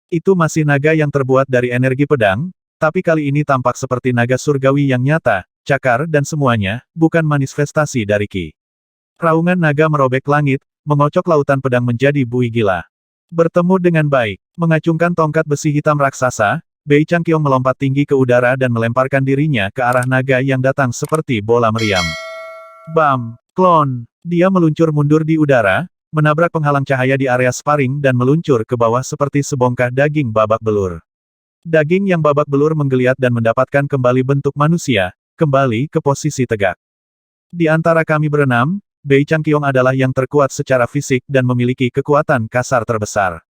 Itu masih naga yang terbuat dari energi pedang, tapi kali ini tampak seperti naga surgawi yang nyata, cakar dan semuanya, bukan manifestasi dari ki. Raungan naga merobek langit, mengocok lautan pedang menjadi buih gila. Bertemu dengan baik, mengacungkan tongkat besi hitam raksasa, Bei Changqiong melompat tinggi ke udara dan melemparkan dirinya ke arah naga yang datang seperti bola meriam. Bam! Klon! Dia meluncur mundur di udara, menabrak penghalang cahaya di area sparring dan meluncur ke bawah seperti sebongkah daging babak belur. Daging yang babak belur menggeliat dan mendapatkan kembali bentuk manusia, kembali ke posisi tegak. Di antara kami berenam, Bei Changqiong adalah yang terkuat secara fisik dan memiliki kekuatan kasar terbesar.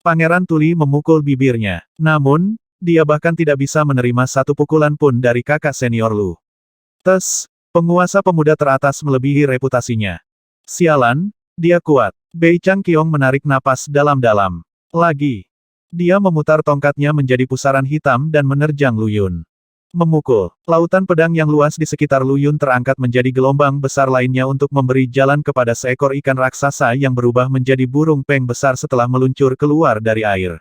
Pangeran Tuli memukul bibirnya. Namun, dia bahkan tidak bisa menerima satu pukulan pun dari kakak senior Lu. Tes, penguasa pemuda teratas melebihi reputasinya. Sialan, dia kuat. Bei Changqiong menarik napas dalam-dalam. Lagi. Dia memutar tongkatnya menjadi pusaran hitam dan menerjang Lu Yun. Memukul. Lautan pedang yang luas di sekitar Lu Yun terangkat menjadi gelombang besar lainnya untuk memberi jalan kepada seekor ikan raksasa yang berubah menjadi burung peng besar setelah meluncur keluar dari air.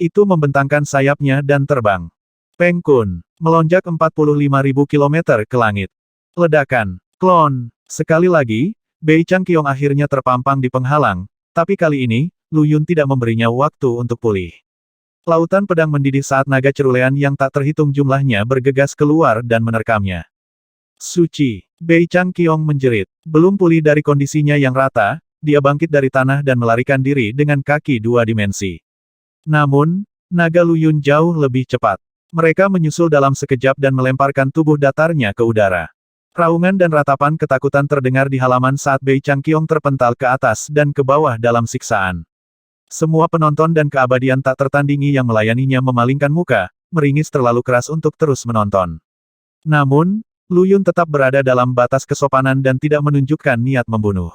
Itu membentangkan sayapnya dan terbang. Peng Kun, melonjak 45.000 kilometer ke langit. Ledakan. Klon. Sekali lagi, Bei Changqiong akhirnya terpampang di penghalang, tapi kali ini, Lu Yun tidak memberinya waktu untuk pulih. Lautan pedang mendidih saat naga cerulean yang tak terhitung jumlahnya bergegas keluar dan menerkamnya. Suci. Bei Changqiong menjerit. Belum pulih dari kondisinya yang rata, dia bangkit dari tanah dan melarikan diri dengan kaki dua dimensi. Namun, naga Lu Yun jauh lebih cepat. Mereka menyusul dalam sekejap dan melemparkan tubuh datarnya ke udara. Raungan dan ratapan ketakutan terdengar di halaman saat Bei Changqiong terpental ke atas dan ke bawah dalam siksaan. Semua penonton dan keabadian tak tertandingi yang melayaninya memalingkan muka, meringis terlalu keras untuk terus menonton. Namun, Lu Yun tetap berada dalam batas kesopanan dan tidak menunjukkan niat membunuh.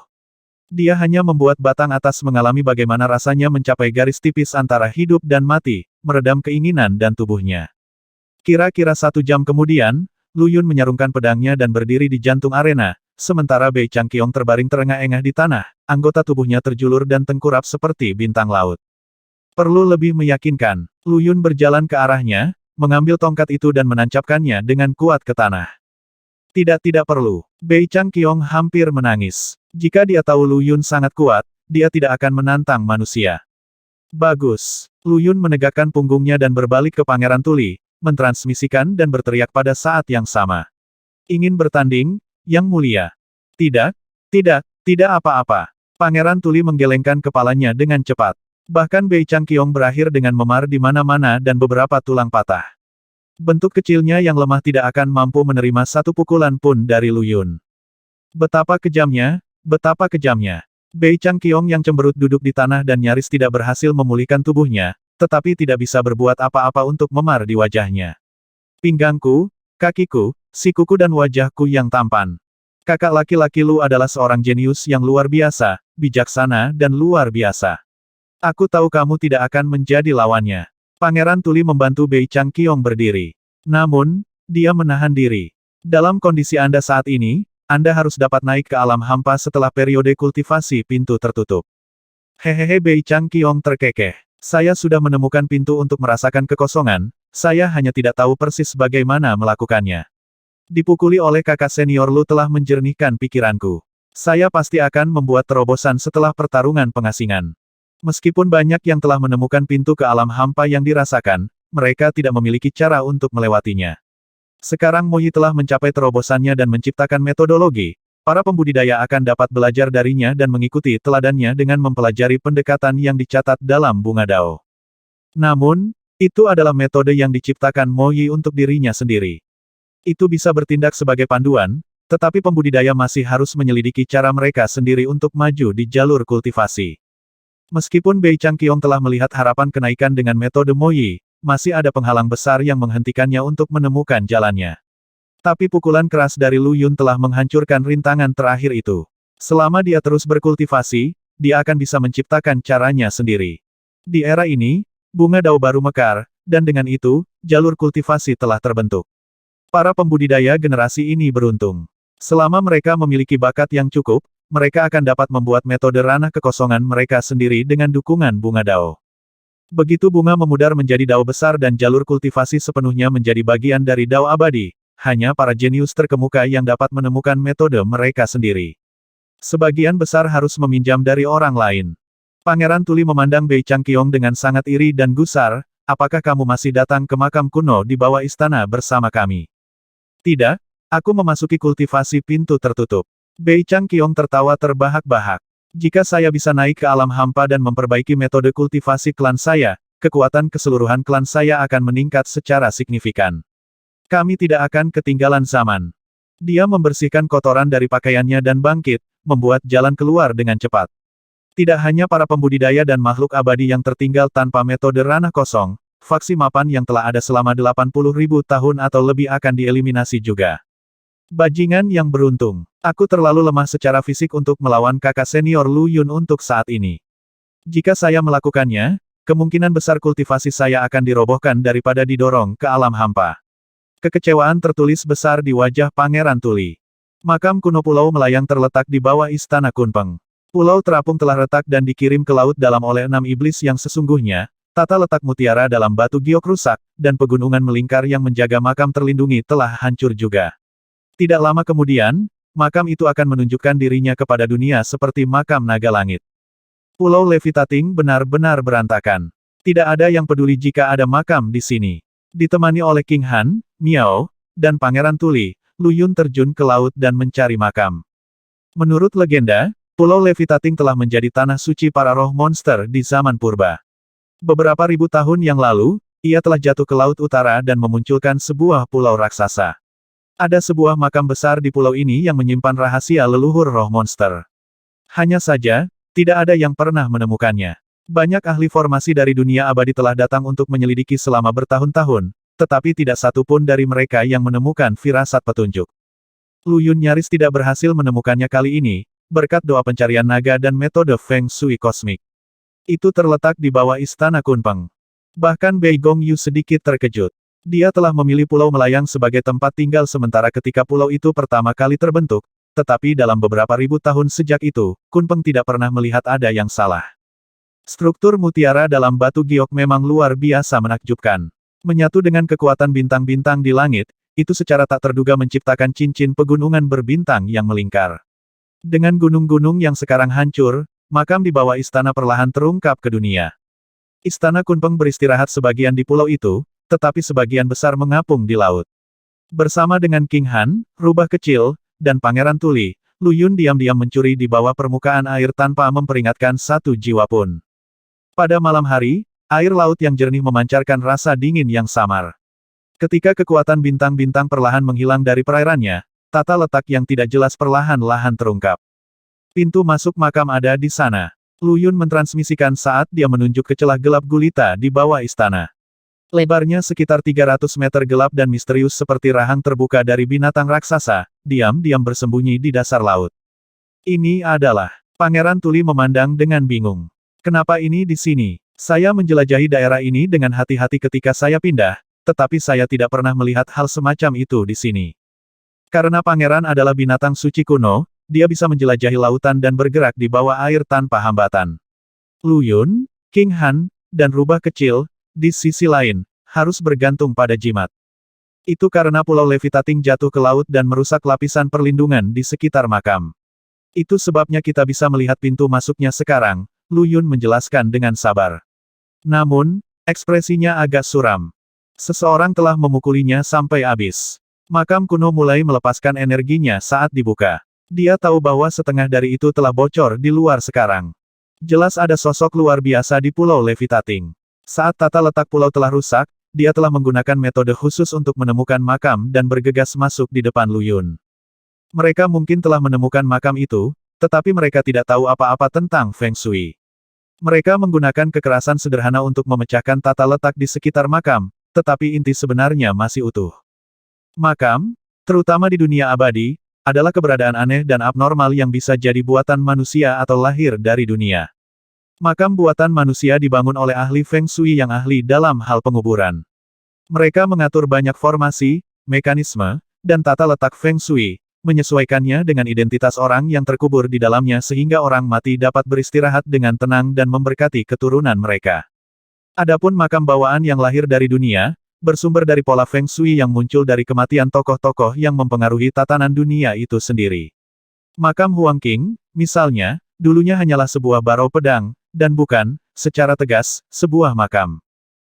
Dia hanya membuat batang atas mengalami bagaimana rasanya mencapai garis tipis antara hidup dan mati, meredam keinginan dan tubuhnya. Kira-kira 1 jam kemudian, Lu Yun menyarungkan pedangnya dan berdiri di jantung arena, sementara Bei Changqiong terbaring terengah-engah di tanah, anggota tubuhnya terjulur dan tengkurap seperti bintang laut. Perlu lebih meyakinkan, Lu Yun berjalan ke arahnya, mengambil tongkat itu dan menancapkannya dengan kuat ke tanah. Tidak perlu. Bei Changqiong hampir menangis. Jika dia tahu Lu Yun sangat kuat, dia tidak akan menantang manusia. Bagus. Lu Yun menegakkan punggungnya dan berbalik ke Pangeran Tuli, mentransmisikan dan berteriak pada saat yang sama. Ingin bertanding, Yang Mulia? Tidak apa-apa. Pangeran Tuli menggelengkan kepalanya dengan cepat. Bahkan Bei Changqiong berakhir dengan memar di mana-mana dan beberapa tulang patah. Bentuk kecilnya yang lemah tidak akan mampu menerima satu pukulan pun dari Lu Yun. Betapa kejamnya. Bei Changqiong yang cemberut duduk di tanah dan nyaris tidak berhasil memulihkan tubuhnya, tetapi tidak bisa berbuat apa-apa untuk memar di wajahnya. Pinggangku, kakiku, sikuku dan wajahku yang tampan. Kakak laki-laki Lu adalah seorang jenius yang luar biasa, bijaksana dan luar biasa. Aku tahu kamu tidak akan menjadi lawannya. Pangeran Tuli membantu Bei Changqiong berdiri. Namun, dia menahan diri. Dalam kondisi Anda saat ini, Anda harus dapat naik ke alam hampa setelah periode kultivasi pintu tertutup. Hehehe Bei Changqiong terkekeh. Saya sudah menemukan pintu untuk merasakan kekosongan, saya hanya tidak tahu persis bagaimana melakukannya. Dipukuli oleh kakak senior Lu telah menjernihkan pikiranku. Saya pasti akan membuat terobosan setelah pertarungan pengasingan. Meskipun banyak yang telah menemukan pintu ke alam hampa yang dirasakan, mereka tidak memiliki cara untuk melewatinya. Sekarang Mo Yi telah mencapai terobosannya dan menciptakan metodologi, para pembudidaya akan dapat belajar darinya dan mengikuti teladannya dengan mempelajari pendekatan yang dicatat dalam bunga Dao. Namun, itu adalah metode yang diciptakan Mo Yi untuk dirinya sendiri. Itu bisa bertindak sebagai panduan, tetapi pembudidaya masih harus menyelidiki cara mereka sendiri untuk maju di jalur kultivasi. Meskipun Bei Changqiong telah melihat harapan kenaikan dengan metode Mo Yi, masih ada penghalang besar yang menghentikannya untuk menemukan jalannya. Tapi pukulan keras dari Lu Yun telah menghancurkan rintangan terakhir itu. Selama dia terus berkultivasi, dia akan bisa menciptakan caranya sendiri. Di era ini, bunga Dao baru mekar, dan dengan itu, jalur kultivasi telah terbentuk. Para pembudidaya generasi ini beruntung. Selama mereka memiliki bakat yang cukup, mereka akan dapat membuat metode ranah kekosongan mereka sendiri dengan dukungan bunga Dao. Begitu bunga memudar menjadi dao besar dan jalur kultivasi sepenuhnya menjadi bagian dari dao abadi, hanya para jenius terkemuka yang dapat menemukan metode mereka sendiri. Sebagian besar harus meminjam dari orang lain. Pangeran Tuli memandang Bei Changqiong dengan sangat iri dan gusar, apakah kamu masih datang ke makam kuno di bawah istana bersama kami? Tidak, aku memasuki kultivasi pintu tertutup. Bei Changqiong tertawa terbahak-bahak. Jika saya bisa naik ke alam hampa dan memperbaiki metode kultivasi klan saya, kekuatan keseluruhan klan saya akan meningkat secara signifikan. Kami tidak akan ketinggalan zaman. Dia membersihkan kotoran dari pakaiannya dan bangkit, membuat jalan keluar dengan cepat. Tidak hanya para pembudidaya dan makhluk abadi yang tertinggal tanpa metode ranah kosong, faksi mapan yang telah ada selama 80.000 tahun atau lebih akan dieliminasi juga. Bajingan yang beruntung. Aku terlalu lemah secara fisik untuk melawan kakak senior Lu Yun untuk saat ini. Jika saya melakukannya, kemungkinan besar kultivasi saya akan dirobohkan daripada didorong ke alam hampa. Kekecewaan tertulis besar di wajah Pangeran Tuli. Makam kuno Pulau Melayang terletak di bawah Istana Kunpeng. Pulau terapung telah retak dan dikirim ke laut dalam oleh 6 iblis yang sesungguhnya, tata letak mutiara dalam batu giok rusak, dan pegunungan melingkar yang menjaga makam terlindungi telah hancur juga. Tidak lama kemudian, makam itu akan menunjukkan dirinya kepada dunia seperti makam naga langit. Pulau Levitating benar-benar berantakan. Tidak ada yang peduli jika ada makam di sini. Ditemani oleh King Han, Miao, dan Pangeran Tuli, Lu Yun terjun ke laut dan mencari makam. Menurut legenda, Pulau Levitating telah menjadi tanah suci para roh monster di zaman purba. Beberapa ribu tahun yang lalu, ia telah jatuh ke laut utara dan memunculkan sebuah pulau raksasa. Ada sebuah makam besar di pulau ini yang menyimpan rahasia leluhur roh monster. Hanya saja, tidak ada yang pernah menemukannya. Banyak ahli formasi dari dunia abadi telah datang untuk menyelidiki selama bertahun-tahun, tetapi tidak satu pun dari mereka yang menemukan firasat petunjuk. Lu Yun nyaris tidak berhasil menemukannya kali ini, berkat doa pencarian naga dan metode Feng Shui kosmik. Itu terletak di bawah Istana Kunpeng. Bahkan Bei Gongyu sedikit terkejut. Dia telah memilih Pulau Melayang sebagai tempat tinggal sementara ketika pulau itu pertama kali terbentuk, tetapi dalam beberapa ribu tahun sejak itu, Kunpeng tidak pernah melihat ada yang salah. Struktur mutiara dalam batu giok memang luar biasa menakjubkan. Menyatu dengan kekuatan bintang-bintang di langit, itu secara tak terduga menciptakan cincin pegunungan berbintang yang melingkar. Dengan gunung-gunung yang sekarang hancur, makam di bawah istana perlahan terungkap ke dunia. Istana Kunpeng beristirahat sebagian di pulau itu, tetapi sebagian besar mengapung di laut. Bersama dengan King Han, Rubah Kecil, dan Pangeran Tuli, Lu Yun diam-diam mencuri di bawah permukaan air tanpa memperingatkan satu jiwa pun. Pada malam hari, air laut yang jernih memancarkan rasa dingin yang samar. Ketika kekuatan bintang-bintang perlahan menghilang dari perairannya, tata letak yang tidak jelas perlahan-lahan terungkap. Pintu masuk makam ada di sana. Lu Yun mentransmisikan saat dia menunjuk ke celah gelap gulita di bawah istana. Lebarnya sekitar 300 meter gelap dan misterius seperti rahang terbuka dari binatang raksasa, diam-diam bersembunyi di dasar laut. Ini adalah... Pangeran Tuli memandang dengan bingung. Kenapa ini di sini? Saya menjelajahi daerah ini dengan hati-hati ketika saya pindah, tetapi saya tidak pernah melihat hal semacam itu di sini. Karena pangeran adalah binatang suci kuno, dia bisa menjelajahi lautan dan bergerak di bawah air tanpa hambatan. Lu Yun, King Han, dan Rubah Kecil, di sisi lain, harus bergantung pada jimat. Itu karena Pulau Levitating jatuh ke laut dan merusak lapisan perlindungan di sekitar makam. Itu sebabnya kita bisa melihat pintu masuknya sekarang, Lu Yun menjelaskan dengan sabar. Namun, ekspresinya agak suram. Seseorang telah memukulinya sampai habis. Makam kuno mulai melepaskan energinya saat dibuka. Dia tahu bahwa setengah dari itu telah bocor di luar sekarang. Jelas ada sosok luar biasa di Pulau Levitating. Saat tata letak pulau telah rusak, dia telah menggunakan metode khusus untuk menemukan makam dan bergegas masuk di depan Lu Yun. Mereka mungkin telah menemukan makam itu, tetapi mereka tidak tahu apa-apa tentang Feng Shui. Mereka menggunakan kekerasan sederhana untuk memecahkan tata letak di sekitar makam, tetapi inti sebenarnya masih utuh. Makam, terutama di dunia abadi, adalah keberadaan aneh dan abnormal yang bisa jadi buatan manusia atau lahir dari dunia. Makam buatan manusia dibangun oleh ahli Feng Shui yang ahli dalam hal penguburan. Mereka mengatur banyak formasi, mekanisme, dan tata letak Feng Shui, menyesuaikannya dengan identitas orang yang terkubur di dalamnya sehingga orang mati dapat beristirahat dengan tenang dan memberkati keturunan mereka. Adapun makam bawaan yang lahir dari dunia, bersumber dari pola Feng Shui yang muncul dari kematian tokoh-tokoh yang mempengaruhi tatanan dunia itu sendiri. Makam Huang Qing, misalnya, dulunya hanyalah sebuah barau pedang, dan bukan, secara tegas, sebuah makam.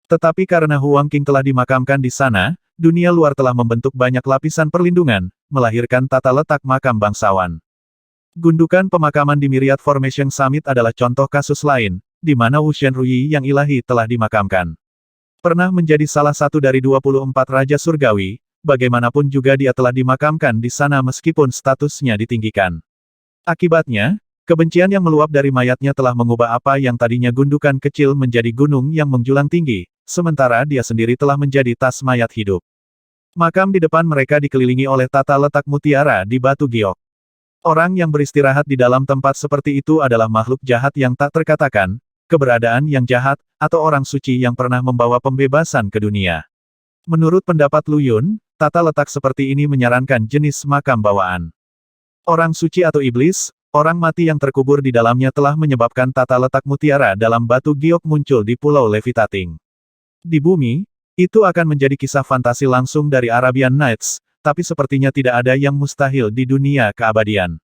Tetapi karena Huang Qing telah dimakamkan di sana, dunia luar telah membentuk banyak lapisan perlindungan, melahirkan tata letak makam bangsawan. Gundukan pemakaman di Myriad Formation Summit adalah contoh kasus lain, di mana Wu Shenruyi yang ilahi telah dimakamkan. Pernah menjadi salah satu dari 24 Raja Surgawi, bagaimanapun juga dia telah dimakamkan di sana meskipun statusnya ditinggikan. Akibatnya, kebencian yang meluap dari mayatnya telah mengubah apa yang tadinya gundukan kecil menjadi gunung yang menjulang tinggi, sementara dia sendiri telah menjadi tas mayat hidup. Makam di depan mereka dikelilingi oleh tata letak mutiara di batu giok. Orang yang beristirahat di dalam tempat seperti itu adalah makhluk jahat yang tak terkatakan, keberadaan yang jahat, atau orang suci yang pernah membawa pembebasan ke dunia. Menurut pendapat Lu Yun, tata letak seperti ini menyarankan jenis makam bawaan. Orang suci atau iblis, orang mati yang terkubur di dalamnya telah menyebabkan tata letak mutiara dalam batu giok muncul di Pulau Levitating. Di bumi, itu akan menjadi kisah fantasi langsung dari Arabian Nights, tapi sepertinya tidak ada yang mustahil di dunia keabadian.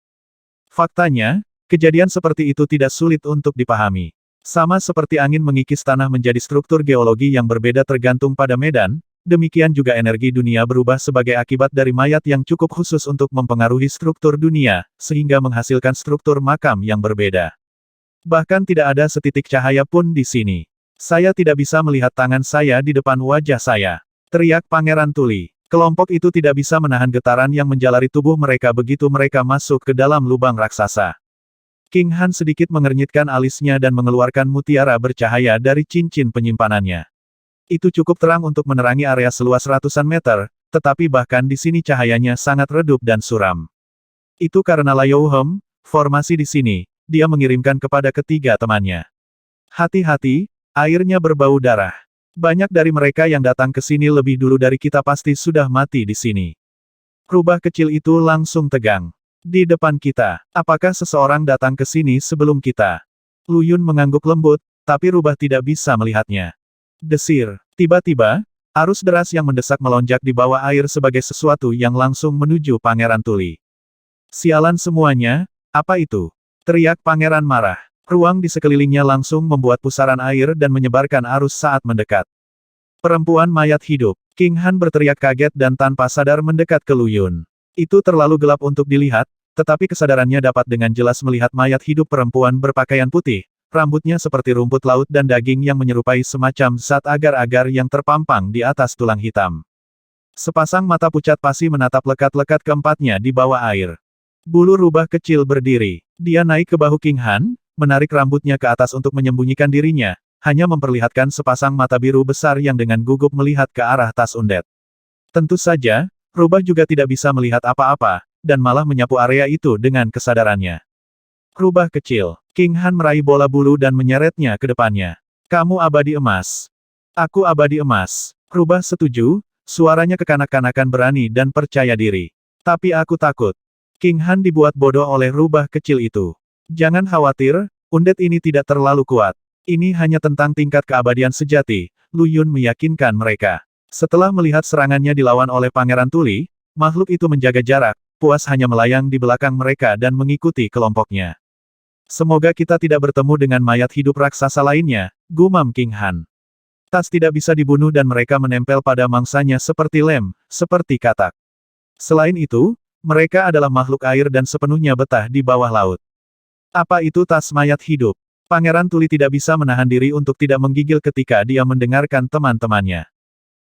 Faktanya, kejadian seperti itu tidak sulit untuk dipahami. Sama seperti angin mengikis tanah menjadi struktur geologi yang berbeda tergantung pada medan, demikian juga energi dunia berubah sebagai akibat dari mayat yang cukup khusus untuk mempengaruhi struktur dunia, sehingga menghasilkan struktur makam yang berbeda. Bahkan tidak ada setitik cahaya pun di sini. Saya tidak bisa melihat tangan saya di depan wajah saya. Teriak Pangeran Tuli. Kelompok itu tidak bisa menahan getaran yang menjalari tubuh mereka begitu mereka masuk ke dalam lubang raksasa. King Han sedikit mengernyitkan alisnya dan mengeluarkan mutiara bercahaya dari cincin penyimpanannya. Itu cukup terang untuk menerangi area seluas ratusan meter, tetapi bahkan di sini cahayanya sangat redup dan suram. Itu karena Liu Hom, formasi di sini, dia mengirimkan kepada ketiga temannya. Hati-hati, airnya berbau darah. Banyak dari mereka yang datang ke sini lebih dulu dari kita pasti sudah mati di sini. Rubah kecil itu langsung tegang. Di depan kita, apakah seseorang datang ke sini sebelum kita? Lu Yun mengangguk lembut, tapi rubah tidak bisa melihatnya. Desir. Tiba-tiba, arus deras yang mendesak melonjak di bawah air sebagai sesuatu yang langsung menuju Pangeran Tuli. Sialan semuanya, apa itu? Teriak Pangeran marah. Ruang di sekelilingnya langsung membuat pusaran air dan menyebarkan arus saat mendekat. Perempuan mayat hidup. King Han berteriak kaget dan tanpa sadar mendekat ke Lu Yun. Itu terlalu gelap untuk dilihat, tetapi kesadarannya dapat dengan jelas melihat mayat hidup perempuan berpakaian putih, rambutnya seperti rumput laut dan daging yang menyerupai semacam zat agar-agar yang terpampang di atas tulang hitam. Sepasang mata pucat pasi menatap lekat-lekat keempatnya di bawah air. Bulu rubah kecil berdiri. Dia naik ke bahu King Han, menarik rambutnya ke atas untuk menyembunyikan dirinya, hanya memperlihatkan sepasang mata biru besar yang dengan gugup melihat ke arah tas undet. Tentu saja, rubah juga tidak bisa melihat apa-apa, dan malah menyapu area itu dengan kesadarannya. Rubah kecil. King Han meraih bola bulu dan menyeretnya ke depannya. Kamu abadi emas. Aku abadi emas. Rubah setuju, suaranya kekanak-kanakan berani dan percaya diri. Tapi aku takut. King Han dibuat bodoh oleh rubah kecil itu. Jangan khawatir, undet ini tidak terlalu kuat. Ini hanya tentang tingkat keabadian sejati, Lu Yun meyakinkan mereka. Setelah melihat serangannya dilawan oleh Pangeran Tuli, makhluk itu menjaga jarak, puas hanya melayang di belakang mereka dan mengikuti kelompoknya. Semoga kita tidak bertemu dengan mayat hidup raksasa lainnya, gumam King Han. Tas tidak bisa dibunuh dan mereka menempel pada mangsanya seperti lem, seperti katak. Selain itu, mereka adalah makhluk air dan sepenuhnya betah di bawah laut. Apa itu tas mayat hidup? Pangeran Tuli tidak bisa menahan diri untuk tidak menggigil ketika dia mendengarkan teman-temannya.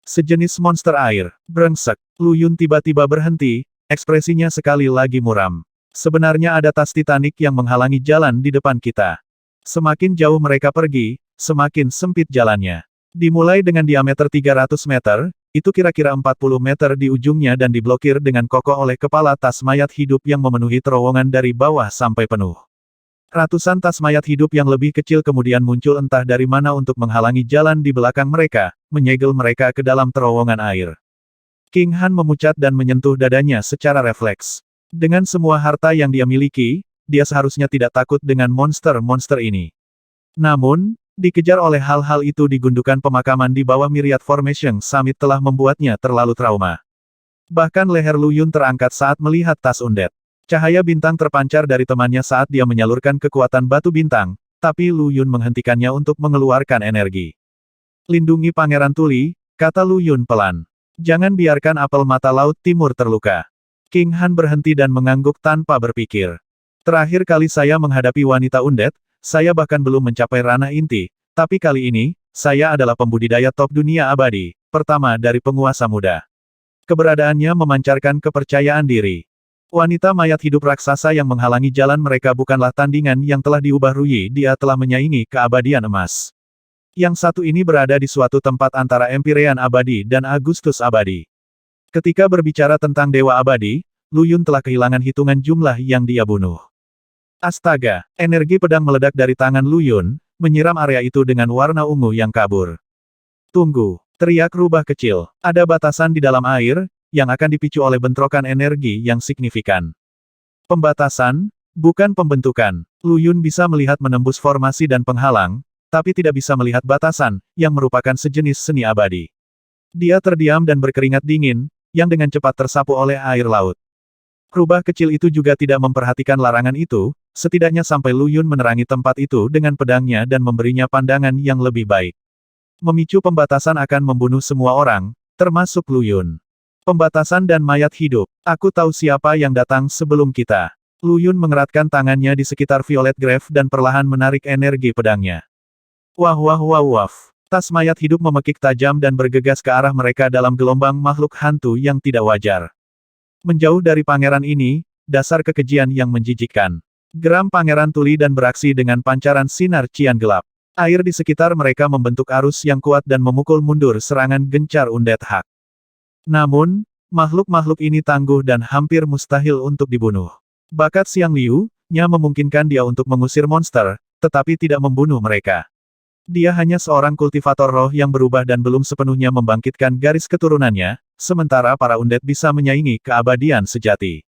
Sejenis monster air, brengsek. Lu Yun tiba-tiba berhenti, ekspresinya sekali lagi muram. Sebenarnya ada tas Titanic yang menghalangi jalan di depan kita. Semakin jauh mereka pergi, semakin sempit jalannya. Dimulai dengan diameter 300 meter, itu kira-kira 40 meter di ujungnya dan diblokir dengan kokoh oleh kepala tas mayat hidup yang memenuhi terowongan dari bawah sampai penuh. Ratusan tas mayat hidup yang lebih kecil kemudian muncul entah dari mana untuk menghalangi jalan di belakang mereka, menyegel mereka ke dalam terowongan air. King Han memucat dan menyentuh dadanya secara refleks. Dengan semua harta yang dia miliki, dia seharusnya tidak takut dengan monster-monster ini. Namun, Dikejar oleh hal-hal itu di gundukan pemakaman di bawah Myriad Formation Summit telah membuatnya terlalu trauma. Bahkan leher Lu Yun terangkat saat melihat tas undet. Cahaya bintang terpancar dari temannya saat dia menyalurkan kekuatan batu bintang, tapi Lu Yun menghentikannya untuk mengeluarkan energi. Lindungi Pangeran Tuli, kata Lu Yun pelan. Jangan biarkan apel mata Laut Timur terluka. King Han berhenti dan mengangguk tanpa berpikir. Terakhir kali saya menghadapi wanita undet, saya bahkan belum mencapai ranah inti, tapi kali ini, saya adalah pembudidaya top dunia abadi, pertama dari penguasa muda. Keberadaannya memancarkan kepercayaan diri. Wanita mayat hidup raksasa yang menghalangi jalan mereka bukanlah tandingan yang telah diubah Ruyi, dia telah menyaingi keabadian emas. Yang satu ini berada di suatu tempat antara Empyrean Abadi dan Agustus Abadi. Ketika berbicara tentang Dewa Abadi, Lu Yun telah kehilangan hitungan jumlah yang dia bunuh. Astaga, energi pedang meledak dari tangan Lu Yun, menyiram area itu dengan warna ungu yang kabur. Tunggu, teriak rubah kecil. Ada batasan di dalam air, yang akan dipicu oleh bentrokan energi yang signifikan. Pembatasan, bukan pembentukan. Lu Yun bisa melihat menembus formasi dan penghalang, tapi tidak bisa melihat batasan, yang merupakan sejenis seni abadi. Dia terdiam dan berkeringat dingin, yang dengan cepat tersapu oleh air laut. Rubah kecil itu juga tidak memperhatikan larangan itu, setidaknya sampai Lu Yun menerangi tempat itu dengan pedangnya dan memberinya pandangan yang lebih baik. Memicu pembatasan akan membunuh semua orang, termasuk Lu Yun. Pembatasan dan mayat hidup. Aku tahu siapa yang datang sebelum kita. Lu Yun mengeratkan tangannya di sekitar Violet Grave dan perlahan menarik energi pedangnya. Wah wah wah wah. Tas mayat hidup memekik tajam dan bergegas ke arah mereka dalam gelombang makhluk hantu yang tidak wajar. Menjauh dari pangeran ini, dasar kekejian yang menjijikkan. Geram Pangeran Tuli dan beraksi dengan pancaran sinar cian gelap. Air di sekitar mereka membentuk arus yang kuat dan memukul mundur serangan gencar undead hak. Namun, makhluk-makhluk ini tangguh dan hampir mustahil untuk dibunuh. Bakat Xiang Liu-nya memungkinkan dia untuk mengusir monster, tetapi tidak membunuh mereka. Dia hanya seorang kultivator roh yang berubah dan belum sepenuhnya membangkitkan garis keturunannya, sementara para undead bisa menyaingi keabadian sejati.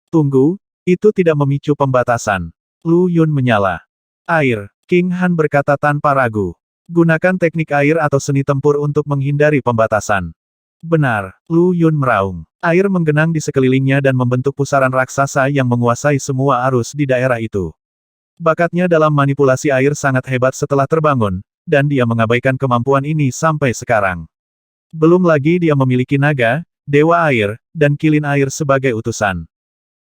Tunggu, itu tidak memicu pembatasan. Lu Yun menyala. Air, King Han berkata tanpa ragu. Gunakan teknik air atau seni tempur untuk menghindari pembatasan. Benar, Lu Yun meraung. Air menggenang di sekelilingnya dan membentuk pusaran raksasa yang menguasai semua arus di daerah itu. Bakatnya dalam manipulasi air sangat hebat setelah terbangun, dan dia mengabaikan kemampuan ini sampai sekarang. Belum lagi dia memiliki naga, dewa air, dan kilin air sebagai utusan.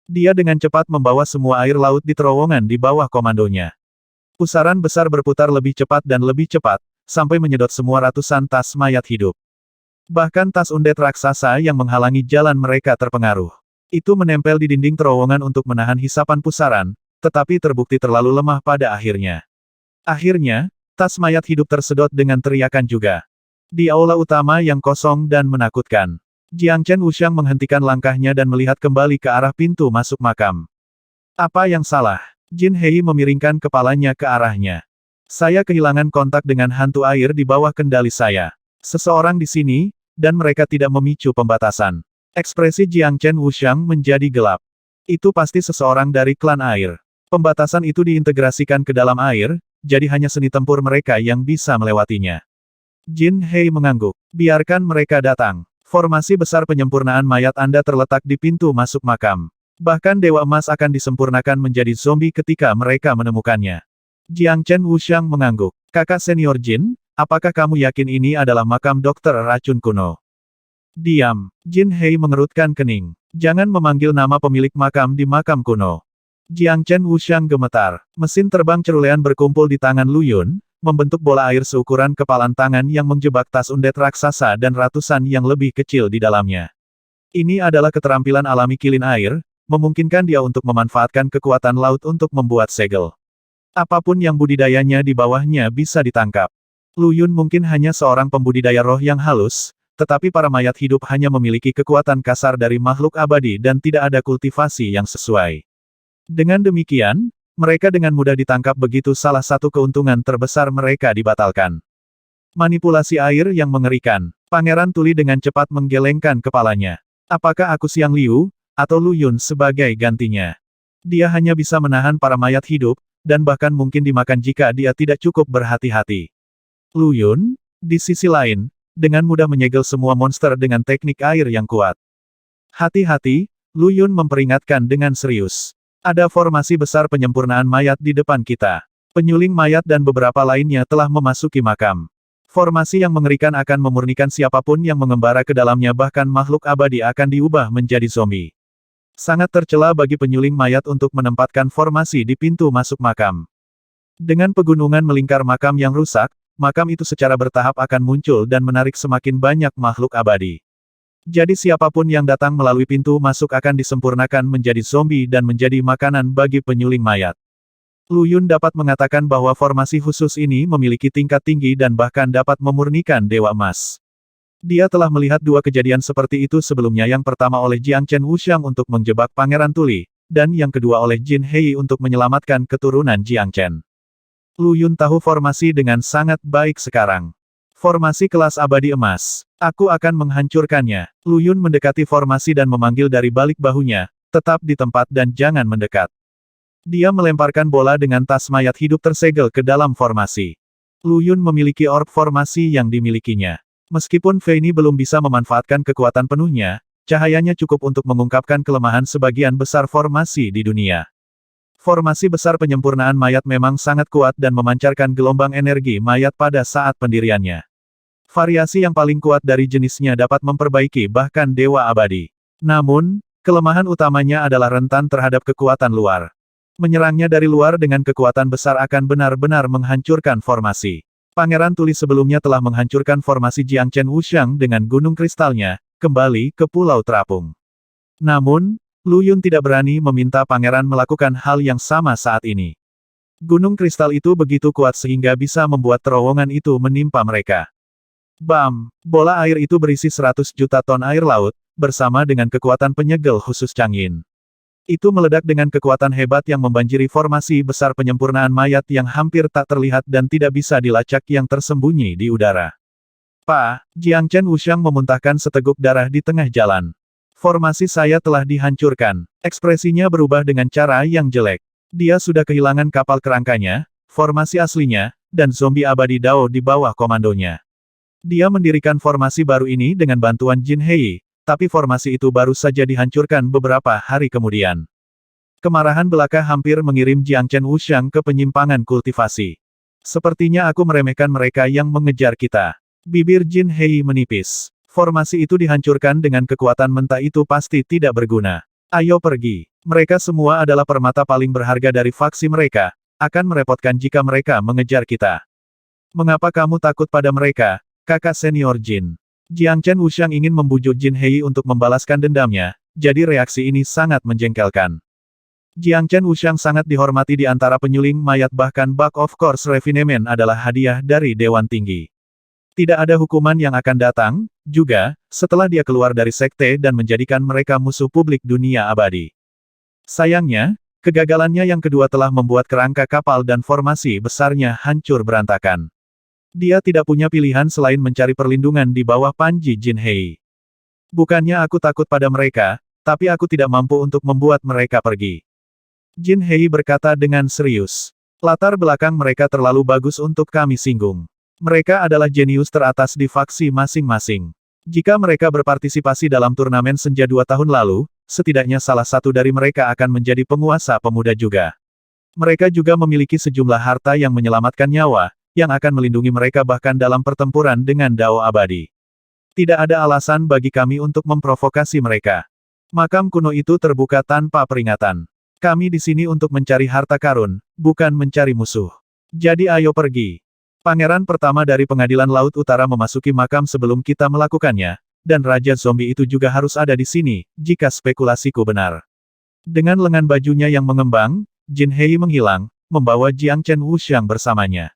Dia dengan cepat membawa semua air laut di terowongan di bawah komandonya. Pusaran besar berputar lebih cepat dan lebih cepat, sampai menyedot semua ratusan tas mayat hidup. Bahkan tas undead raksasa yang menghalangi jalan mereka terpengaruh. Itu menempel di dinding terowongan untuk menahan hisapan pusaran, tetapi terbukti terlalu lemah pada akhirnya. Akhirnya, tas mayat hidup tersedot dengan teriakan juga. Di aula utama yang kosong dan menakutkan. Jiang Chen Wuxiang menghentikan langkahnya dan melihat kembali ke arah pintu masuk makam. Apa yang salah? Jin Hei memiringkan kepalanya ke arahnya. Saya kehilangan kontak dengan hantu air di bawah kendali saya. Seseorang di sini, dan mereka tidak memicu pembatasan. Ekspresi Jiang Chen Wuxiang menjadi gelap. Itu pasti seseorang dari klan air. Pembatasan itu diintegrasikan ke dalam air, jadi hanya seni tempur mereka yang bisa melewatinya. Jin Hei mengangguk. Biarkan mereka datang. Formasi besar penyempurnaan mayat Anda terletak di pintu masuk makam. Bahkan Dewa Emas akan disempurnakan menjadi zombie ketika mereka menemukannya. Jiang Chen Wuxiang mengangguk. Kakak senior Jin, apakah kamu yakin ini adalah makam dokter racun kuno? Diam. Jin Hei mengerutkan kening. Jangan memanggil nama pemilik makam di makam kuno. Jiang Chen Wuxiang gemetar. Mesin terbang cerulean berkumpul di tangan Lu Yun, membentuk bola air seukuran kepalan tangan yang menjebak tas undead raksasa dan ratusan yang lebih kecil di dalamnya. Ini adalah keterampilan alami kilin air, memungkinkan dia untuk memanfaatkan kekuatan laut untuk membuat segel. Apapun yang budidayanya di bawahnya bisa ditangkap. Lu Yun mungkin hanya seorang pembudidaya roh yang halus, tetapi para mayat hidup hanya memiliki kekuatan kasar dari makhluk abadi dan tidak ada kultivasi yang sesuai. Dengan demikian, mereka dengan mudah ditangkap begitu salah satu keuntungan terbesar mereka dibatalkan. Manipulasi air yang mengerikan. Pangeran Tuli dengan cepat menggelengkan kepalanya. Apakah aku Xiang Liu, atau Lu Yun sebagai gantinya? Dia hanya bisa menahan para mayat hidup, dan bahkan mungkin dimakan jika dia tidak cukup berhati-hati. Lu Yun, di sisi lain, dengan mudah menyegel semua monster dengan teknik air yang kuat. Hati-hati, Lu Yun memperingatkan dengan serius. Ada formasi besar penyempurnaan mayat di depan kita. Penyuling mayat dan beberapa lainnya telah memasuki makam. Formasi yang mengerikan akan memurnikan siapapun yang mengembara ke dalamnya, bahkan makhluk abadi akan diubah menjadi zombie. Sangat tercela bagi penyuling mayat untuk menempatkan formasi di pintu masuk makam. Dengan pegunungan melingkar makam yang rusak, makam itu secara bertahap akan muncul dan menarik semakin banyak makhluk abadi. Jadi siapapun yang datang melalui pintu masuk akan disempurnakan menjadi zombie dan menjadi makanan bagi penyuling mayat. Lu Yun dapat mengatakan bahwa formasi khusus ini memiliki tingkat tinggi dan bahkan dapat memurnikan Dewa Emas. Dia telah melihat dua kejadian seperti itu sebelumnya, yang pertama oleh Jiang Chen Wuxiang untuk menjebak Pangeran Tuli, dan yang kedua oleh Jin Hei untuk menyelamatkan keturunan Jiang Chen. Lu Yun tahu formasi dengan sangat baik sekarang. Formasi kelas abadi emas. Aku akan menghancurkannya. Lu Yun mendekati formasi dan memanggil dari balik bahunya, tetap di tempat dan jangan mendekat. Dia melemparkan bola dengan tas mayat hidup tersegel ke dalam formasi. Lu Yun memiliki orb formasi yang dimilikinya. Meskipun Fei Ni belum bisa memanfaatkan kekuatan penuhnya, cahayanya cukup untuk mengungkapkan kelemahan sebagian besar formasi di dunia. Formasi besar penyempurnaan mayat memang sangat kuat dan memancarkan gelombang energi mayat pada saat pendiriannya. Variasi yang paling kuat dari jenisnya dapat memperbaiki bahkan dewa abadi. Namun, kelemahan utamanya adalah rentan terhadap kekuatan luar. Menyerangnya dari luar dengan kekuatan besar akan benar-benar menghancurkan formasi. Pangeran Tuli sebelumnya telah menghancurkan formasi Jiang Chen Wuxiang dengan gunung kristalnya, kembali ke Pulau Terapung. Namun, Lu Yun tidak berani meminta pangeran melakukan hal yang sama saat ini. Gunung kristal itu begitu kuat sehingga bisa membuat terowongan itu menimpa mereka. Bam! Bola air itu berisi 100 juta ton air laut, bersama dengan kekuatan penyegel khusus Chang'in. Itu meledak dengan kekuatan hebat yang membanjiri formasi besar penyempurnaan mayat yang hampir tak terlihat dan tidak bisa dilacak yang tersembunyi di udara. Jiang Chen Wuxiang memuntahkan seteguk darah di tengah jalan. Formasi saya telah dihancurkan. Ekspresinya berubah dengan cara yang jelek. Dia sudah kehilangan kapal kerangkanya, formasi aslinya, dan zombie abadi Dao di bawah komandonya. Dia mendirikan formasi baru ini dengan bantuan Jin Hei, tapi formasi itu baru saja dihancurkan beberapa hari kemudian. Kemarahan belaka hampir mengirim Jiang Chen Wuxiang ke penyimpangan kultivasi. Sepertinya aku meremehkan mereka yang mengejar kita. Bibir Jin Hei menipis. Formasi itu dihancurkan dengan kekuatan mentah itu pasti tidak berguna. Ayo pergi. Mereka semua adalah permata paling berharga dari faksi mereka. Akan merepotkan jika mereka mengejar kita. Mengapa kamu takut pada mereka, kakak senior Jin? Jiang Chen Wuxiang ingin membujuk Jin Hei untuk membalaskan dendamnya, jadi reaksi ini sangat menjengkelkan. Jiang Chen Wuxiang sangat dihormati di antara penyuling mayat, bahkan Bug of Course Refinement adalah hadiah dari Dewan Tinggi. Tidak ada hukuman yang akan datang, juga, setelah dia keluar dari sekte dan menjadikan mereka musuh publik dunia abadi. Sayangnya, kegagalannya yang kedua telah membuat kerangka kapal dan formasi besarnya hancur berantakan. Dia tidak punya pilihan selain mencari perlindungan di bawah panji Jin Hei. Bukannya aku takut pada mereka, tapi aku tidak mampu untuk membuat mereka pergi. Jin Hei berkata dengan serius. Latar belakang mereka terlalu bagus untuk kami singgung. Mereka adalah jenius teratas di faksi masing-masing. Jika mereka berpartisipasi dalam turnamen senja 2 tahun lalu, setidaknya salah satu dari mereka akan menjadi penguasa pemuda juga. Mereka juga memiliki sejumlah harta yang menyelamatkan nyawa, yang akan melindungi mereka bahkan dalam pertempuran dengan Dao abadi. Tidak ada alasan bagi kami untuk memprovokasi mereka. Makam kuno itu terbuka tanpa peringatan. Kami di sini untuk mencari harta karun, bukan mencari musuh. Jadi ayo pergi. Pangeran pertama dari Pengadilan Laut Utara memasuki makam sebelum kita melakukannya, dan Raja Zombie itu juga harus ada di sini, jika spekulasiku benar. Dengan lengan bajunya yang mengembang, Jin Hei menghilang, membawa Jiang Chen Wuxiang bersamanya.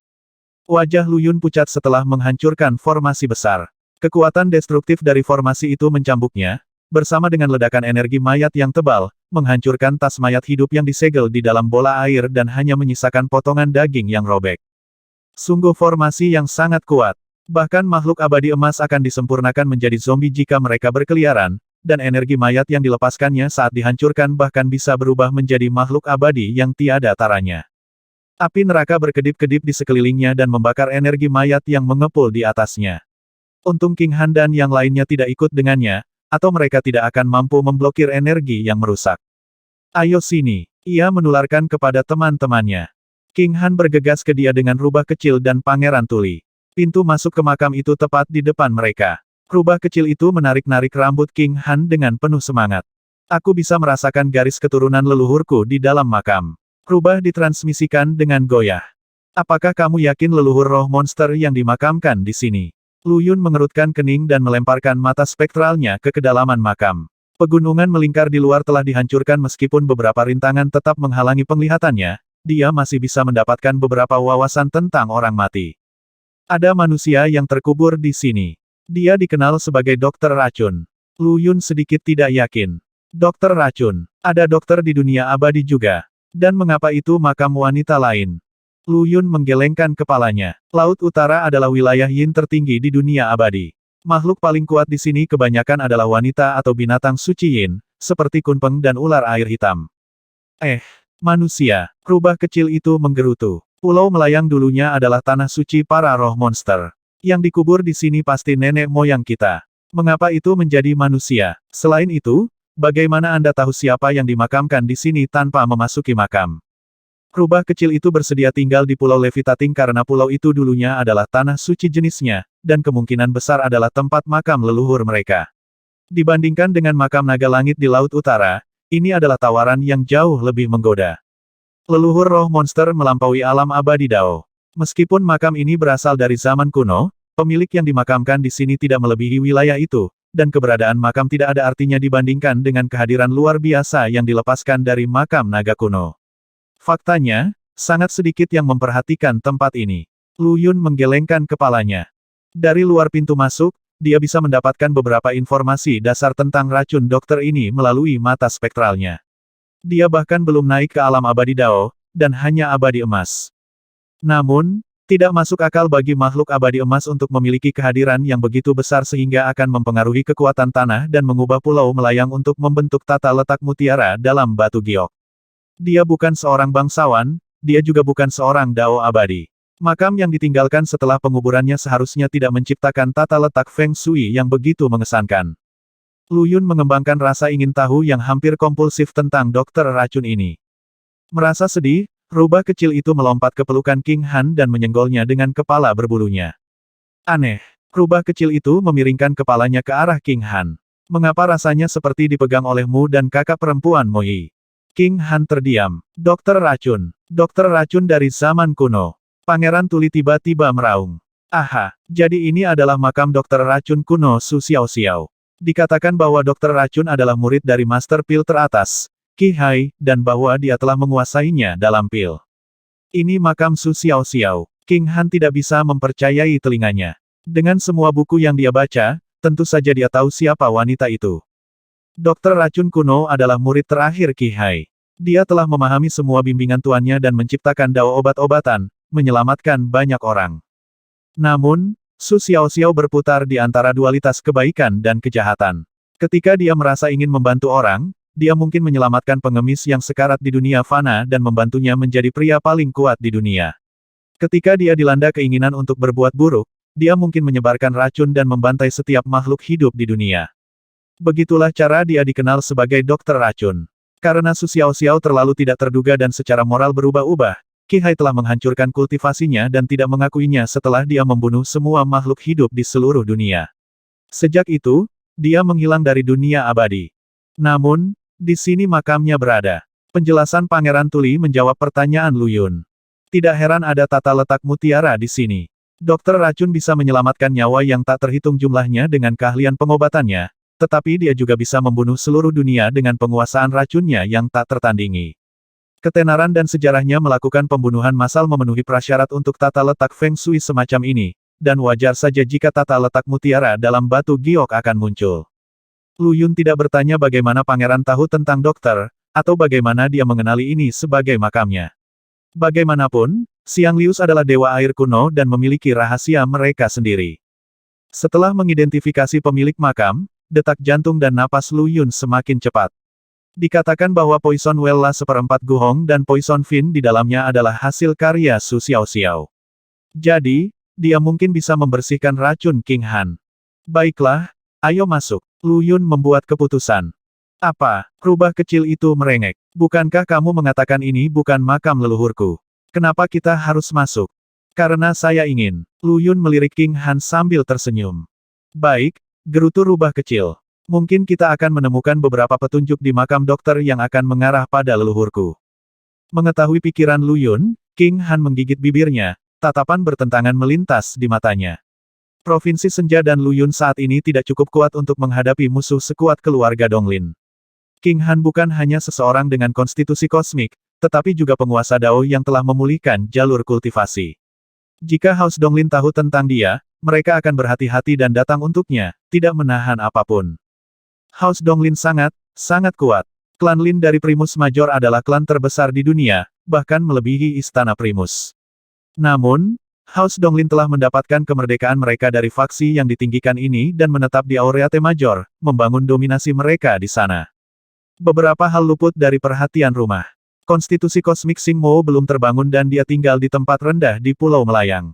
Wajah Lu Yun pucat setelah menghancurkan formasi besar. Kekuatan destruktif dari formasi itu mencambuknya, bersama dengan ledakan energi mayat yang tebal, menghancurkan tas mayat hidup yang disegel di dalam bola air dan hanya menyisakan potongan daging yang robek. Sungguh formasi yang sangat kuat. Bahkan makhluk abadi emas akan disempurnakan menjadi zombie jika mereka berkeliaran, dan energi mayat yang dilepaskannya saat dihancurkan bahkan bisa berubah menjadi makhluk abadi yang tiada taranya. Api neraka berkedip-kedip di sekelilingnya dan membakar energi mayat yang mengepul di atasnya. Untung King Han dan yang lainnya tidak ikut dengannya, atau mereka tidak akan mampu memblokir energi yang merusak. Ayo sini, ia menularkan kepada teman-temannya. King Han bergegas ke dia dengan rubah kecil dan Pangeran Tuli. Pintu masuk ke makam itu tepat di depan mereka. Rubah kecil itu menarik-narik rambut King Han dengan penuh semangat. Aku bisa merasakan garis keturunan leluhurku di dalam makam. Rubah ditransmisikan dengan goyah. Apakah kamu yakin leluhur roh monster yang dimakamkan di sini? Lu Yun mengerutkan kening dan melemparkan mata spektralnya ke kedalaman makam. Pegunungan melingkar di luar telah dihancurkan meskipun beberapa rintangan tetap menghalangi penglihatannya, dia masih bisa mendapatkan beberapa wawasan tentang orang mati. Ada manusia yang terkubur di sini. Dia dikenal sebagai dokter racun. Lu Yun sedikit tidak yakin. Dokter racun. Ada dokter di dunia abadi juga. Dan mengapa itu makam wanita lain? Lu Yun menggelengkan kepalanya. Laut Utara adalah wilayah yin tertinggi di dunia abadi. Makhluk paling kuat di sini kebanyakan adalah wanita atau binatang suci yin, seperti kunpeng dan ular air hitam. Manusia. Rubah kecil itu menggerutu. Pulau Melayang dulunya adalah tanah suci para roh monster. Yang dikubur di sini pasti nenek moyang kita. Mengapa itu menjadi manusia? Selain itu, bagaimana Anda tahu siapa yang dimakamkan di sini tanpa memasuki makam? Rubah kecil itu bersedia tinggal di Pulau Levitating karena pulau itu dulunya adalah tanah suci jenisnya, dan kemungkinan besar adalah tempat makam leluhur mereka. Dibandingkan dengan makam naga langit di Laut Utara, ini adalah tawaran yang jauh lebih menggoda. Leluhur roh monster melampaui alam abadi Dao. Meskipun makam ini berasal dari zaman kuno, pemilik yang dimakamkan di sini tidak melebihi wilayah itu, dan keberadaan makam tidak ada artinya dibandingkan dengan kehadiran luar biasa yang dilepaskan dari makam naga kuno. Faktanya, sangat sedikit yang memperhatikan tempat ini. Lu Yun menggelengkan kepalanya. Dari luar pintu masuk, dia bisa mendapatkan beberapa informasi dasar tentang racun dokter ini melalui mata spektralnya. Dia bahkan belum naik ke alam abadi Dao, dan hanya abadi emas. Namun, tidak masuk akal bagi makhluk abadi emas untuk memiliki kehadiran yang begitu besar sehingga akan mempengaruhi kekuatan tanah dan mengubah pulau melayang untuk membentuk tata letak mutiara dalam batu giok. Dia bukan seorang bangsawan, dia juga bukan seorang Dao abadi. Makam yang ditinggalkan setelah penguburannya seharusnya tidak menciptakan tata letak Feng Shui yang begitu mengesankan. Lu Yun mengembangkan rasa ingin tahu yang hampir kompulsif tentang dokter racun ini. Merasa sedih, rubah kecil itu melompat ke pelukan King Han dan menyenggolnya dengan kepala berbulunya. Aneh, rubah kecil itu memiringkan kepalanya ke arah King Han. Mengapa rasanya seperti dipegang olehmu dan kakak perempuan Moi? King Han terdiam. Dokter racun dari zaman kuno. Pangeran Tuli tiba-tiba meraung. Aha, jadi ini adalah makam dokter racun kuno Su Xiaoxiao. Dikatakan bahwa dokter racun adalah murid dari Master Pil teratas, Qi Hai, dan bahwa dia telah menguasainya dalam pil. Ini makam Su Xiaoxiao. King Han tidak bisa mempercayai telinganya. Dengan semua buku yang dia baca, tentu saja dia tahu siapa wanita itu. Dokter racun kuno adalah murid terakhir Qi Hai. Dia telah memahami semua bimbingan tuannya dan menciptakan dao obat-obatan, menyelamatkan banyak orang. Namun, Su Xiaoxiao berputar di antara dualitas kebaikan dan kejahatan. Ketika dia merasa ingin membantu orang, dia mungkin menyelamatkan pengemis yang sekarat di dunia fana dan membantunya menjadi pria paling kuat di dunia. Ketika dia dilanda keinginan untuk berbuat buruk, dia mungkin menyebarkan racun dan membantai setiap makhluk hidup di dunia. Begitulah cara dia dikenal sebagai dokter racun. Karena Su Xiaoxiao terlalu tidak terduga dan secara moral berubah-ubah, Qi Hai telah menghancurkan kultivasinya dan tidak mengakuinya setelah dia membunuh semua makhluk hidup di seluruh dunia. Sejak itu, dia menghilang dari dunia abadi. Namun, di sini makamnya berada. Penjelasan Pangeran Tuli menjawab pertanyaan Lu Yun. Tidak heran ada tata letak mutiara di sini. Dokter racun bisa menyelamatkan nyawa yang tak terhitung jumlahnya dengan keahlian pengobatannya, tetapi dia juga bisa membunuh seluruh dunia dengan penguasaan racunnya yang tak tertandingi. Ketenaran dan sejarahnya melakukan pembunuhan massal memenuhi prasyarat untuk tata letak Feng Shui semacam ini, dan wajar saja jika tata letak mutiara dalam batu giok akan muncul. Lu Yun tidak bertanya bagaimana pangeran tahu tentang dokter, atau bagaimana dia mengenali ini sebagai makamnya. Bagaimanapun, Xiang Lius adalah dewa air kuno dan memiliki rahasia mereka sendiri. Setelah mengidentifikasi pemilik makam, detak jantung dan napas Lu Yun semakin cepat. Dikatakan bahwa Poison Well La seperempat Guhong dan Poison Fin di dalamnya adalah hasil karya Su Xiaoxiao. Jadi, dia mungkin bisa membersihkan racun King Han. Baiklah, ayo masuk. Lu Yun membuat keputusan. Apa? Rubah kecil itu merengek. Bukankah kamu mengatakan ini bukan makam leluhurku? Kenapa kita harus masuk? Karena saya ingin. Lu Yun melirik King Han sambil tersenyum. Baik, gerutu rubah kecil. Mungkin kita akan menemukan beberapa petunjuk di makam dokter yang akan mengarah pada leluhurku. Mengetahui pikiran Lu Yun, King Han menggigit bibirnya, tatapan bertentangan melintas di matanya. Provinsi Senja dan Lu Yun saat ini tidak cukup kuat untuk menghadapi musuh sekuat keluarga Donglin. King Han bukan hanya seseorang dengan konstitusi kosmik, tetapi juga penguasa Dao yang telah memulihkan jalur kultivasi. Jika House Donglin tahu tentang dia, mereka akan berhati-hati dan datang untuknya, tidak menahan apapun. House Donglin sangat kuat. Klan Lin dari Primus Major adalah klan terbesar di dunia, bahkan melebihi Istana Primus. Namun, House Donglin telah mendapatkan kemerdekaan mereka dari faksi yang ditinggikan ini dan menetap di Aureate Major, membangun dominasi mereka di sana. Beberapa hal luput dari perhatian rumah. Konstitusi kosmik Xing Mo belum terbangun dan dia tinggal di tempat rendah di Pulau Melayang.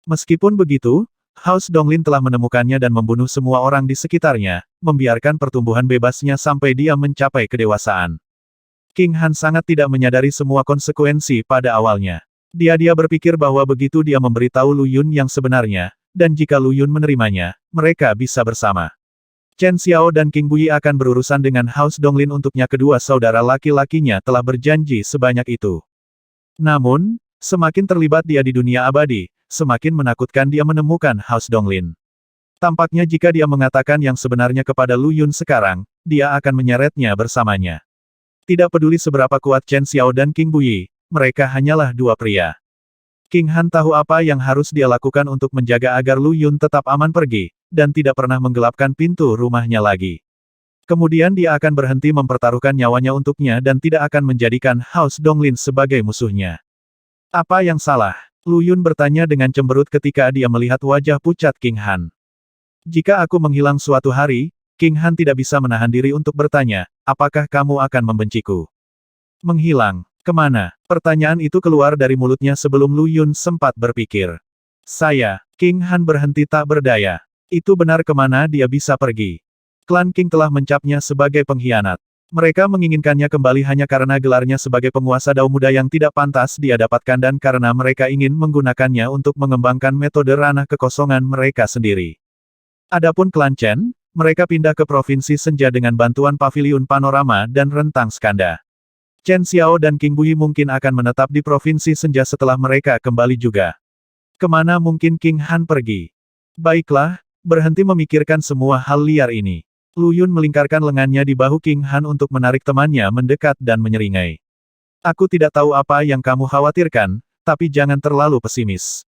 Meskipun begitu, House Donglin telah menemukannya dan membunuh semua orang di sekitarnya, membiarkan pertumbuhan bebasnya sampai dia mencapai kedewasaan. King Han sangat tidak menyadari semua konsekuensi pada awalnya. Dia berpikir bahwa begitu dia memberitahu Lu Yun yang sebenarnya, dan jika Lu Yun menerimanya, mereka bisa bersama. Chen Xiao dan King Bui akan berurusan dengan House Donglin untuknya kedua saudara laki-lakinya telah berjanji sebanyak itu. Namun, semakin terlibat dia di dunia abadi, semakin menakutkan dia menemukan House Donglin. Tampaknya jika dia mengatakan yang sebenarnya kepada Lu Yun sekarang, dia akan menyeretnya bersamanya. Tidak peduli seberapa kuat Chen Xiao dan King Bui, mereka hanyalah dua pria. King Han tahu apa yang harus dia lakukan untuk menjaga agar Lu Yun tetap aman pergi, dan tidak pernah menggelapkan pintu rumahnya lagi. Kemudian dia akan berhenti mempertaruhkan nyawanya untuknya dan tidak akan menjadikan House Donglin sebagai musuhnya. Apa yang salah? Lu Yun bertanya dengan cemberut ketika dia melihat wajah pucat King Han. Jika aku menghilang suatu hari, King Han tidak bisa menahan diri untuk bertanya, apakah kamu akan membenciku? Menghilang? Kemana? Pertanyaan itu keluar dari mulutnya sebelum Lu Yun sempat berpikir. Saya, King Han berhenti tak berdaya. Itu benar kemana dia bisa pergi. Klan King telah mencapnya sebagai pengkhianat. Mereka menginginkannya kembali hanya karena gelarnya sebagai penguasa Dao muda yang tidak pantas dia dapatkan dan karena mereka ingin menggunakannya untuk mengembangkan metode ranah kekosongan mereka sendiri. Adapun klan Chen, mereka pindah ke Provinsi Senja dengan bantuan Paviliun Panorama dan Rentang Skanda. Chen Xiao dan King Bui mungkin akan menetap di Provinsi Senja setelah mereka kembali juga. Kemana mungkin King Han pergi? Baiklah, berhenti memikirkan semua hal liar ini. Lu Yun melingkarkan lengannya di bahu King Han untuk menarik temannya mendekat dan menyeringai. Aku tidak tahu apa yang kamu khawatirkan, tapi jangan terlalu pesimis.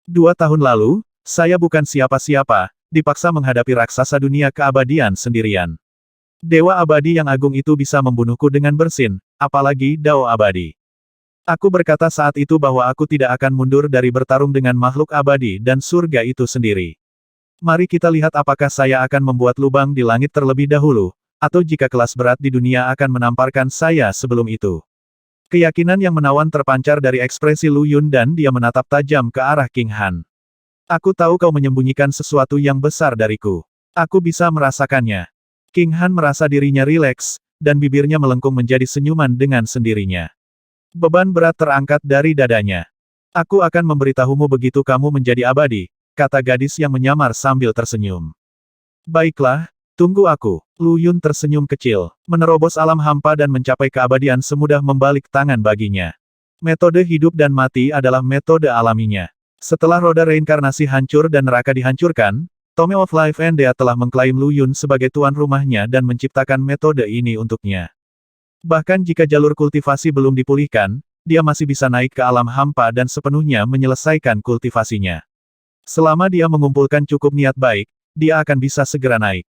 2 tahun lalu, saya bukan siapa-siapa, dipaksa menghadapi raksasa dunia keabadian sendirian. Dewa abadi yang agung itu bisa membunuhku dengan bersin, apalagi Dao abadi. Aku berkata saat itu bahwa aku tidak akan mundur dari bertarung dengan makhluk abadi dan surga itu sendiri. Mari kita lihat apakah saya akan membuat lubang di langit terlebih dahulu, atau jika kelas berat di dunia akan menamparkan saya sebelum itu. Keyakinan yang menawan terpancar dari ekspresi Lu Yun dan dia menatap tajam ke arah King Han. Aku tahu kau menyembunyikan sesuatu yang besar dariku. Aku bisa merasakannya. King Han merasa dirinya rileks, dan bibirnya melengkung menjadi senyuman dengan sendirinya. Beban berat terangkat dari dadanya. Aku akan memberitahumu begitu kamu menjadi abadi, kata gadis yang menyamar sambil tersenyum. Baiklah, tunggu aku. Lu Yun tersenyum kecil, menerobos alam hampa dan mencapai keabadian semudah membalik tangan baginya. Metode hidup dan mati adalah metode alaminya. Setelah roda reinkarnasi hancur dan neraka dihancurkan, Tome of Life and Death telah mengklaim Lu Yun sebagai tuan rumahnya dan menciptakan metode ini untuknya. Bahkan jika jalur kultivasi belum dipulihkan, dia masih bisa naik ke alam hampa dan sepenuhnya menyelesaikan kultivasinya. Selama dia mengumpulkan cukup niat baik, dia akan bisa segera naik.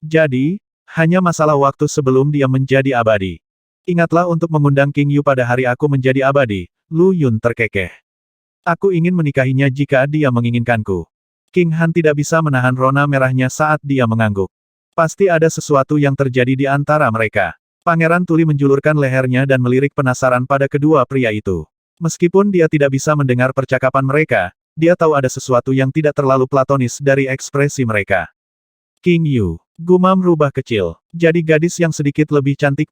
Jadi, hanya masalah waktu sebelum dia menjadi abadi. Ingatlah untuk mengundang King Yu pada hari aku menjadi abadi, Lu Yun terkekeh. Aku ingin menikahinya jika dia menginginkanku. King Han tidak bisa menahan rona merahnya saat dia mengangguk. Pasti ada sesuatu yang terjadi di antara mereka. Pangeran Tuli menjulurkan lehernya dan melirik penasaran pada kedua pria itu. Meskipun dia tidak bisa mendengar percakapan mereka, dia tahu ada sesuatu yang tidak terlalu platonis dari ekspresi mereka. King Yu, gumam rubah kecil. Jadi gadis yang sedikit lebih cantik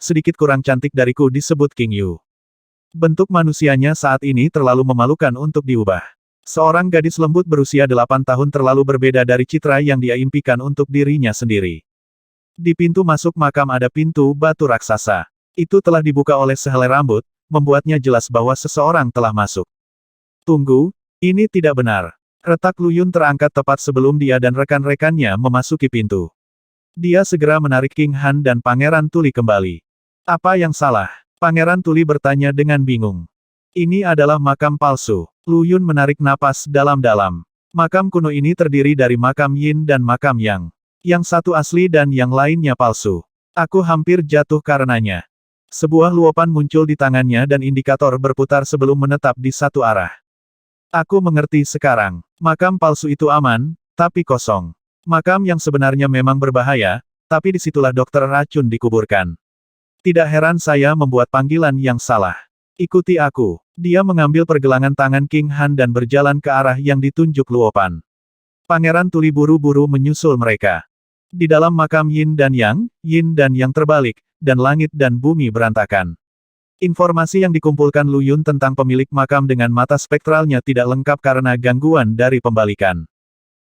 sedikit kurang cantik dariku disebut King Yu. Bentuk manusianya saat ini terlalu memalukan untuk diubah. Seorang gadis lembut berusia 8 tahun terlalu berbeda dari citra yang dia impikan untuk dirinya sendiri. Di pintu masuk makam ada pintu batu raksasa. Itu telah dibuka oleh sehelai rambut, membuatnya jelas bahwa seseorang telah masuk. Tunggu, ini tidak benar. Retak Luyun terangkat tepat sebelum dia dan rekan-rekannya memasuki pintu. Dia segera menarik King Han dan Pangeran Tuli kembali. Apa yang salah? Pangeran Tuli bertanya dengan bingung. Ini adalah makam palsu. Luyun menarik napas dalam-dalam. Makam kuno ini terdiri dari makam Yin dan makam Yang. Yang satu asli dan yang lainnya palsu. Aku hampir jatuh karenanya. Sebuah luapan muncul di tangannya dan indikator berputar sebelum menetap di satu arah. Aku mengerti sekarang. Makam palsu itu aman, tapi kosong. Makam yang sebenarnya memang berbahaya, tapi disitulah dokter racun dikuburkan. Tidak heran saya membuat panggilan yang salah. Ikuti aku. Dia mengambil pergelangan tangan King Han dan berjalan ke arah yang ditunjuk luopan. Pangeran Tuli buru-buru menyusul mereka. Di dalam makam Yin dan Yang terbalik, dan langit dan bumi berantakan. Informasi yang dikumpulkan Luyun tentang pemilik makam dengan mata spektralnya tidak lengkap karena gangguan dari pembalikan.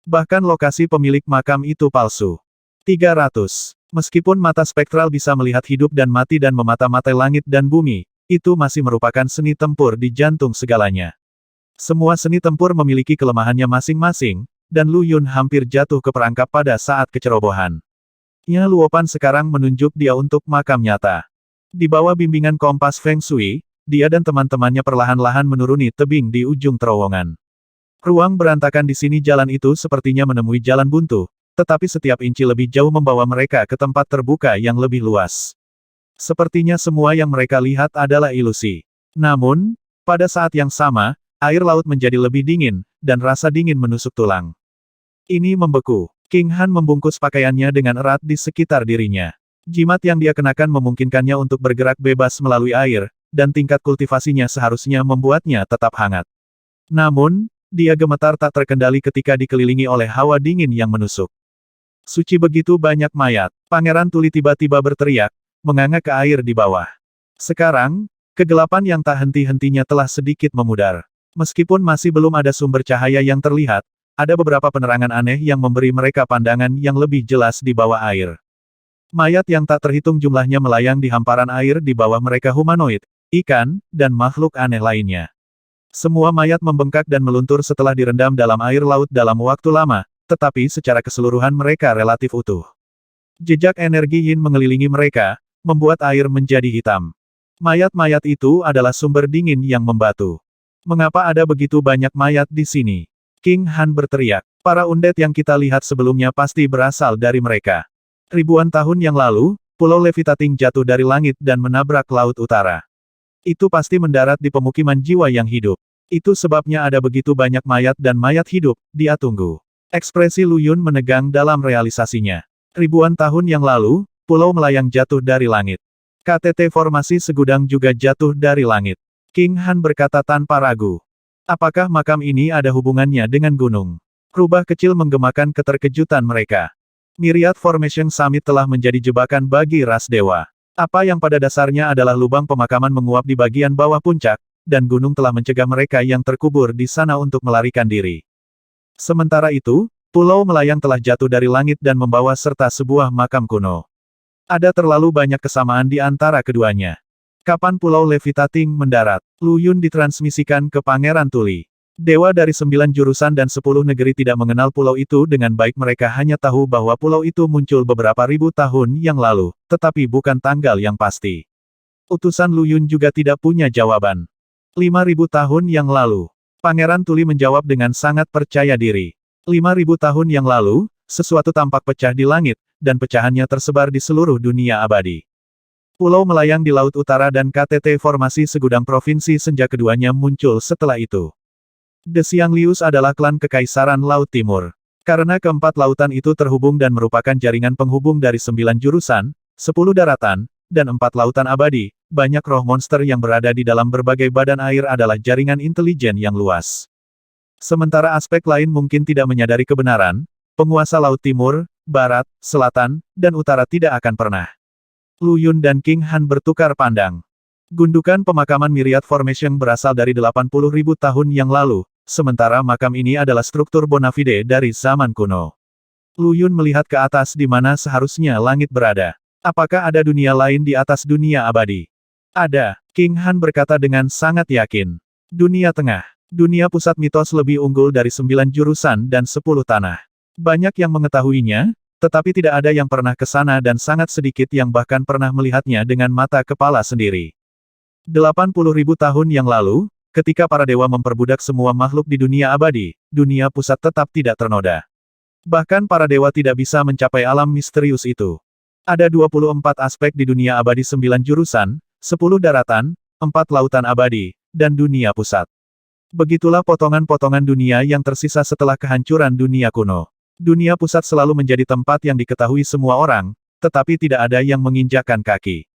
Bahkan lokasi pemilik makam itu palsu. 300. Meskipun mata spektral bisa melihat hidup dan mati dan memata-matai langit dan bumi, itu masih merupakan seni tempur di jantung segalanya. Semua seni tempur memiliki kelemahannya masing-masing, dan Luyun hampir jatuh ke perangkap pada saat kecerobohan. Nya Luopan sekarang menunjuk dia untuk makam nyata. Di bawah bimbingan kompas Feng Shui, dia dan teman-temannya perlahan-lahan menuruni tebing di ujung terowongan. Ruang berantakan di sini jalan itu sepertinya menemui jalan buntu, tetapi setiap inci lebih jauh membawa mereka ke tempat terbuka yang lebih luas. Sepertinya semua yang mereka lihat adalah ilusi. Namun, pada saat yang sama, air laut menjadi lebih dingin, dan rasa dingin menusuk tulang. Ini membeku. King Han membungkus pakaiannya dengan erat di sekitar dirinya. Jimat yang dia kenakan memungkinkannya untuk bergerak bebas melalui air, dan tingkat kultivasinya seharusnya membuatnya tetap hangat. Namun, dia gemetar tak terkendali ketika dikelilingi oleh hawa dingin yang menusuk. Suci begitu banyak mayat. Pangeran Tuli tiba-tiba berteriak, menganga ke air di bawah. Sekarang, kegelapan yang tak henti-hentinya telah sedikit memudar. Meskipun masih belum ada sumber cahaya yang terlihat, ada beberapa penerangan aneh yang memberi mereka pandangan yang lebih jelas di bawah air. Mayat yang tak terhitung jumlahnya melayang di hamparan air di bawah mereka humanoid, ikan, dan makhluk aneh lainnya. Semua mayat membengkak dan meluntur setelah direndam dalam air laut dalam waktu lama, tetapi secara keseluruhan mereka relatif utuh. Jejak energi Yin mengelilingi mereka, membuat air menjadi hitam. Mayat-mayat itu adalah sumber dingin yang membatu. Mengapa ada begitu banyak mayat di sini? King Han berteriak. Para undead yang kita lihat sebelumnya pasti berasal dari mereka. Ribuan tahun yang lalu, Pulau Levitating jatuh dari langit dan menabrak Laut Utara. Itu pasti mendarat di pemukiman jiwa yang hidup. Itu sebabnya ada begitu banyak mayat dan mayat hidup, dia tunggu. Ekspresi Luyun menegang dalam realisasinya. Ribuan tahun yang lalu, pulau melayang jatuh dari langit. KTT formasi segudang juga jatuh dari langit. King Han berkata tanpa ragu. Apakah makam ini ada hubungannya dengan gunung? Rubah kecil menggemakan keterkejutan mereka. Myriad Formation Summit telah menjadi jebakan bagi ras dewa. Apa yang pada dasarnya adalah lubang pemakaman menguap di bagian bawah puncak, dan gunung telah mencegah mereka yang terkubur di sana untuk melarikan diri. Sementara itu, pulau melayang telah jatuh dari langit dan membawa serta sebuah makam kuno. Ada terlalu banyak kesamaan di antara keduanya. Kapan Pulau Levitating mendarat? Luyun ditransmisikan ke Pangeran Tuli. Dewa dari 9 jurusan dan 10 negeri tidak mengenal pulau itu dengan baik, mereka hanya tahu bahwa pulau itu muncul beberapa ribu tahun yang lalu, tetapi bukan tanggal yang pasti. Utusan Luyun juga tidak punya jawaban. 5.000 tahun yang lalu. Pangeran Tuli menjawab dengan sangat percaya diri. 5.000 tahun yang lalu, sesuatu tampak pecah di langit, dan pecahannya tersebar di seluruh dunia abadi. Pulau melayang di Laut Utara dan KTT formasi segudang provinsi senja keduanya muncul setelah itu. The Xianglius adalah klan Kekaisaran Laut Timur. Karena keempat lautan itu terhubung dan merupakan jaringan penghubung dari 9 jurusan, 10 daratan, dan 4 lautan abadi, banyak roh monster yang berada di dalam berbagai badan air adalah jaringan intelijen yang luas. Sementara aspek lain mungkin tidak menyadari kebenaran, penguasa Laut Timur, Barat, Selatan, dan Utara tidak akan pernah. Lu Yun dan King Han bertukar pandang. Gundukan pemakaman Myriad Formation berasal dari 80.000 tahun yang lalu, sementara makam ini adalah struktur bona fide dari zaman kuno. Lu Yun melihat ke atas di mana seharusnya langit berada. Apakah ada dunia lain di atas dunia abadi? Ada, King Han berkata dengan sangat yakin. Dunia tengah. Dunia pusat mitos lebih unggul dari 9 jurusan dan 10 tanah. Banyak yang mengetahuinya, tetapi tidak ada yang pernah ke sana dan sangat sedikit yang bahkan pernah melihatnya dengan mata kepala sendiri. 80.000 tahun yang lalu, ketika para dewa memperbudak semua makhluk di dunia abadi, dunia pusat tetap tidak ternoda. Bahkan para dewa tidak bisa mencapai alam misterius itu. Ada 24 aspek di dunia abadi 9 jurusan, 10 daratan, 4 lautan abadi, dan dunia pusat. Begitulah potongan-potongan dunia yang tersisa setelah kehancuran dunia kuno. Dunia pusat selalu menjadi tempat yang diketahui semua orang, tetapi tidak ada yang menginjakkan kaki.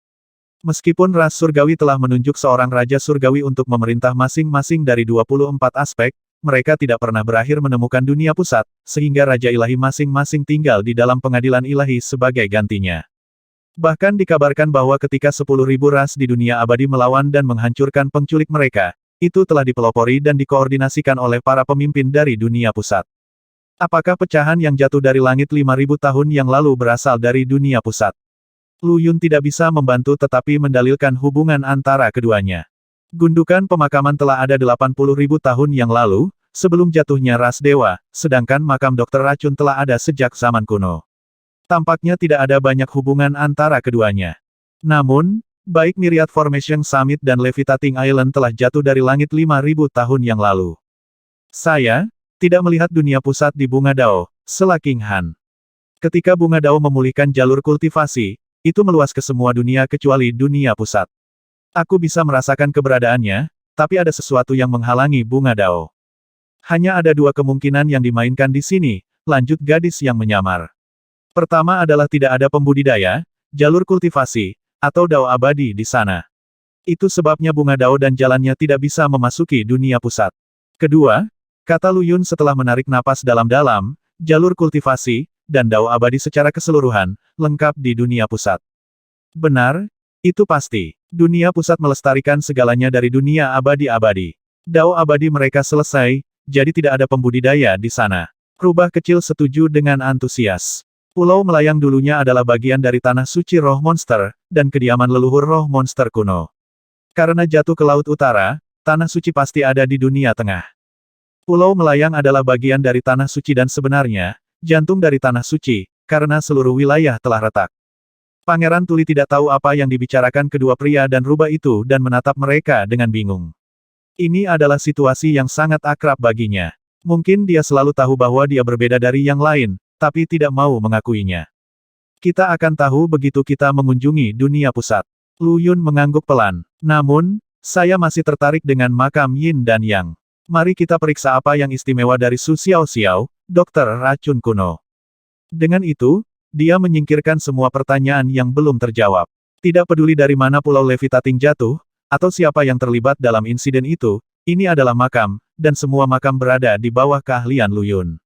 Meskipun ras surgawi telah menunjuk seorang raja surgawi untuk memerintah masing-masing dari 24 aspek, mereka tidak pernah berakhir menemukan dunia pusat, sehingga raja ilahi masing-masing tinggal di dalam pengadilan ilahi sebagai gantinya. Bahkan dikabarkan bahwa ketika 10.000 ras di dunia abadi melawan dan menghancurkan penculik mereka, itu telah dipelopori dan dikoordinasikan oleh para pemimpin dari dunia pusat. Apakah pecahan yang jatuh dari langit 5.000 tahun yang lalu berasal dari dunia pusat? Lu Yun tidak bisa membantu tetapi mendalilkan hubungan antara keduanya. Gundukan pemakaman telah ada 80.000 tahun yang lalu, sebelum jatuhnya ras dewa, sedangkan makam dokter racun telah ada sejak zaman kuno. Tampaknya tidak ada banyak hubungan antara keduanya. Namun, baik Myriad Formation Summit dan Levitating Island telah jatuh dari langit 5.000 tahun yang lalu. Saya tidak melihat dunia pusat di Bunga Dao, sela King Han. Ketika Bunga Dao memulihkan jalur kultivasi, itu meluas ke semua dunia kecuali dunia pusat. Aku bisa merasakan keberadaannya, tapi ada sesuatu yang menghalangi Bunga Dao. Hanya ada 2 kemungkinan yang dimainkan di sini, lanjut gadis yang menyamar. Pertama adalah tidak ada pembudidaya, jalur kultivasi, atau Dao abadi di sana. Itu sebabnya Bunga Dao dan jalannya tidak bisa memasuki dunia pusat. Kedua, kata Lu Yun setelah menarik napas dalam-dalam, jalur kultivasi, dan Dao abadi secara keseluruhan, lengkap di dunia pusat. Benar, itu pasti. Dunia pusat melestarikan segalanya dari dunia abadi-abadi. Dao abadi mereka selesai, jadi tidak ada pembudidaya di sana. Rubah kecil setuju dengan antusias. Pulau Melayang dulunya adalah bagian dari tanah suci roh monster, dan kediaman leluhur roh monster kuno. Karena jatuh ke Laut Utara, tanah suci pasti ada di dunia tengah. Pulau Melayang adalah bagian dari tanah suci dan sebenarnya, jantung dari tanah suci, karena seluruh wilayah telah retak. Pangeran Tuli tidak tahu apa yang dibicarakan kedua pria dan rubah itu dan menatap mereka dengan bingung. Ini adalah situasi yang sangat akrab baginya. Mungkin dia selalu tahu bahwa dia berbeda dari yang lain, tapi tidak mau mengakuinya. Kita akan tahu begitu kita mengunjungi dunia pusat. Lu Yun mengangguk pelan. Namun, saya masih tertarik dengan makam Yin dan Yang. Mari kita periksa apa yang istimewa dari Su Xiao Xiao, dokter racun kuno. Dengan itu, dia menyingkirkan semua pertanyaan yang belum terjawab. Tidak peduli dari mana Pulau Levitating jatuh, atau siapa yang terlibat dalam insiden itu, ini adalah makam, dan semua makam berada di bawah keahlian Lu Yun.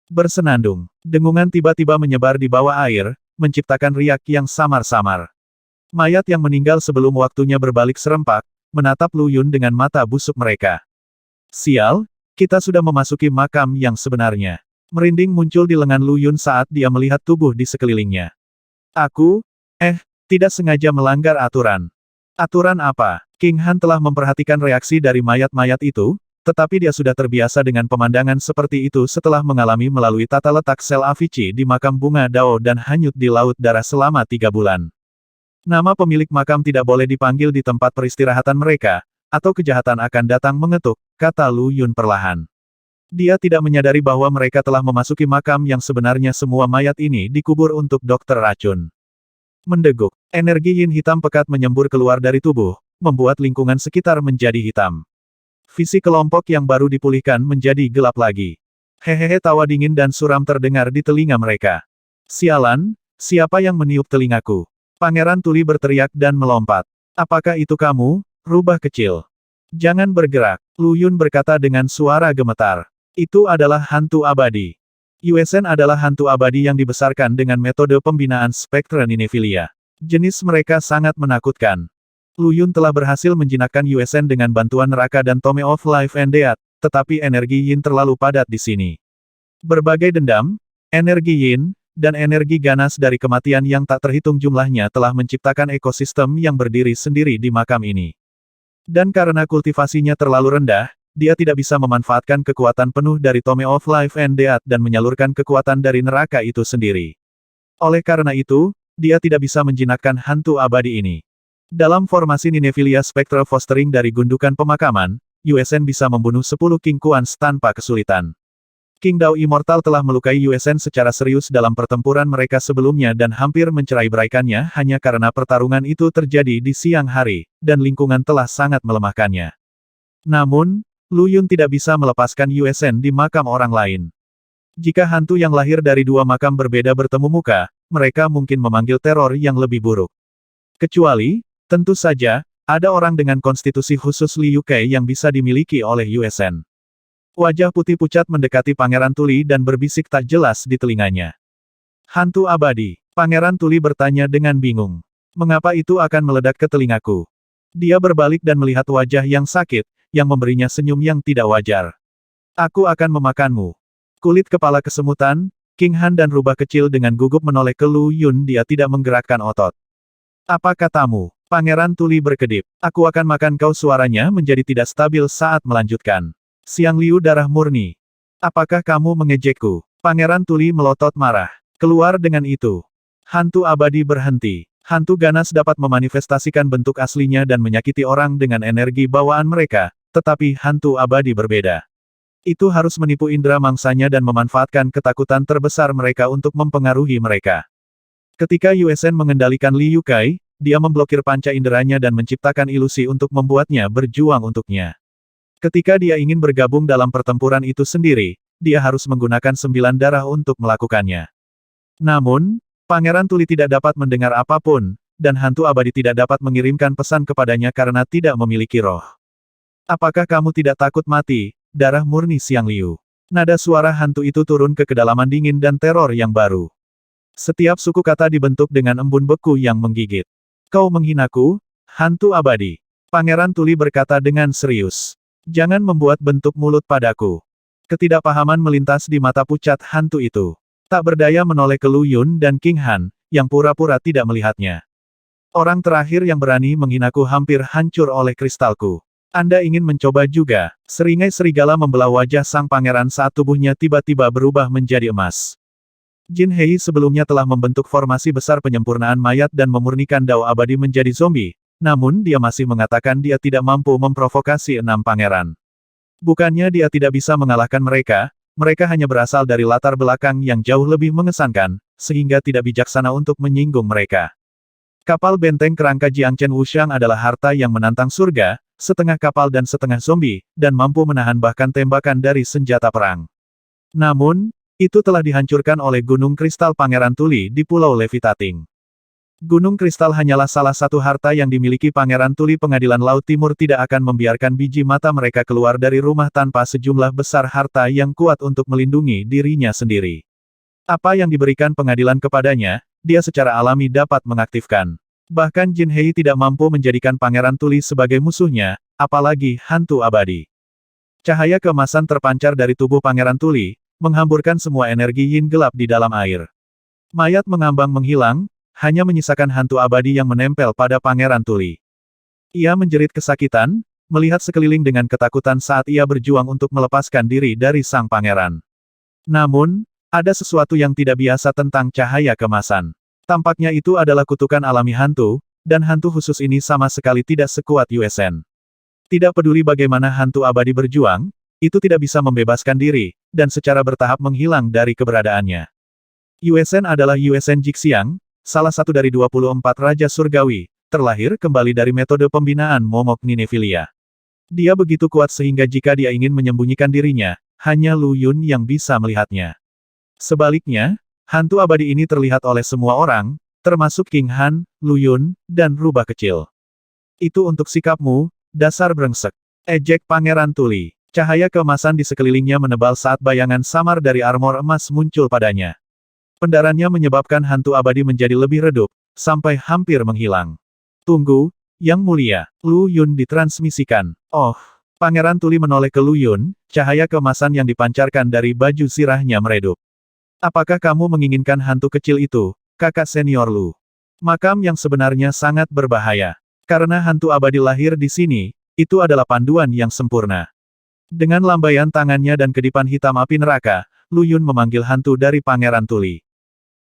Bersenandung, dengungan tiba-tiba menyebar di bawah air, menciptakan riak yang samar-samar. Mayat yang meninggal sebelum waktunya berbalik serempak, menatap Lu Yun dengan mata busuk mereka. Sial, kita sudah memasuki makam yang sebenarnya. Merinding muncul di lengan Lu Yun saat dia melihat tubuh di sekelilingnya. Aku, tidak sengaja melanggar aturan. Aturan apa? King Han telah memperhatikan reaksi dari mayat-mayat itu, tetapi dia sudah terbiasa dengan pemandangan seperti itu setelah mengalami melalui tata letak sel Avicii di makam Bunga Dao dan hanyut di laut darah selama 3 bulan. Nama pemilik makam tidak boleh dipanggil di tempat peristirahatan mereka, atau kejahatan akan datang mengetuk, kata Lu Yun perlahan. Dia tidak menyadari bahwa mereka telah memasuki makam yang sebenarnya semua mayat ini dikubur untuk dokter racun. Mendeguk, energi yin hitam pekat menyembur keluar dari tubuh, membuat lingkungan sekitar menjadi hitam. Visi kelompok yang baru dipulihkan menjadi gelap lagi. Hehehe, tawa dingin dan suram terdengar di telinga mereka. Sialan, siapa yang meniup telingaku? Pangeran Tuli berteriak dan melompat. Apakah itu kamu, rubah kecil? Jangan bergerak, Lu Yun berkata dengan suara gemetar. Itu adalah hantu abadi. Yuesen adalah hantu abadi yang dibesarkan dengan metode pembinaan spektra Ninephilia. Jenis mereka sangat menakutkan. Lu Yun telah berhasil menjinakkan Yuesen dengan bantuan neraka dan Tome of Life and Death, tetapi energi Yin terlalu padat di sini. Berbagai dendam, energi Yin, dan energi ganas dari kematian yang tak terhitung jumlahnya telah menciptakan ekosistem yang berdiri sendiri di makam ini. Dan karena kultivasinya terlalu rendah, dia tidak bisa memanfaatkan kekuatan penuh dari Tome of Life and Death dan menyalurkan kekuatan dari neraka itu sendiri. Oleh karena itu, dia tidak bisa menjinakkan hantu abadi ini. Dalam formasi Ninephilia Spectral Fostering dari gundukan pemakaman, Yuesen bisa membunuh 10 King Kuans tanpa kesulitan. King Dao Immortal telah melukai Yuesen secara serius dalam pertempuran mereka sebelumnya dan hampir mencerai-beraikannya hanya karena pertarungan itu terjadi di siang hari, dan lingkungan telah sangat melemahkannya. Namun, Lu Yun tidak bisa melepaskan Yuesen di makam orang lain. Jika hantu yang lahir dari dua makam berbeda bertemu muka, mereka mungkin memanggil teror yang lebih buruk. Kecuali, tentu saja, ada orang dengan konstitusi khusus Liu Kei yang bisa dimiliki oleh Yuesen. Wajah putih pucat mendekati Pangeran Tuli dan berbisik tak jelas di telinganya. Hantu abadi, Pangeran Tuli bertanya dengan bingung. Mengapa itu akan meledak ke telingaku? Dia berbalik dan melihat wajah yang sakit, yang memberinya senyum yang tidak wajar. Aku akan memakanmu. Kulit kepala kesemutan, King Han dan rubah kecil dengan gugup menoleh ke Lu Yun. Dia tidak menggerakkan otot. Apa katamu? Pangeran Tuli berkedip. Aku akan makan kau. Suaranya menjadi tidak stabil saat melanjutkan. Siang Liu darah murni. Apakah kamu mengejekku? Pangeran Tuli melotot marah. Keluar dengan itu. Hantu abadi berhenti. Hantu ganas dapat memanifestasikan bentuk aslinya dan menyakiti orang dengan energi bawaan mereka, tetapi hantu abadi berbeda. Itu harus menipu indera mangsanya dan memanfaatkan ketakutan terbesar mereka untuk mempengaruhi mereka. Ketika Yuesen mengendalikan Liu Kai, dia memblokir panca inderanya dan menciptakan ilusi untuk membuatnya berjuang untuknya. Ketika dia ingin bergabung dalam pertempuran itu sendiri, dia harus menggunakan 9 darah untuk melakukannya. Namun, Pangeran Tuli tidak dapat mendengar apapun, dan hantu abadi tidak dapat mengirimkan pesan kepadanya karena tidak memiliki roh. Apakah kamu tidak takut mati, darah murni Siang Liu? Nada suara hantu itu turun ke kedalaman dingin dan teror yang baru. Setiap suku kata dibentuk dengan embun beku yang menggigit. Kau menghinaku, hantu abadi. Pangeran Tuli berkata dengan serius. Jangan membuat bentuk mulut padaku. Ketidakpahaman melintas di mata pucat hantu itu. Tak berdaya menoleh ke Lu Yun dan King Han, yang pura-pura tidak melihatnya. Orang terakhir yang berani menghinaku hampir hancur oleh kristalku. Anda ingin mencoba juga? Seringai serigala membelah wajah sang pangeran saat tubuhnya tiba-tiba berubah menjadi emas. Jin Hei sebelumnya telah membentuk formasi besar penyempurnaan mayat dan memurnikan Dao abadi menjadi zombie, namun dia masih mengatakan dia tidak mampu memprovokasi 6 pangeran. Bukannya dia tidak bisa mengalahkan mereka, mereka hanya berasal dari latar belakang yang jauh lebih mengesankan, sehingga tidak bijaksana untuk menyinggung mereka. Kapal benteng kerangka Jiangchen Wuxiang adalah harta yang menantang surga, setengah kapal dan setengah zombie, dan mampu menahan bahkan tembakan dari senjata perang. Namun, itu telah dihancurkan oleh Gunung Kristal Pangeran Tuli di Pulau Levitating. Gunung Kristal hanyalah salah satu harta yang dimiliki Pangeran Tuli. Pengadilan Laut Timur tidak akan membiarkan biji mata mereka keluar dari rumah tanpa sejumlah besar harta yang kuat untuk melindungi dirinya sendiri. Apa yang diberikan pengadilan kepadanya, dia secara alami dapat mengaktifkan. Bahkan Jin Hei tidak mampu menjadikan Pangeran Tuli sebagai musuhnya, apalagi hantu abadi. Cahaya keemasan terpancar dari tubuh Pangeran Tuli, menghamburkan semua energi yin gelap di dalam air. Mayat mengambang menghilang, hanya menyisakan hantu abadi yang menempel pada Pangeran Tuli. Ia menjerit kesakitan, melihat sekeliling dengan ketakutan saat ia berjuang untuk melepaskan diri dari sang pangeran. Namun, ada sesuatu yang tidak biasa tentang cahaya kemasan. Tampaknya itu adalah kutukan alami hantu, dan hantu khusus ini sama sekali tidak sekuat Yuesen. Tidak peduli bagaimana hantu abadi berjuang, itu tidak bisa membebaskan diri, dan secara bertahap menghilang dari keberadaannya. Yuesen adalah Yuesen Jixiang, salah satu dari 24 Raja Surgawi, terlahir kembali dari metode pembinaan momok Ninephilia. Dia begitu kuat sehingga jika dia ingin menyembunyikan dirinya, hanya Lu Yun yang bisa melihatnya. Sebaliknya, hantu abadi ini terlihat oleh semua orang, termasuk King Han, Lu Yun, dan rubah kecil. Itu untuk sikapmu, dasar brengsek. Ejek Pangeran Tuli. Cahaya keemasan di sekelilingnya menebal saat bayangan samar dari armor emas muncul padanya. Pendarannya menyebabkan hantu abadi menjadi lebih redup, sampai hampir menghilang. Tunggu, Yang Mulia, Lu Yun ditransmisikan. Oh, Pangeran Tuli menoleh ke Lu Yun, cahaya keemasan yang dipancarkan dari baju sirahnya meredup. Apakah kamu menginginkan hantu kecil itu, kakak senior Lu? Makam yang sebenarnya sangat berbahaya. Karena hantu abadi lahir di sini, itu adalah panduan yang sempurna. Dengan lambaian tangannya dan kedipan hitam api neraka, Lu Yun memanggil hantu dari Pangeran Tuli.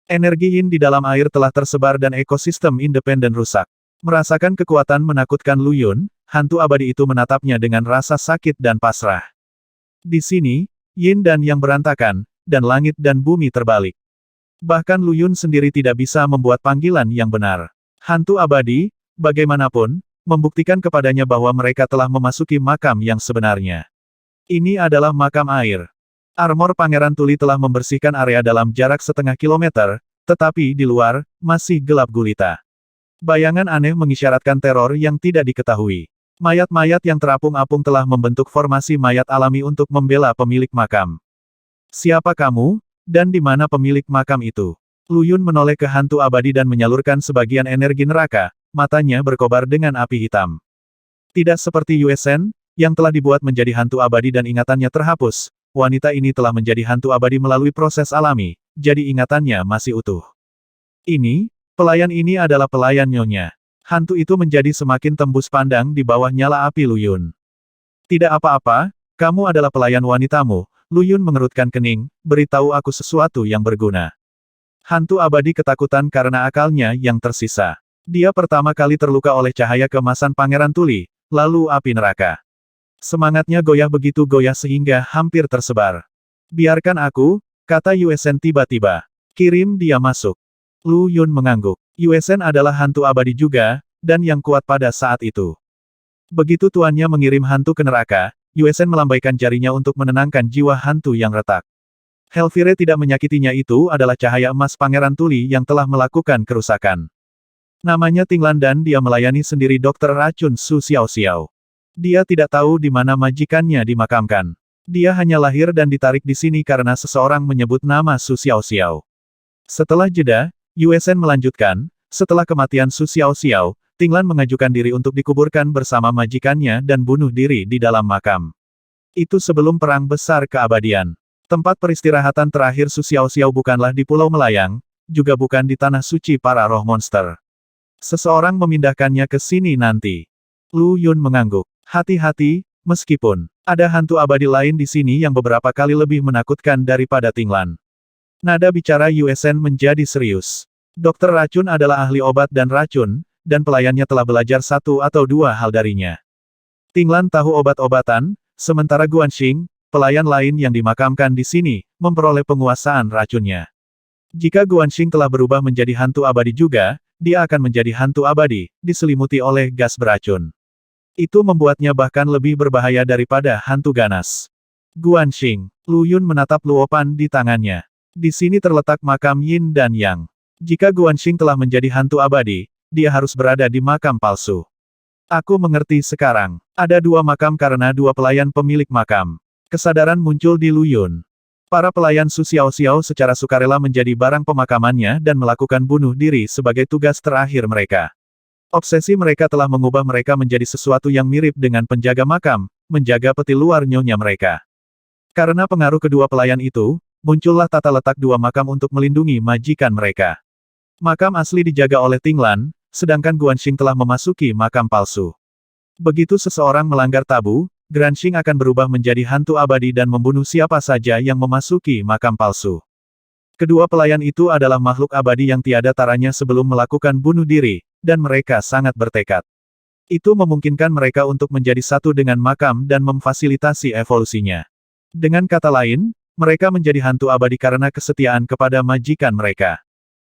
Energi yin di dalam air telah tersebar dan ekosistem independen rusak. Merasakan kekuatan menakutkan Lu Yun, hantu abadi itu menatapnya dengan rasa sakit dan pasrah. Di sini, yin dan yang berantakan, dan langit dan bumi terbalik. Bahkan Lu Yun sendiri tidak bisa membuat panggilan yang benar. Hantu abadi, bagaimanapun, membuktikan kepadanya bahwa mereka telah memasuki makam yang sebenarnya. Ini adalah makam air. Armor Pangeran Tuli telah membersihkan area dalam jarak setengah kilometer, tetapi di luar, masih gelap gulita. Bayangan aneh mengisyaratkan teror yang tidak diketahui. Mayat-mayat yang terapung-apung telah membentuk formasi mayat alami untuk membela pemilik makam. Siapa kamu, dan di mana pemilik makam itu? Lu Yun menoleh ke hantu abadi dan menyalurkan sebagian energi neraka, matanya berkobar dengan api hitam. Tidak seperti Yue Shen, yang telah dibuat menjadi hantu abadi dan ingatannya terhapus, wanita ini telah menjadi hantu abadi melalui proses alami, jadi ingatannya masih utuh. Pelayan ini adalah pelayan nyonya. Hantu itu menjadi semakin tembus pandang di bawah nyala api Lu Yun. Tidak apa-apa, kamu adalah pelayan wanitamu, Lu Yun mengerutkan kening, beritahu aku sesuatu yang berguna. Hantu abadi ketakutan karena akalnya yang tersisa. Dia pertama kali terluka oleh cahaya keemasan Pangeran Tuli, lalu api neraka. Semangatnya goyah begitu goyah sehingga hampir tersebar. Biarkan aku, kata Yue Shen tiba-tiba. Kirim dia masuk. Lu Yun mengangguk. Yue Shen adalah hantu abadi juga, dan yang kuat pada saat itu. Begitu tuannya mengirim hantu ke neraka, Yue Shen melambaikan jarinya untuk menenangkan jiwa hantu yang retak. Hellfire tidak menyakitinya, itu adalah cahaya emas Pangeran Tuli yang telah melakukan kerusakan. Namanya Tinglan dan dia melayani sendiri dokter racun Su Xiaoxiao. Dia tidak tahu di mana majikannya dimakamkan. Dia hanya lahir dan ditarik di sini karena seseorang menyebut nama Su Xiaoxiao. Setelah jeda, Yue Shen melanjutkan, setelah kematian Su Xiaoxiao, Tinglan mengajukan diri untuk dikuburkan bersama majikannya dan bunuh diri di dalam makam. Itu sebelum Perang Besar Keabadian. Tempat peristirahatan terakhir Su Xiaoxiao bukanlah di Pulau Melayang, juga bukan di Tanah Suci para roh monster. Seseorang memindahkannya ke sini nanti. Lu Yun mengangguk. Hati-hati, meskipun ada hantu abadi lain di sini yang beberapa kali lebih menakutkan daripada Tinglan. Nada bicara Yue Shen menjadi serius. Dokter racun adalah ahli obat dan racun, dan pelayannya telah belajar satu atau dua hal darinya. Tinglan tahu obat-obatan, sementara Guanxing, pelayan lain yang dimakamkan di sini, memperoleh penguasaan racunnya. Jika Guanxing telah berubah menjadi hantu abadi juga, dia akan menjadi hantu abadi, diselimuti oleh gas beracun. Itu membuatnya bahkan lebih berbahaya daripada hantu ganas. Guanxing, Lu Yun menatap luopan di tangannya. Di sini terletak makam Yin dan Yang. Jika Guanxing telah menjadi hantu abadi, dia harus berada di makam palsu. Aku mengerti sekarang. Ada dua makam karena dua pelayan pemilik makam. Kesadaran muncul di Lu Yun. Para pelayan Su Xiaoxiao secara sukarela menjadi barang pemakamannya dan melakukan bunuh diri sebagai tugas terakhir mereka. Obsesi mereka telah mengubah mereka menjadi sesuatu yang mirip dengan penjaga makam, menjaga peti luar nyonya mereka. Karena pengaruh kedua pelayan itu, muncullah tata letak dua makam untuk melindungi majikan mereka. Makam asli dijaga oleh Tinglan, sedangkan Guanxing telah memasuki makam palsu. Begitu seseorang melanggar tabu, Guanxing akan berubah menjadi hantu abadi dan membunuh siapa saja yang memasuki makam palsu. Kedua pelayan itu adalah makhluk abadi yang tiada taranya sebelum melakukan bunuh diri, dan mereka sangat bertekad. Itu memungkinkan mereka untuk menjadi satu dengan makam dan memfasilitasi evolusinya. Dengan kata lain, mereka menjadi hantu abadi karena kesetiaan kepada majikan mereka.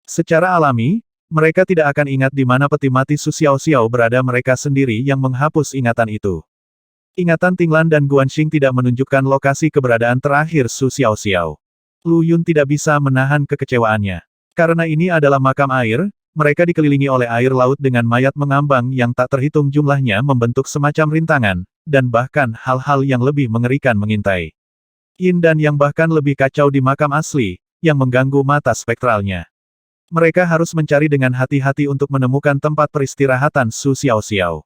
Secara alami, mereka tidak akan ingat di mana peti mati Su Xiaoxiao berada, mereka sendiri yang menghapus ingatan itu. Ingatan Tinglan dan Guanxing tidak menunjukkan lokasi keberadaan terakhir Su Xiaoxiao. Lu Yun tidak bisa menahan kekecewaannya. Karena ini adalah makam air, mereka dikelilingi oleh air laut dengan mayat mengambang yang tak terhitung jumlahnya membentuk semacam rintangan, dan bahkan hal-hal yang lebih mengerikan mengintai. Yin dan yang bahkan lebih kacau di makam asli, yang mengganggu mata spektralnya. Mereka harus mencari dengan hati-hati untuk menemukan tempat peristirahatan Su Xiaoxiao.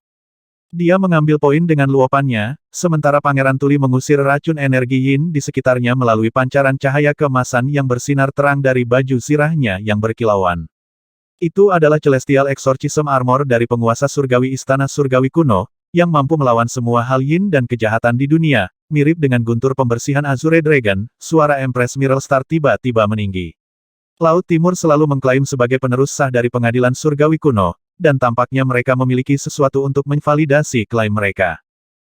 Dia mengambil poin dengan luopannya, sementara Pangeran Tuli mengusir racun energi Yin di sekitarnya melalui pancaran cahaya keemasan yang bersinar terang dari baju zirahnya yang berkilauan. Itu adalah Celestial Exorcism Armor dari penguasa surgawi Istana Surgawi kuno, yang mampu melawan semua hal Yin dan kejahatan di dunia, mirip dengan guntur pembersihan Azure Dragon. Suara Empress Mirrelstar tiba-tiba meninggi. Laut Timur selalu mengklaim sebagai penerus sah dari pengadilan surgawi kuno, dan tampaknya mereka memiliki sesuatu untuk menvalidasi klaim mereka.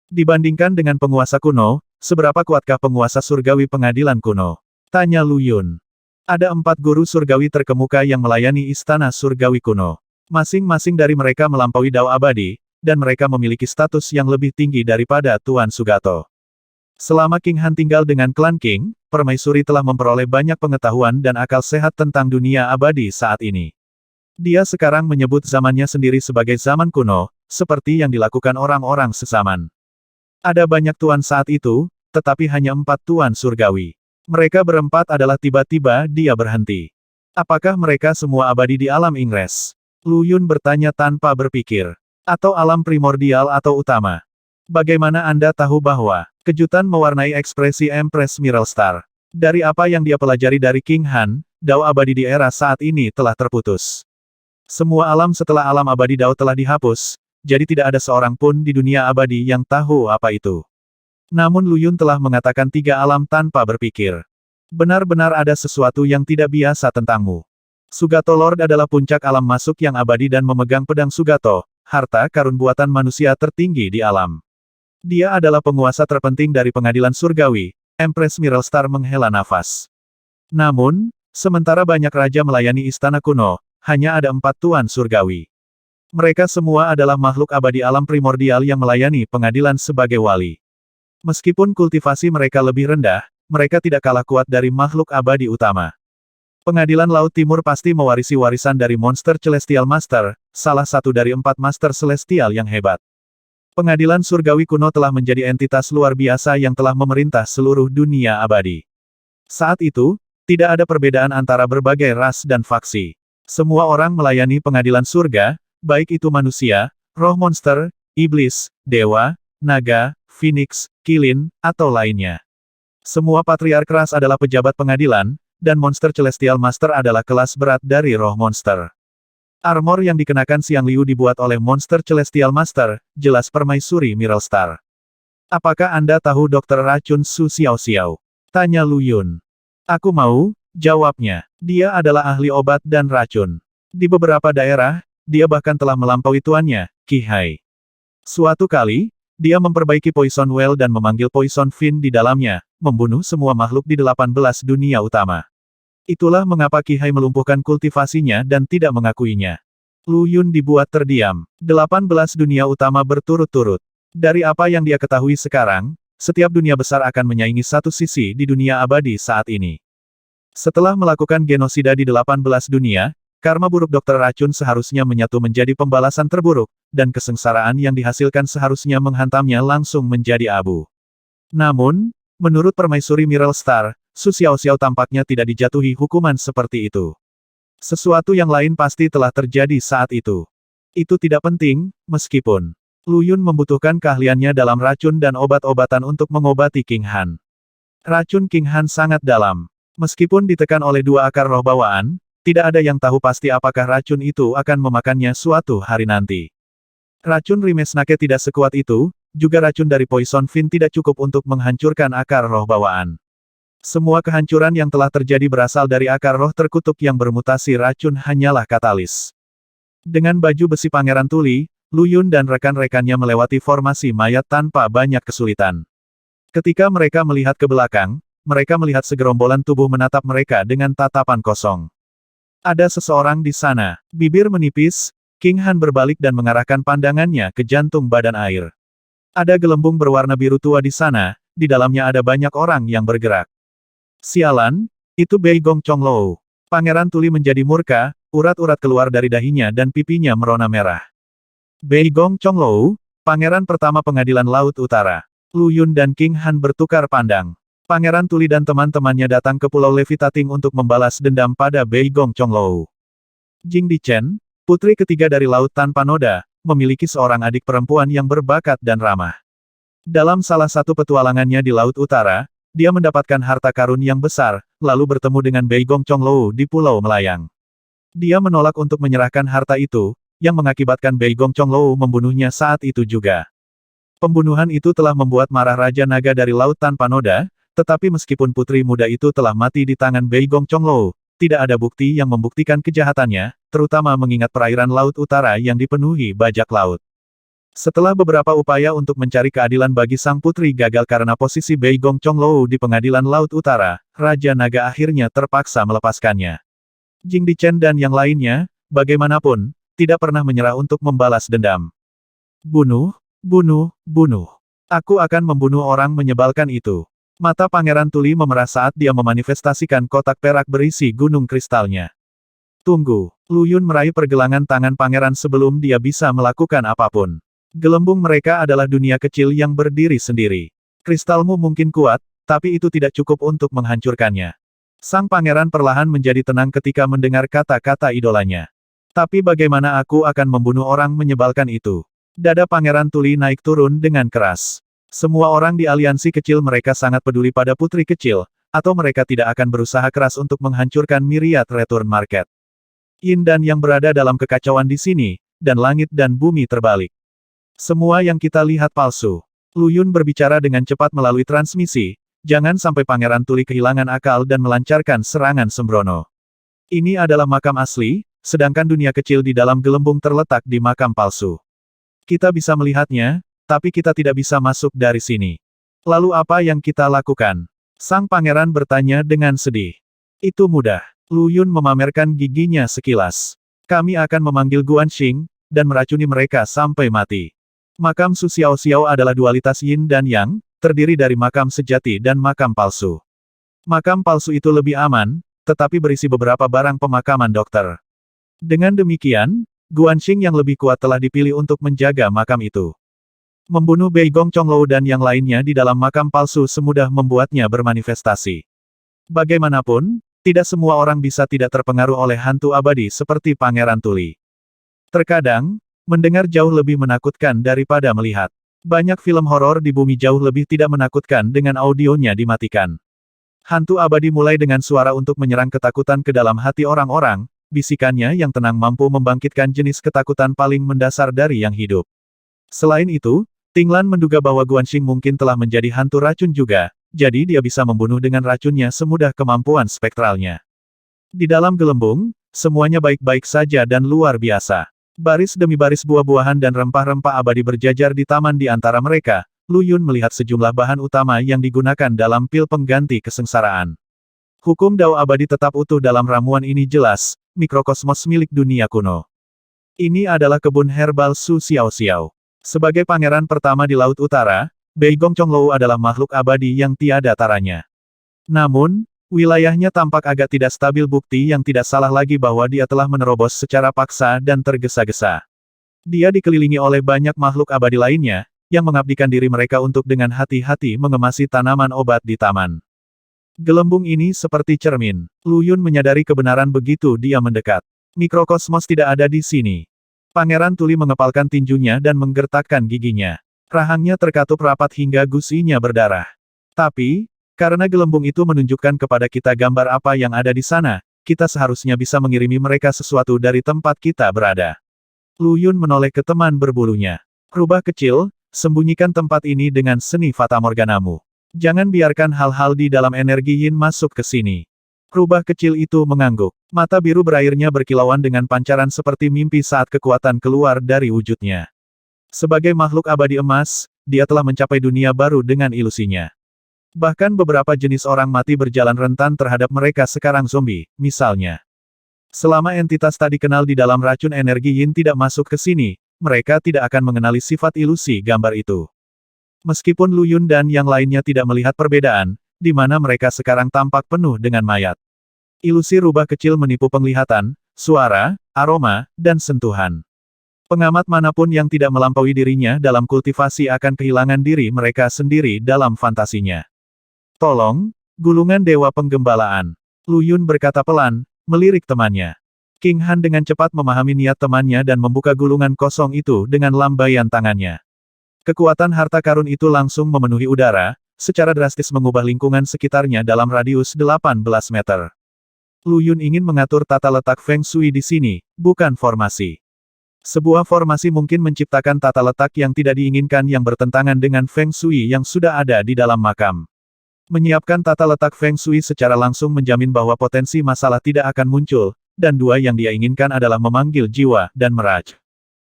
Dibandingkan dengan penguasa kuno, seberapa kuatkah penguasa surgawi pengadilan kuno? Tanya Lu Yun. Ada 4 guru surgawi terkemuka yang melayani istana surgawi kuno. Masing-masing dari mereka melampaui Dao Abadi, dan mereka memiliki status yang lebih tinggi daripada Tuan Sugato. Selama King Han tinggal dengan klan King, Permaisuri telah memperoleh banyak pengetahuan dan akal sehat tentang dunia abadi saat ini. Dia sekarang menyebut zamannya sendiri sebagai zaman kuno, seperti yang dilakukan orang-orang sezaman. Ada banyak tuan saat itu, tetapi hanya 4 tuan surgawi. Mereka berempat adalah tiba-tiba dia berhenti. Apakah mereka semua abadi di alam Ingres? Lu Yun bertanya tanpa berpikir. Atau alam primordial atau utama? Bagaimana Anda tahu bahwa kejutan mewarnai ekspresi Empress Mirrelstar? Dari apa yang dia pelajari dari King Han, Dao abadi di era saat ini telah terputus. Semua alam setelah alam abadi Dao telah dihapus, jadi tidak ada seorang pun di dunia abadi yang tahu apa itu. Namun Lu Yun telah mengatakan 3 alam tanpa berpikir. Benar-benar ada sesuatu yang tidak biasa tentangmu. Sugato Lord adalah puncak alam masuk yang abadi dan memegang pedang Sugato, harta karun buatan manusia tertinggi di alam. Dia adalah penguasa terpenting dari pengadilan surgawi. Empress Mirrelstar menghela nafas. Namun, sementara banyak raja melayani istana kuno, hanya ada 4 tuan surgawi. Mereka semua adalah makhluk abadi alam primordial yang melayani pengadilan sebagai wali. Meskipun kultivasi mereka lebih rendah, mereka tidak kalah kuat dari makhluk abadi utama. Pengadilan Laut Timur pasti mewarisi warisan dari monster Celestial Master, salah satu dari 4 Master Celestial yang hebat. Pengadilan surgawi kuno telah menjadi entitas luar biasa yang telah memerintah seluruh dunia abadi. Saat itu, tidak ada perbedaan antara berbagai ras dan faksi. Semua orang melayani pengadilan surga, baik itu manusia, roh monster, iblis, dewa, naga, phoenix, kilin, atau lainnya. Semua patriark ras adalah pejabat pengadilan, dan monster Celestial Master adalah kelas berat dari roh monster. Armor yang dikenakan Xiang Liu dibuat oleh monster Celestial Master, jelas Permaisuri Mirrelstar. Apakah Anda tahu dokter racun Su Xiaoxiao? Tanya Lu Yun. Aku mau, jawabnya. Dia adalah ahli obat dan racun. Di beberapa daerah, dia bahkan telah melampaui tuannya, Qi Hai. Suatu kali, dia memperbaiki Poison Well dan memanggil Poison Fin di dalamnya, membunuh semua makhluk di 18 dunia utama. Itulah mengapa Qi Hai melumpuhkan kultivasinya dan tidak mengakuinya. Lu Yun dibuat terdiam. 18 dunia utama berturut-turut. Dari apa yang dia ketahui sekarang, setiap dunia besar akan menyaingi satu sisi di dunia abadi saat ini. Setelah melakukan genosida di 18 dunia, karma buruk dokter racun seharusnya menyatu menjadi pembalasan terburuk, dan kesengsaraan yang dihasilkan seharusnya menghantamnya langsung menjadi abu. Namun, menurut Permaisuri Mirrelstar, Su Xiaoxiao tampaknya tidak dijatuhi hukuman seperti itu. Sesuatu yang lain pasti telah terjadi saat itu. Itu tidak penting, meskipun Lu Yun membutuhkan keahliannya dalam racun dan obat-obatan untuk mengobati King Han. Racun King Han sangat dalam. Meskipun ditekan oleh 2 akar roh bawaan, tidak ada yang tahu pasti apakah racun itu akan memakannya suatu hari nanti. Racun Rimesnake tidak sekuat itu, juga racun dari Poison Fin tidak cukup untuk menghancurkan akar roh bawaan. Semua kehancuran yang telah terjadi berasal dari akar roh terkutuk yang bermutasi racun hanyalah katalis. Dengan baju besi Pangeran Tuli, Lu Yun dan rekan-rekannya melewati formasi mayat tanpa banyak kesulitan. Ketika mereka melihat ke belakang, mereka melihat segerombolan tubuh menatap mereka dengan tatapan kosong. Ada seseorang di sana. Bibir menipis, King Han berbalik dan mengarahkan pandangannya ke jantung badan air. Ada gelembung berwarna biru tua di sana, di dalamnya ada banyak orang yang bergerak. Sialan, itu Bei Gong Chonglou. Pangeran Tuli menjadi murka, urat-urat keluar dari dahinya dan pipinya merona merah. Beigong Chonglou, pangeran pertama pengadilan Laut Utara. Lu Yun dan King Han bertukar pandang. Pangeran Tuli dan teman-temannya datang ke Pulau Levitating untuk membalas dendam pada Beigong Chonglou. Jing Dichen, putri ketiga dari Laut Tanpa Noda, memiliki seorang adik perempuan yang berbakat dan ramah. Dalam salah satu petualangannya di Laut Utara, dia mendapatkan harta karun yang besar, lalu bertemu dengan Beigong Chonglou di Pulau Melayang. Dia menolak untuk menyerahkan harta itu, yang mengakibatkan Beigong Chonglou membunuhnya saat itu juga. Pembunuhan itu telah membuat marah Raja Naga dari Laut Tanpa Noda, tetapi meskipun putri muda itu telah mati di tangan Beigong Chonglou, tidak ada bukti yang membuktikan kejahatannya, terutama mengingat perairan Laut Utara yang dipenuhi bajak laut. Setelah beberapa upaya untuk mencari keadilan bagi sang putri gagal karena posisi Beigong Chonglou di pengadilan Laut Utara, Raja Naga akhirnya terpaksa melepaskannya. Jing Dichen dan yang lainnya, bagaimanapun, tidak pernah menyerah untuk membalas dendam. Bunuh, bunuh, bunuh. Aku akan membunuh orang menyebalkan itu. Mata Pangeran Tuli memerah saat dia memanifestasikan kotak perak berisi gunung kristalnya. Tunggu, Lu Yun meraih pergelangan tangan pangeran sebelum dia bisa melakukan apapun. Gelembung mereka adalah dunia kecil yang berdiri sendiri. Kristalmu mungkin kuat, tapi itu tidak cukup untuk menghancurkannya. Sang pangeran perlahan menjadi tenang ketika mendengar kata-kata idolanya. Tapi bagaimana aku akan membunuh orang menyebalkan itu? Dada Pangeran Tuli naik turun dengan keras. Semua orang di aliansi kecil mereka sangat peduli pada putri kecil, atau mereka tidak akan berusaha keras untuk menghancurkan Myriad Return Market. Yin dan yang berada dalam kekacauan di sini, dan langit dan bumi terbalik. Semua yang kita lihat palsu. Lu Yun berbicara dengan cepat melalui transmisi, jangan sampai Pangeran Tuli kehilangan akal dan melancarkan serangan sembrono. Ini adalah makam asli, sedangkan dunia kecil di dalam gelembung terletak di makam palsu. Kita bisa melihatnya, tapi kita tidak bisa masuk dari sini. Lalu apa yang kita lakukan? Sang pangeran bertanya dengan sedih. Itu mudah. Lu Yun memamerkan giginya sekilas. Kami akan memanggil Guanxing, dan meracuni mereka sampai mati. Makam Su Xiao Xiao adalah dualitas yin dan yang, terdiri dari makam sejati dan makam palsu. Makam palsu itu lebih aman, tetapi berisi beberapa barang pemakaman dokter. Dengan demikian, Guanxing yang lebih kuat telah dipilih untuk menjaga makam itu. Membunuh Beigong Chonglou dan yang lainnya di dalam makam palsu semudah membuatnya bermanifestasi. Bagaimanapun, tidak semua orang bisa tidak terpengaruh oleh hantu abadi seperti Pangeran Tuli. Terkadang, mendengar jauh lebih menakutkan daripada melihat. Banyak film horor di bumi jauh lebih tidak menakutkan dengan audionya dimatikan. Hantu abadi mulai dengan suara untuk menyerang ketakutan ke dalam hati orang-orang, bisikannya yang tenang mampu membangkitkan jenis ketakutan paling mendasar dari yang hidup. Selain itu, Tinglan menduga bahwa Guanxing mungkin telah menjadi hantu racun juga, jadi dia bisa membunuh dengan racunnya semudah kemampuan spektralnya. Di dalam gelembung, semuanya baik-baik saja dan luar biasa. Baris demi baris buah-buahan dan rempah-rempah abadi berjajar di taman di antara mereka. Lu Yun melihat sejumlah bahan utama yang digunakan dalam pil pengganti kesengsaraan. Hukum Dao abadi tetap utuh dalam ramuan ini jelas, mikrokosmos milik dunia kuno. Ini adalah kebun herbal Su Xiao Xiao. Sebagai pangeran pertama di Laut Utara, Beigong Chonglou adalah makhluk abadi yang tiada taranya. Namun, wilayahnya tampak agak tidak stabil, bukti yang tidak salah lagi bahwa dia telah menerobos secara paksa dan tergesa-gesa. Dia dikelilingi oleh banyak makhluk abadi lainnya, yang mengabdikan diri mereka untuk dengan hati-hati mengemasi tanaman obat di taman. Gelembung ini seperti cermin. Lu Yun menyadari kebenaran begitu dia mendekat. Mikrokosmos tidak ada di sini. Pangeran Tuli mengepalkan tinjunya dan menggertakkan giginya. Rahangnya terkatup rapat hingga gusinya berdarah. Tapi, karena gelembung itu menunjukkan kepada kita gambar apa yang ada di sana, kita seharusnya bisa mengirimi mereka sesuatu dari tempat kita berada. Lu Yun menoleh ke teman berbulunya. Rubah kecil, sembunyikan tempat ini dengan seni fatamorganamu. Jangan biarkan hal-hal di dalam energi yin masuk ke sini. Rubah kecil itu mengangguk. Mata biru berairnya berkilauan dengan pancaran seperti mimpi saat kekuatan keluar dari wujudnya. Sebagai makhluk abadi emas, dia telah mencapai dunia baru dengan ilusinya. Bahkan beberapa jenis orang mati berjalan rentan terhadap mereka sekarang zombie, misalnya. Selama entitas tak dikenal di dalam racun energi yin tidak masuk ke sini, mereka tidak akan mengenali sifat ilusi gambar itu. Meskipun Lu Yun dan yang lainnya tidak melihat perbedaan, di mana mereka sekarang tampak penuh dengan mayat. Ilusi rubah kecil menipu penglihatan, suara, aroma, dan sentuhan. Pengamat manapun yang tidak melampaui dirinya dalam kultivasi akan kehilangan diri mereka sendiri dalam fantasinya. Tolong, gulungan Dewa Penggembalaan. Lu Yun berkata pelan, melirik temannya. King Han dengan cepat memahami niat temannya dan membuka gulungan kosong itu dengan lambaian tangannya. Kekuatan harta karun itu langsung memenuhi udara, secara drastis mengubah lingkungan sekitarnya dalam radius 18 meter. Lu Yun ingin mengatur tata letak Feng Shui di sini, bukan formasi. Sebuah formasi mungkin menciptakan tata letak yang tidak diinginkan yang bertentangan dengan Feng Shui yang sudah ada di dalam makam. Menyiapkan tata letak Feng Shui secara langsung menjamin bahwa potensi masalah tidak akan muncul, dan dua yang dia inginkan adalah memanggil jiwa dan meraj.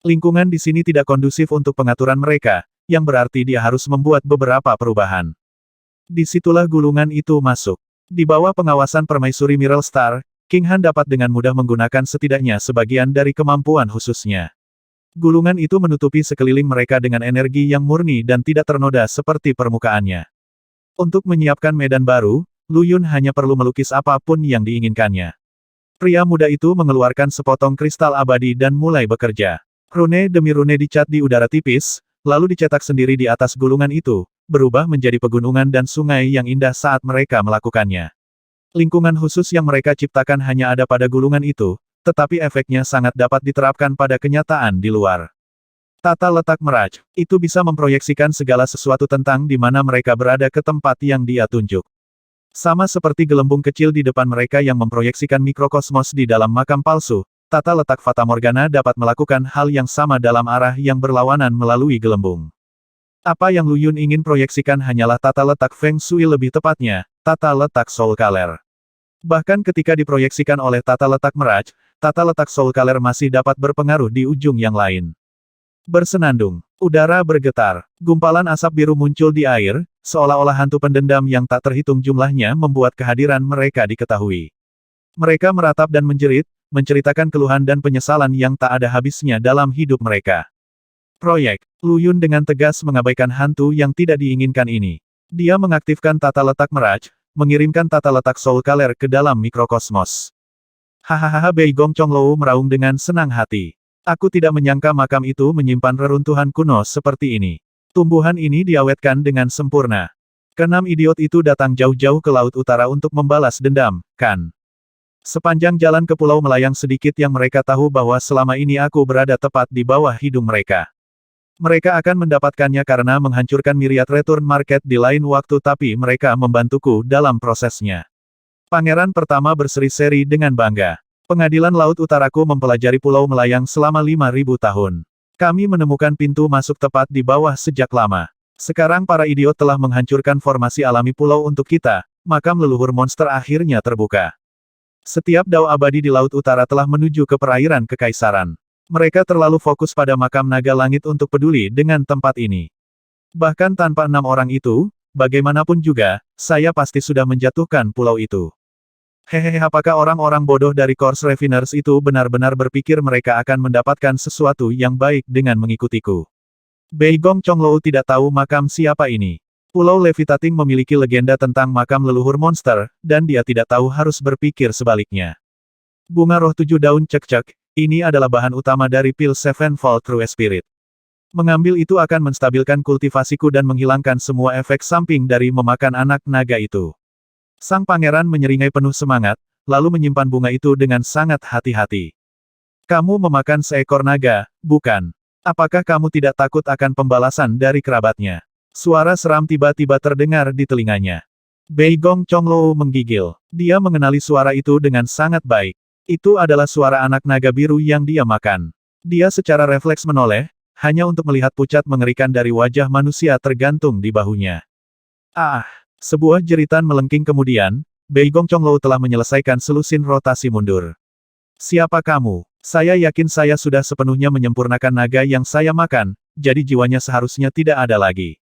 Lingkungan di sini tidak kondusif untuk pengaturan mereka, yang berarti dia harus membuat beberapa perubahan. Disitulah gulungan itu masuk. Di bawah pengawasan permaisuri Miral Star, King Han dapat dengan mudah menggunakan setidaknya sebagian dari kemampuan khususnya. Gulungan itu menutupi sekeliling mereka dengan energi yang murni dan tidak ternoda seperti permukaannya. Untuk menyiapkan medan baru, Lu Yun hanya perlu melukis apapun yang diinginkannya. Pria muda itu mengeluarkan sepotong kristal abadi dan mulai bekerja. Rune demi rune dicat di udara tipis, lalu dicetak sendiri di atas gulungan itu, berubah menjadi pegunungan dan sungai yang indah saat mereka melakukannya. Lingkungan khusus yang mereka ciptakan hanya ada pada gulungan itu, tetapi efeknya sangat dapat diterapkan pada kenyataan di luar. Tata letak meraj, itu bisa memproyeksikan segala sesuatu tentang di mana mereka berada ke tempat yang dia tunjuk. Sama seperti gelembung kecil di depan mereka yang memproyeksikan mikrokosmos di dalam makam palsu, tata letak Fata Morgana dapat melakukan hal yang sama dalam arah yang berlawanan melalui gelembung. Apa yang Lu Yun ingin proyeksikan hanyalah tata letak Feng Shui, lebih tepatnya, tata letak Soul Color. Bahkan ketika diproyeksikan oleh tata letak meraj, tata letak Soul Color masih dapat berpengaruh di ujung yang lain. Bersenandung, udara bergetar, gumpalan asap biru muncul di air, seolah-olah hantu pendendam yang tak terhitung jumlahnya membuat kehadiran mereka diketahui. Mereka meratap dan menjerit, menceritakan keluhan dan penyesalan yang tak ada habisnya dalam hidup mereka. Proyek, Lu Yun dengan tegas mengabaikan hantu yang tidak diinginkan ini. Dia mengaktifkan tata letak meraj, mengirimkan tata letak Soul Color ke dalam mikrokosmos. Hahaha, Bei Gong Chonglou meraung dengan senang hati. Aku tidak menyangka makam itu menyimpan reruntuhan kuno seperti ini. Tumbuhan ini diawetkan dengan sempurna. Keenam idiot itu datang jauh-jauh ke Laut Utara untuk membalas dendam, kan? Sepanjang jalan ke pulau melayang sedikit yang mereka tahu bahwa selama ini aku berada tepat di bawah hidung mereka. Mereka akan mendapatkannya karena menghancurkan Myriad Return Market di lain waktu, tapi mereka membantuku dalam prosesnya. Pangeran pertama berseri-seri dengan bangga. Pengadilan Laut Utaraku mempelajari pulau melayang selama 5.000 tahun. Kami menemukan pintu masuk tepat di bawah sejak lama. Sekarang para idiot telah menghancurkan formasi alami pulau untuk kita, makam leluhur monster akhirnya terbuka. Setiap dao abadi di Laut Utara telah menuju ke perairan kekaisaran. Mereka terlalu fokus pada makam naga langit untuk peduli dengan tempat ini. Bahkan tanpa 6 orang itu, bagaimanapun juga, saya pasti sudah menjatuhkan pulau itu. Hehehe, apakah orang-orang bodoh dari Course Refiners itu benar-benar berpikir mereka akan mendapatkan sesuatu yang baik dengan mengikutiku? Bei Gong Chonglou tidak tahu makam siapa ini. Pulau Levitating memiliki legenda tentang makam leluhur monster, dan dia tidak tahu harus berpikir sebaliknya. Bunga roh 7 daun cek-cek, ini adalah bahan utama dari pil Sevenfold True Spirit. Mengambil itu akan menstabilkan kultivasiku dan menghilangkan semua efek samping dari memakan anak naga itu. Sang pangeran menyeringai penuh semangat, lalu menyimpan bunga itu dengan sangat hati-hati. Kamu memakan seekor naga, bukan? Apakah kamu tidak takut akan pembalasan dari kerabatnya? Suara seram tiba-tiba terdengar di telinganya. Bei Gong Chonglou menggigil. Dia mengenali suara itu dengan sangat baik. Itu adalah suara anak naga biru yang dia makan. Dia secara refleks menoleh, hanya untuk melihat pucat mengerikan dari wajah manusia tergantung di bahunya. Ah! Sebuah jeritan melengking kemudian, Bei Gong Chonglou telah menyelesaikan selusin rotasi mundur. Siapa kamu? Saya yakin saya sudah sepenuhnya menyempurnakan naga yang saya makan, jadi jiwanya seharusnya tidak ada lagi.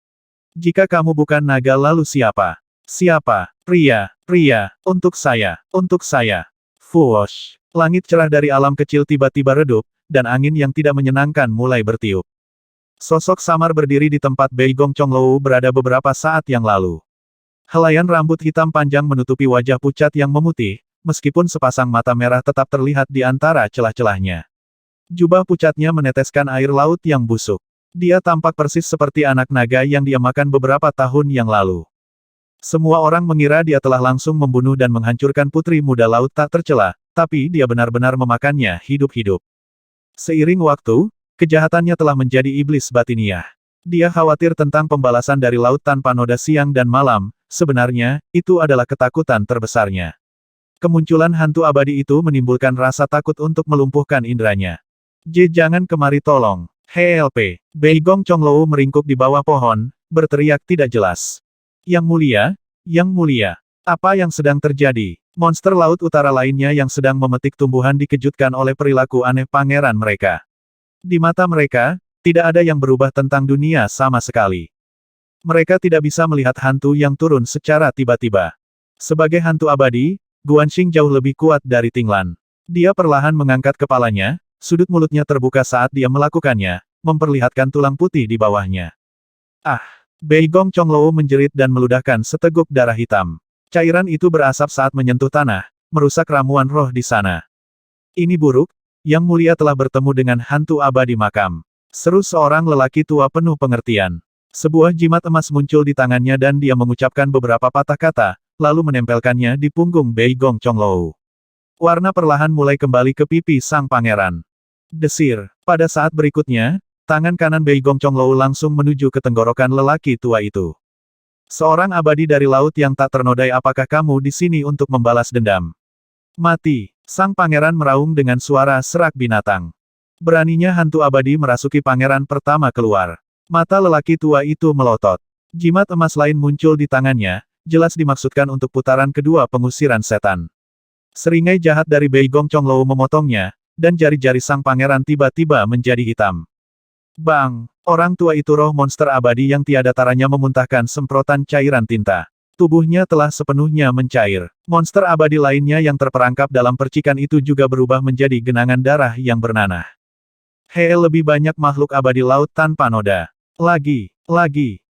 Jika kamu bukan naga lalu siapa? Siapa? Pria, untuk saya, untuk saya. Fuosh! Langit cerah dari alam kecil tiba-tiba redup, dan angin yang tidak menyenangkan mulai bertiup. Sosok samar berdiri di tempat Bei Gong Chonglou berada beberapa saat yang lalu. Helaian rambut hitam panjang menutupi wajah pucat yang memutih, meskipun sepasang mata merah tetap terlihat di antara celah-celahnya. Jubah pucatnya meneteskan air laut yang busuk. Dia tampak persis seperti anak naga yang dia makan beberapa tahun yang lalu. Semua orang mengira dia telah langsung membunuh dan menghancurkan putri muda laut tak tercela, tapi dia benar-benar memakannya hidup-hidup. Seiring waktu, kejahatannya telah menjadi iblis batiniah. Dia khawatir tentang pembalasan dari laut tanpa noda siang dan malam, sebenarnya, itu adalah ketakutan terbesarnya. Kemunculan hantu abadi itu menimbulkan rasa takut untuk melumpuhkan indranya. Jangan kemari tolong. HLP. Beigong Chonglou meringkuk di bawah pohon, berteriak tidak jelas. Yang mulia, apa yang sedang terjadi? Monster laut utara lainnya yang sedang memetik tumbuhan dikejutkan oleh perilaku aneh pangeran mereka. Di mata mereka, tidak ada yang berubah tentang dunia sama sekali. Mereka tidak bisa melihat hantu yang turun secara tiba-tiba. Sebagai hantu abadi, Guanxing jauh lebih kuat dari Tinglan. Dia perlahan mengangkat kepalanya, sudut mulutnya terbuka saat dia melakukannya, memperlihatkan tulang putih di bawahnya. Ah! Beigong Chonglou menjerit dan meludahkan seteguk darah hitam. Cairan itu berasap saat menyentuh tanah, merusak ramuan roh di sana. Ini buruk, Yang Mulia telah bertemu dengan hantu abadi makam. Seru seorang lelaki tua penuh pengertian. Sebuah jimat emas muncul di tangannya dan dia mengucapkan beberapa patah kata, lalu menempelkannya di punggung Beigong Chonglou. Warna perlahan mulai kembali ke pipi sang pangeran. Desir. Pada saat berikutnya, tangan kanan Beigong Chonglou langsung menuju ke tenggorokan lelaki tua itu. Seorang abadi dari laut yang tak ternodai, apakah kamu di sini untuk membalas dendam? Mati. Sang pangeran meraung dengan suara serak binatang. Beraninya hantu abadi merasuki pangeran pertama keluar. Mata lelaki tua itu melotot. Jimat emas lain muncul di tangannya, jelas dimaksudkan untuk putaran kedua pengusiran setan. Seringai jahat dari Beigong Chonglou memotongnya, dan jari-jari sang pangeran tiba-tiba menjadi hitam. Bang! Orang tua itu roh monster abadi yang tiada taranya memuntahkan semprotan cairan tinta. Tubuhnya telah sepenuhnya mencair. Monster abadi lainnya yang terperangkap dalam percikan itu juga berubah menjadi genangan darah yang bernanah. Lebih banyak makhluk abadi laut tanpa noda. Lagi.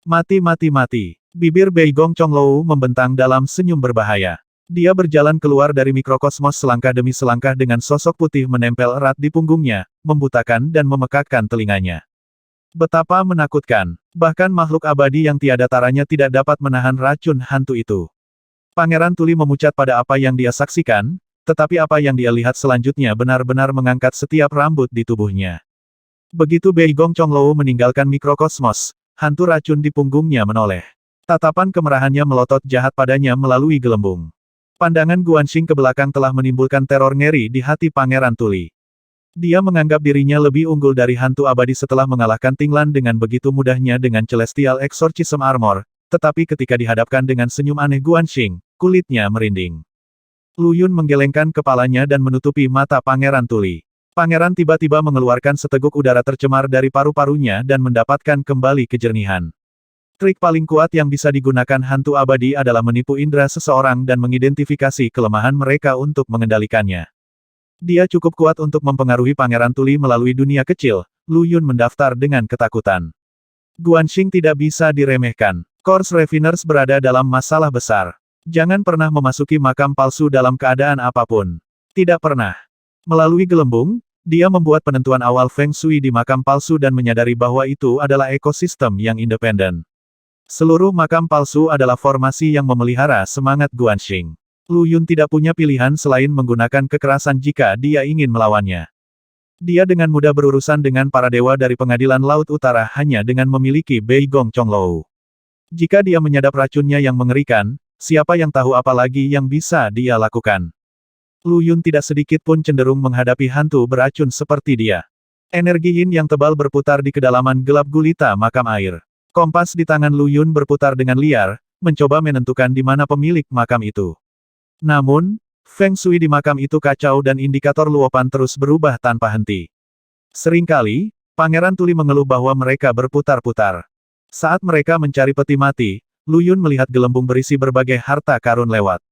Mati. Bibir Beigong Chonglou membentang dalam senyum berbahaya. Dia berjalan keluar dari mikrokosmos selangkah demi selangkah dengan sosok putih menempel erat di punggungnya, membutakan dan memekakkan telinganya. Betapa menakutkan. Bahkan makhluk abadi yang tiada taranya tidak dapat menahan racun hantu itu. Pangeran Tuli memucat pada apa yang dia saksikan, tetapi apa yang dia lihat selanjutnya benar-benar mengangkat setiap rambut di tubuhnya. Begitu Beigong Chonglou meninggalkan mikrokosmos, hantu racun di punggungnya menoleh. Tatapan kemerahannya melotot jahat padanya melalui gelembung. Pandangan Guanxing ke belakang telah menimbulkan teror ngeri di hati Pangeran Tuli. Dia menganggap dirinya lebih unggul dari hantu abadi setelah mengalahkan Tinglan dengan begitu mudahnya dengan Celestial Exorcism Armor, tetapi ketika dihadapkan dengan senyum aneh Guanxing, kulitnya merinding. Lu Yun menggelengkan kepalanya dan menutupi mata Pangeran Tuli. Pangeran tiba-tiba mengeluarkan seteguk udara tercemar dari paru-parunya dan mendapatkan kembali kejernihan. Trik paling kuat yang bisa digunakan hantu abadi adalah menipu indera seseorang dan mengidentifikasi kelemahan mereka untuk mengendalikannya. Dia cukup kuat untuk mempengaruhi Pangeran Tuli melalui dunia kecil. Lu Yun mendaftar dengan ketakutan. Guanxing tidak bisa diremehkan. Course Refiners berada dalam masalah besar. Jangan pernah memasuki makam palsu dalam keadaan apapun. Tidak pernah. Melalui gelembung, dia membuat penentuan awal Feng Shui di makam palsu dan menyadari bahwa itu adalah ekosistem yang independen. Seluruh makam palsu adalah formasi yang memelihara semangat Guanxing. Lu Yun tidak punya pilihan selain menggunakan kekerasan jika dia ingin melawannya. Dia dengan mudah berurusan dengan para dewa dari pengadilan Laut Utara hanya dengan memiliki Beigong Chonglou. Jika dia menyadap racunnya yang mengerikan, siapa yang tahu apa lagi yang bisa dia lakukan. Lu Yun tidak sedikit pun cenderung menghadapi hantu beracun seperti dia. Energi yin yang tebal berputar di kedalaman gelap gulita makam air. Kompas di tangan Lu Yun berputar dengan liar, mencoba menentukan di mana pemilik makam itu. Namun, Feng Shui di makam itu kacau dan indikator luopan terus berubah tanpa henti. Seringkali, Pangeran Tuli mengeluh bahwa mereka berputar-putar. Saat mereka mencari peti mati, Lu Yun melihat gelembung berisi berbagai harta karun lewat.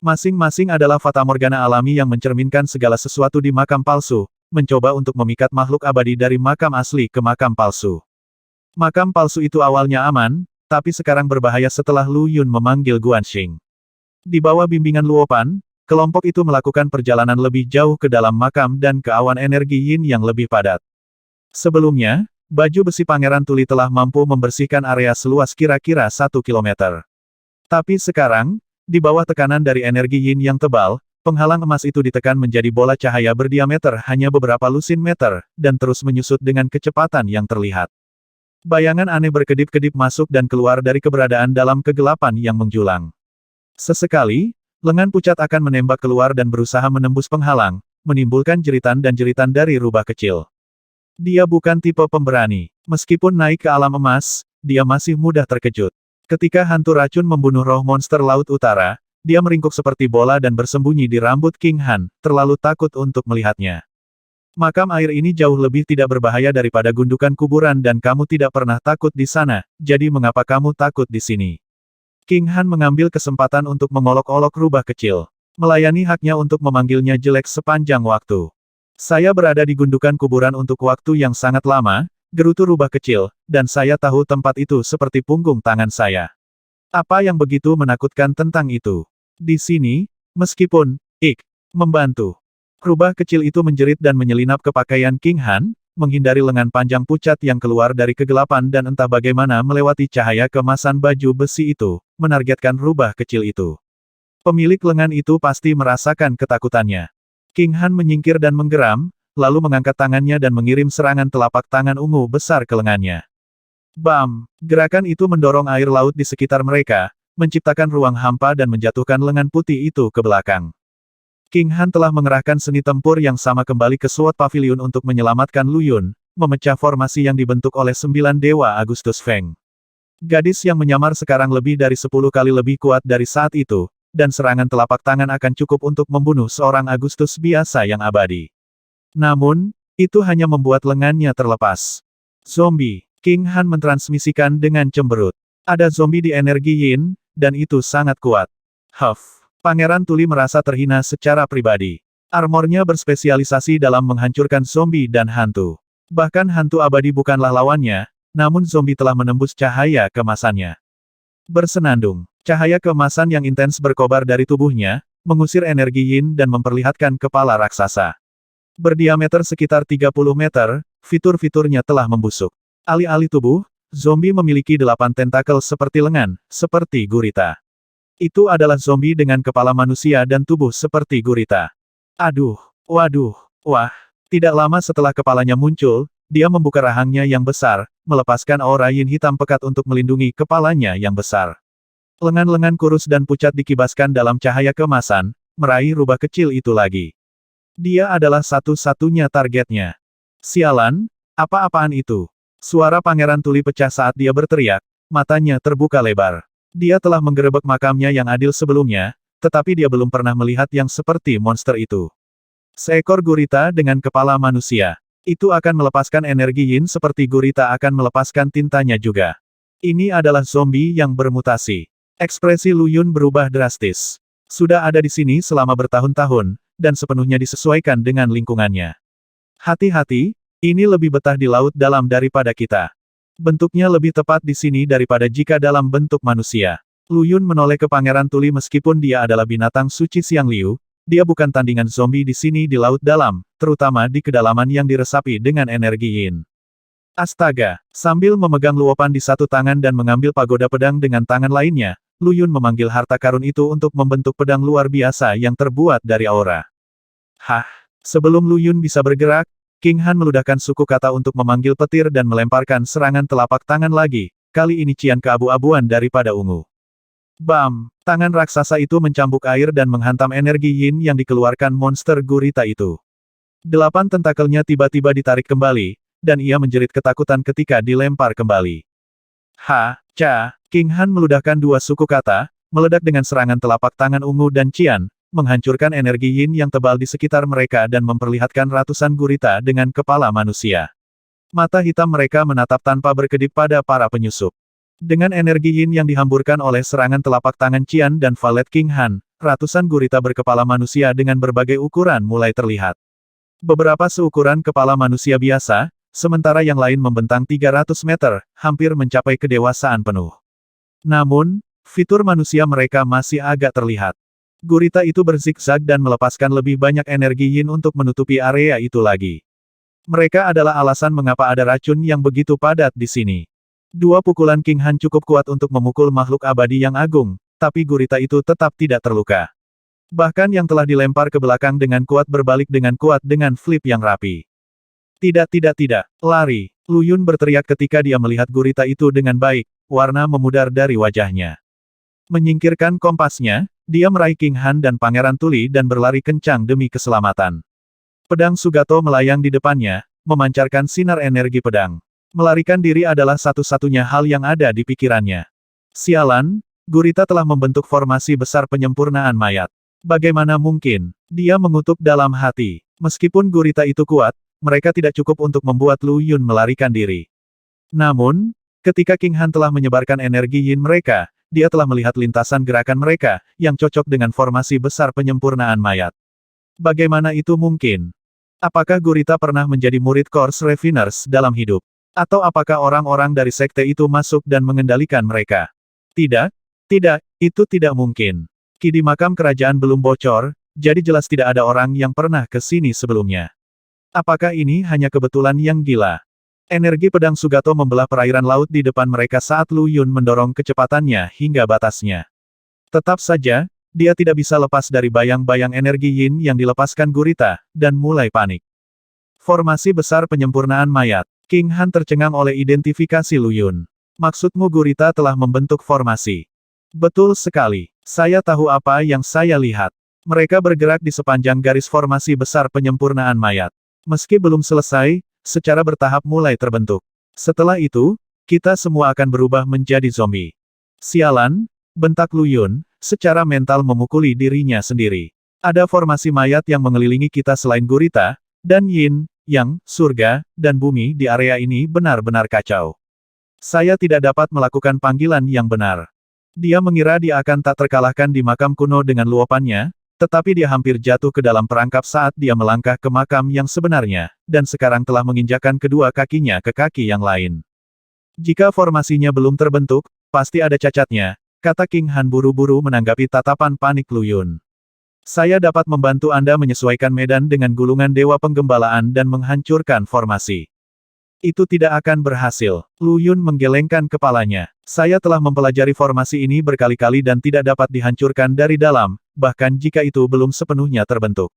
Masing-masing adalah fatamorgana alami yang mencerminkan segala sesuatu di makam palsu, mencoba untuk memikat makhluk abadi dari makam asli ke makam palsu. Makam palsu itu awalnya aman, tapi sekarang berbahaya setelah Lu Yun memanggil Guanxing. Di bawah bimbingan luopan, kelompok itu melakukan perjalanan lebih jauh ke dalam makam dan ke awan energi yin yang lebih padat. Sebelumnya, baju besi Pangeran Tuli telah mampu membersihkan area seluas kira-kira 1 kilometer. Tapi sekarang, di bawah tekanan dari energi yin yang tebal, penghalang emas itu ditekan menjadi bola cahaya berdiameter hanya beberapa lusin meter, dan terus menyusut dengan kecepatan yang terlihat. Bayangan aneh berkedip-kedip masuk dan keluar dari keberadaan dalam kegelapan yang menjulang. Sesekali, lengan pucat akan menembak keluar dan berusaha menembus penghalang, menimbulkan jeritan dan jeritan dari rubah kecil. Dia bukan tipe pemberani. Meskipun naik ke alam emas, dia masih mudah terkejut. Ketika hantu racun membunuh roh monster Laut Utara, dia meringkuk seperti bola dan bersembunyi di rambut King Han, terlalu takut untuk melihatnya. Makam air ini jauh lebih tidak berbahaya daripada gundukan kuburan dan kamu tidak pernah takut di sana, jadi mengapa kamu takut di sini? King Han mengambil kesempatan untuk mengolok-olok rubah kecil. Melayani haknya untuk memanggilnya jelek sepanjang waktu. Saya berada di gundukan kuburan untuk waktu yang sangat lama, gerutu rubah kecil, dan saya tahu tempat itu seperti punggung tangan saya. Apa yang begitu menakutkan tentang itu? Di sini, meskipun, membantu. Rubah kecil itu menjerit dan menyelinap ke pakaian King Han, menghindari lengan panjang pucat yang keluar dari kegelapan dan entah bagaimana melewati cahaya kemasan baju besi itu, menargetkan rubah kecil itu. Pemilik lengan itu pasti merasakan ketakutannya. King Han menyingkir dan menggeram, lalu mengangkat tangannya dan mengirim serangan telapak tangan ungu besar ke lengannya. Bam! Gerakan itu mendorong air laut di sekitar mereka, menciptakan ruang hampa dan menjatuhkan lengan putih itu ke belakang. King Han telah mengerahkan seni tempur yang sama kembali ke SWOT Pavilion untuk menyelamatkan Lu Yun, memecah formasi yang dibentuk oleh 9 Dewa Agustus Feng. Gadis yang menyamar sekarang lebih dari 10 kali lebih kuat dari saat itu, dan serangan telapak tangan akan cukup untuk membunuh seorang Agustus biasa yang abadi. Namun, itu hanya membuat lengannya terlepas. Zombie. King Han mentransmisikan dengan cemberut. Ada zombie di energi yin, dan itu sangat kuat. Pangeran Tuli merasa terhina secara pribadi. Armornya berspesialisasi dalam menghancurkan zombie dan hantu. Bahkan hantu abadi bukanlah lawannya, namun zombie telah menembus cahaya kemasannya. Bersenandung, cahaya kemasan yang intens berkobar dari tubuhnya, mengusir energi yin dan memperlihatkan kepala raksasa. Berdiameter sekitar 30 meter, fitur-fiturnya telah membusuk. Alih-alih tubuh, zombie memiliki 8 tentakel seperti lengan, seperti gurita. Itu adalah zombie dengan kepala manusia dan tubuh seperti gurita. Aduh, waduh, wah. Tidak lama setelah kepalanya muncul, dia membuka rahangnya yang besar, melepaskan aura yin hitam pekat untuk melindungi kepalanya yang besar. Lengan-lengan kurus dan pucat dikibaskan dalam cahaya kemasan, meraih rubah kecil itu lagi. Dia adalah satu-satunya targetnya. Sialan, apa-apaan itu? Suara Pangeran Tuli pecah saat dia berteriak, matanya terbuka lebar. Dia telah menggerebek makamnya yang adil sebelumnya, tetapi dia belum pernah melihat yang seperti monster itu. Seekor gurita dengan kepala manusia. Itu akan melepaskan energi yin seperti gurita akan melepaskan tintanya juga. Ini adalah zombie yang bermutasi. Ekspresi Lu Yun berubah drastis. Sudah ada di sini selama bertahun-tahun, dan sepenuhnya disesuaikan dengan lingkungannya. Hati-hati, ini lebih betah di laut dalam daripada kita. Bentuknya lebih tepat di sini daripada jika dalam bentuk manusia. Lu Yun menoleh ke Pangeran Tuli meskipun dia adalah binatang suci Siang Liu, dia bukan tandingan zombie di sini di laut dalam, terutama di kedalaman yang diresapi dengan energi yin. Astaga! Sambil memegang luopan di satu tangan dan mengambil pagoda pedang dengan tangan lainnya, Lu Yun memanggil harta karun itu untuk membentuk pedang luar biasa yang terbuat dari aura. Sebelum Lu Yun bisa bergerak, King Han meludahkan suku kata untuk memanggil petir dan melemparkan serangan telapak tangan lagi, kali ini cian keabu-abuan daripada ungu. Bam! Tangan raksasa itu mencambuk air dan menghantam energi yin yang dikeluarkan monster gurita itu. 8 tentakelnya tiba-tiba ditarik kembali, dan ia menjerit ketakutan ketika dilempar kembali. King Han meludahkan 2 suku kata, meledak dengan serangan telapak tangan ungu dan cian, menghancurkan energi yin yang tebal di sekitar mereka dan memperlihatkan ratusan gurita dengan kepala manusia. Mata hitam mereka menatap tanpa berkedip pada para penyusup. Dengan energi yin yang dihamburkan oleh serangan telapak tangan Cian dan valet King Han, ratusan gurita berkepala manusia dengan berbagai ukuran mulai terlihat. Beberapa seukuran kepala manusia biasa, sementara yang lain membentang 300 meter, hampir mencapai kedewasaan penuh. Namun, fitur manusia mereka masih agak terlihat. Gurita itu berzigzag dan melepaskan lebih banyak energi yin untuk menutupi area itu lagi. Mereka adalah alasan mengapa ada racun yang begitu padat di sini. Dua pukulan King Han cukup kuat untuk memukul makhluk abadi yang agung, tapi gurita itu tetap tidak terluka. Bahkan yang telah dilempar ke belakang dengan kuat berbalik dengan kuat dengan flip yang rapi. Tidak, lari. Lu Yun berteriak ketika dia melihat gurita itu dengan baik, warna memudar dari wajahnya. Menyingkirkan kompasnya, dia meraih King Han dan Pangeran Tuli dan berlari kencang demi keselamatan. Pedang Sugato melayang di depannya, memancarkan sinar energi pedang. Melarikan diri adalah satu-satunya hal yang ada di pikirannya. Sialan, gurita telah membentuk formasi besar penyempurnaan mayat. Bagaimana mungkin? Dia mengutuk dalam hati. Meskipun gurita itu kuat, mereka tidak cukup untuk membuat Lu Yun melarikan diri. Namun, ketika King Han telah menyebarkan energi yin mereka, dia telah melihat lintasan gerakan mereka, yang cocok dengan formasi besar penyempurnaan mayat. Bagaimana itu mungkin? Apakah gurita pernah menjadi murid Course Refiners dalam hidup? Atau apakah orang-orang dari sekte itu masuk dan mengendalikan mereka? Tidak, itu tidak mungkin. Ki di makam kerajaan belum bocor, jadi jelas tidak ada orang yang pernah ke sini sebelumnya. Apakah ini hanya kebetulan yang gila? Energi pedang Sugato membelah perairan laut di depan mereka saat Lu Yun mendorong kecepatannya hingga batasnya. Tetap saja, dia tidak bisa lepas dari bayang-bayang energi yin yang dilepaskan gurita, dan mulai panik. Formasi besar penyempurnaan mayat. King Han tercengang oleh identifikasi Lu Yun. Maksudmu gurita telah membentuk formasi? Betul sekali. Saya tahu apa yang saya lihat. Mereka bergerak di sepanjang garis formasi besar penyempurnaan mayat. Meski belum selesai, secara bertahap mulai terbentuk. Setelah itu, kita semua akan berubah menjadi zombie. Sialan, bentak Lu Yun, secara mental memukuli dirinya sendiri. Ada formasi mayat yang mengelilingi kita selain gurita, dan yin, yang, surga, dan bumi di area ini benar-benar kacau. Saya tidak dapat melakukan panggilan yang benar. Dia mengira dia akan tak terkalahkan di makam kuno dengan luapannya, tetapi dia hampir jatuh ke dalam perangkap saat dia melangkah ke makam yang sebenarnya, dan sekarang telah menginjakkan kedua kakinya ke kaki yang lain. Jika formasinya belum terbentuk, pasti ada cacatnya, kata King Han buru-buru menanggapi tatapan panik Lu Yun. Saya dapat membantu Anda menyesuaikan medan dengan gulungan dewa penggembalaan dan menghancurkan formasi. Itu tidak akan berhasil. Lu Yun menggelengkan kepalanya. Saya telah mempelajari formasi ini berkali-kali dan tidak dapat dihancurkan dari dalam, bahkan jika itu belum sepenuhnya terbentuk.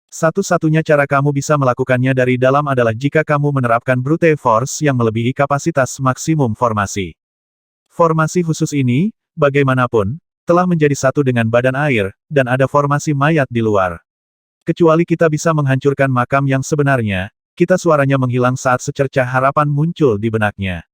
Satu-satunya cara kamu bisa melakukannya dari dalam adalah jika kamu menerapkan brute force yang melebihi kapasitas maksimum formasi. Formasi khusus ini, bagaimanapun, telah menjadi satu dengan badan air, dan ada formasi mayat di luar. Kecuali kita bisa menghancurkan makam yang sebenarnya, kita suaranya menghilang saat secercah harapan muncul di benaknya.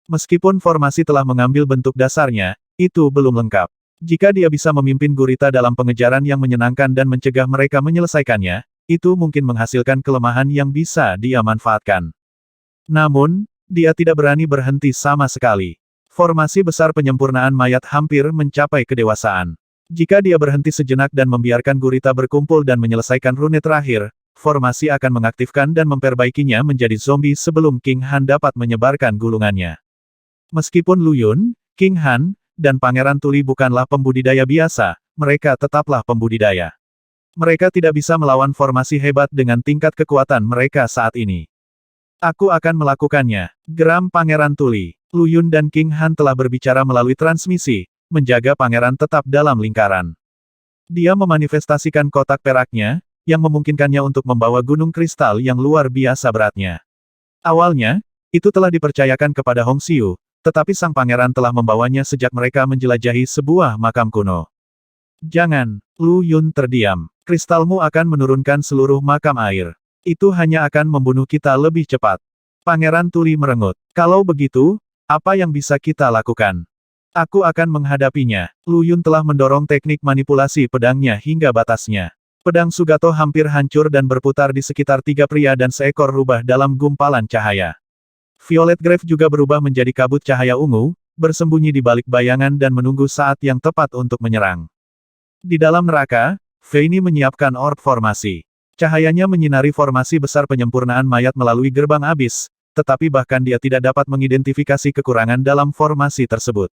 Meskipun formasi telah mengambil bentuk dasarnya, itu belum lengkap. Jika dia bisa memimpin gurita dalam pengejaran yang menyenangkan dan mencegah mereka menyelesaikannya, itu mungkin menghasilkan kelemahan yang bisa dia manfaatkan. Namun, dia tidak berani berhenti sama sekali. Formasi besar penyempurnaan mayat hampir mencapai kedewasaan. Jika dia berhenti sejenak dan membiarkan gurita berkumpul dan menyelesaikan rune terakhir, formasi akan mengaktifkan dan memperbaikinya menjadi zombie sebelum King Han dapat menyebarkan gulungannya. Meskipun Lu Yun, King Han, dan Pangeran Tuli bukanlah pembudidaya biasa, mereka tetaplah pembudidaya. Mereka tidak bisa melawan formasi hebat dengan tingkat kekuatan mereka saat ini. Aku akan melakukannya, geram Pangeran Tuli. Lu Yun dan King Han telah berbicara melalui transmisi, menjaga pangeran tetap dalam lingkaran. Dia memanifestasikan kotak peraknya, yang memungkinkannya untuk membawa gunung kristal yang luar biasa beratnya. Awalnya, itu telah dipercayakan kepada Hong Xiu, tetapi sang pangeran telah membawanya sejak mereka menjelajahi sebuah makam kuno. Jangan, Lu Yun terdiam. Kristalmu akan menurunkan seluruh makam air. Itu hanya akan membunuh kita lebih cepat. Pangeran Tuli merengut. Kalau begitu, apa yang bisa kita lakukan? Aku akan menghadapinya. Lu Yun telah mendorong teknik manipulasi pedangnya hingga batasnya. Pedang Sugato hampir hancur dan berputar di sekitar 3 pria dan seekor rubah dalam gumpalan cahaya. Violet Grave juga berubah menjadi kabut cahaya ungu, bersembunyi di balik bayangan dan menunggu saat yang tepat untuk menyerang. Di dalam neraka, Feini menyiapkan orb formasi. Cahayanya menyinari formasi besar penyempurnaan mayat melalui gerbang abis, tetapi bahkan dia tidak dapat mengidentifikasi kekurangan dalam formasi tersebut.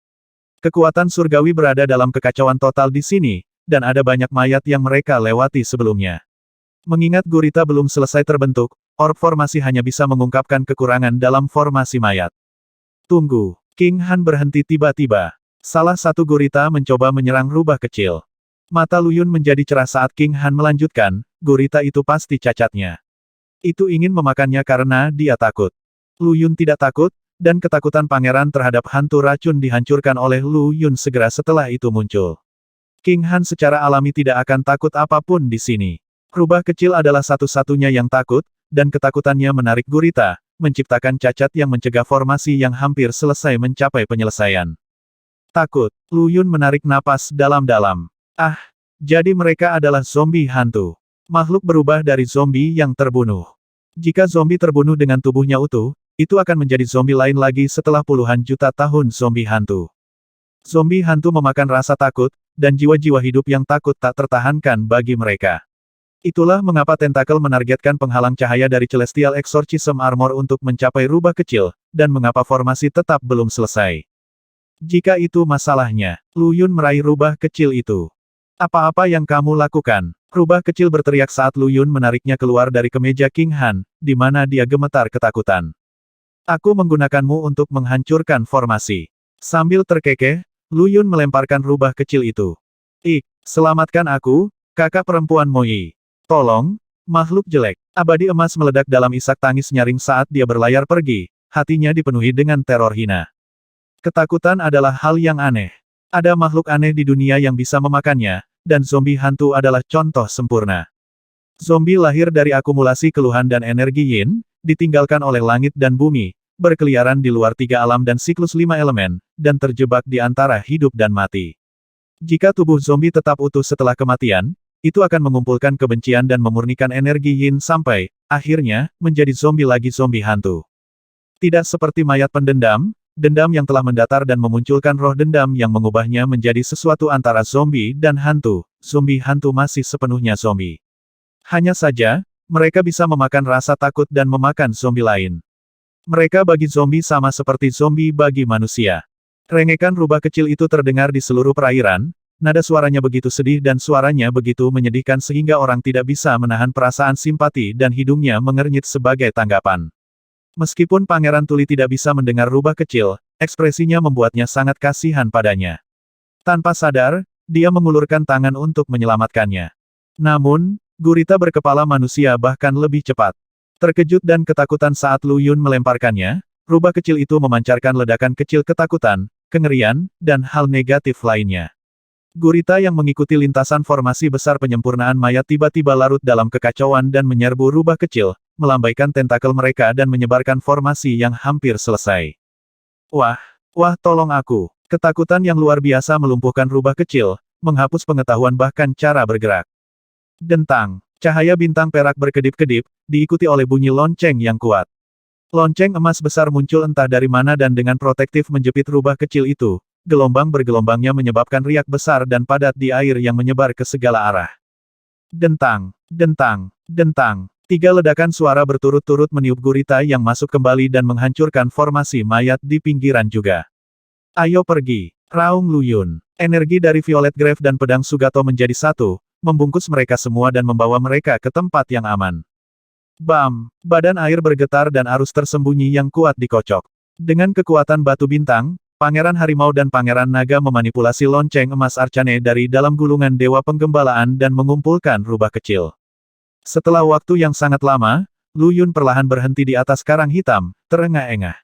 Kekuatan surgawi berada dalam kekacauan total di sini, dan ada banyak mayat yang mereka lewati sebelumnya. Mengingat gurita belum selesai terbentuk, orb formasi hanya bisa mengungkapkan kekurangan dalam formasi mayat. Tunggu, King Han berhenti tiba-tiba. Salah satu gurita mencoba menyerang rubah kecil. Mata Lu Yun menjadi cerah saat King Han melanjutkan, gurita itu pasti cacatnya. Itu ingin memakannya karena dia takut. Lu Yun tidak takut, dan ketakutan pangeran terhadap hantu racun dihancurkan oleh Lu Yun segera setelah itu muncul. King Han secara alami tidak akan takut apapun di sini. Rubah kecil adalah satu-satunya yang takut, dan ketakutannya menarik gurita, menciptakan cacat yang mencegah formasi yang hampir selesai mencapai penyelesaian. Takut, Lu Yun menarik napas dalam-dalam. Ah, jadi mereka adalah zombie hantu. Makhluk berubah dari zombie yang terbunuh. Jika zombie terbunuh dengan tubuhnya utuh, itu akan menjadi zombie lain lagi setelah puluhan juta tahun zombie hantu. Zombie hantu memakan rasa takut, dan jiwa-jiwa hidup yang takut tak tertahankan bagi mereka. Itulah mengapa tentakel menargetkan penghalang cahaya dari Celestial Exorcism Armor untuk mencapai rubah kecil, dan mengapa formasi tetap belum selesai. Jika itu masalahnya, Lu Yun meraih rubah kecil itu. Apa-apa yang kamu lakukan? Rubah kecil berteriak saat Lu Yun menariknya keluar dari kemeja King Han, di mana dia gemetar ketakutan. Aku menggunakanmu untuk menghancurkan formasi. Sambil terkekeh, Lu Yun melemparkan rubah kecil itu. Selamatkan aku, kakak perempuan Moi. Tolong, makhluk jelek. Abadi emas meledak dalam isak tangis nyaring saat dia berlayar pergi, hatinya dipenuhi dengan teror hina. Ketakutan adalah hal yang aneh. Ada makhluk aneh di dunia yang bisa memakannya, dan zombie hantu adalah contoh sempurna. Zombie lahir dari akumulasi keluhan dan energi yin, ditinggalkan oleh langit dan bumi, berkeliaran di luar tiga alam dan siklus 5 elemen, dan terjebak di antara hidup dan mati. Jika tubuh zombie tetap utuh setelah kematian, itu akan mengumpulkan kebencian dan memurnikan energi yin sampai, akhirnya, menjadi zombie lagi zombie hantu. Tidak seperti mayat pendendam, dendam yang telah mendatar dan memunculkan roh dendam yang mengubahnya menjadi sesuatu antara zombie dan hantu, zombie hantu masih sepenuhnya zombie. Hanya saja, mereka bisa memakan rasa takut dan memakan zombie lain. Mereka bagi zombie sama seperti zombie bagi manusia. Rengekan rubah kecil itu terdengar di seluruh perairan, nada suaranya begitu sedih dan suaranya begitu menyedihkan sehingga orang tidak bisa menahan perasaan simpati dan hidungnya mengernyit sebagai tanggapan. Meskipun Pangeran Tuli tidak bisa mendengar rubah kecil, ekspresinya membuatnya sangat kasihan padanya. Tanpa sadar, dia mengulurkan tangan untuk menyelamatkannya. Namun, gurita berkepala manusia bahkan lebih cepat. Terkejut dan ketakutan saat Lu Yun melemparkannya, rubah kecil itu memancarkan ledakan kecil ketakutan, kengerian, dan hal negatif lainnya. Gurita yang mengikuti lintasan formasi besar penyempurnaan mayat tiba-tiba larut dalam kekacauan dan menyerbu rubah kecil, melambaikan tentakel mereka dan menyebarkan formasi yang hampir selesai. Wah, tolong aku. Ketakutan yang luar biasa melumpuhkan rubah kecil, menghapus pengetahuan bahkan cara bergerak. Dentang, cahaya bintang perak berkedip-kedip, diikuti oleh bunyi lonceng yang kuat. Lonceng emas besar muncul entah dari mana dan dengan protektif menjepit rubah kecil itu. Gelombang bergelombangnya menyebabkan riak besar dan padat di air yang menyebar ke segala arah. Dentang, dentang, dentang. 3 ledakan suara berturut-turut meniup gurita yang masuk kembali dan menghancurkan formasi mayat di pinggiran juga. Ayo pergi, raung Lu Yun. Energi dari Violet Grave dan pedang Sugato menjadi satu, membungkus mereka semua dan membawa mereka ke tempat yang aman. Bam! Badan air bergetar dan arus tersembunyi yang kuat dikocok. Dengan kekuatan batu bintang, Pangeran Harimau dan Pangeran Naga memanipulasi lonceng emas Arcane dari dalam gulungan Dewa Penggembalaan dan mengumpulkan rubah kecil. Setelah waktu yang sangat lama, Lu Yun perlahan berhenti di atas karang hitam, terengah-engah.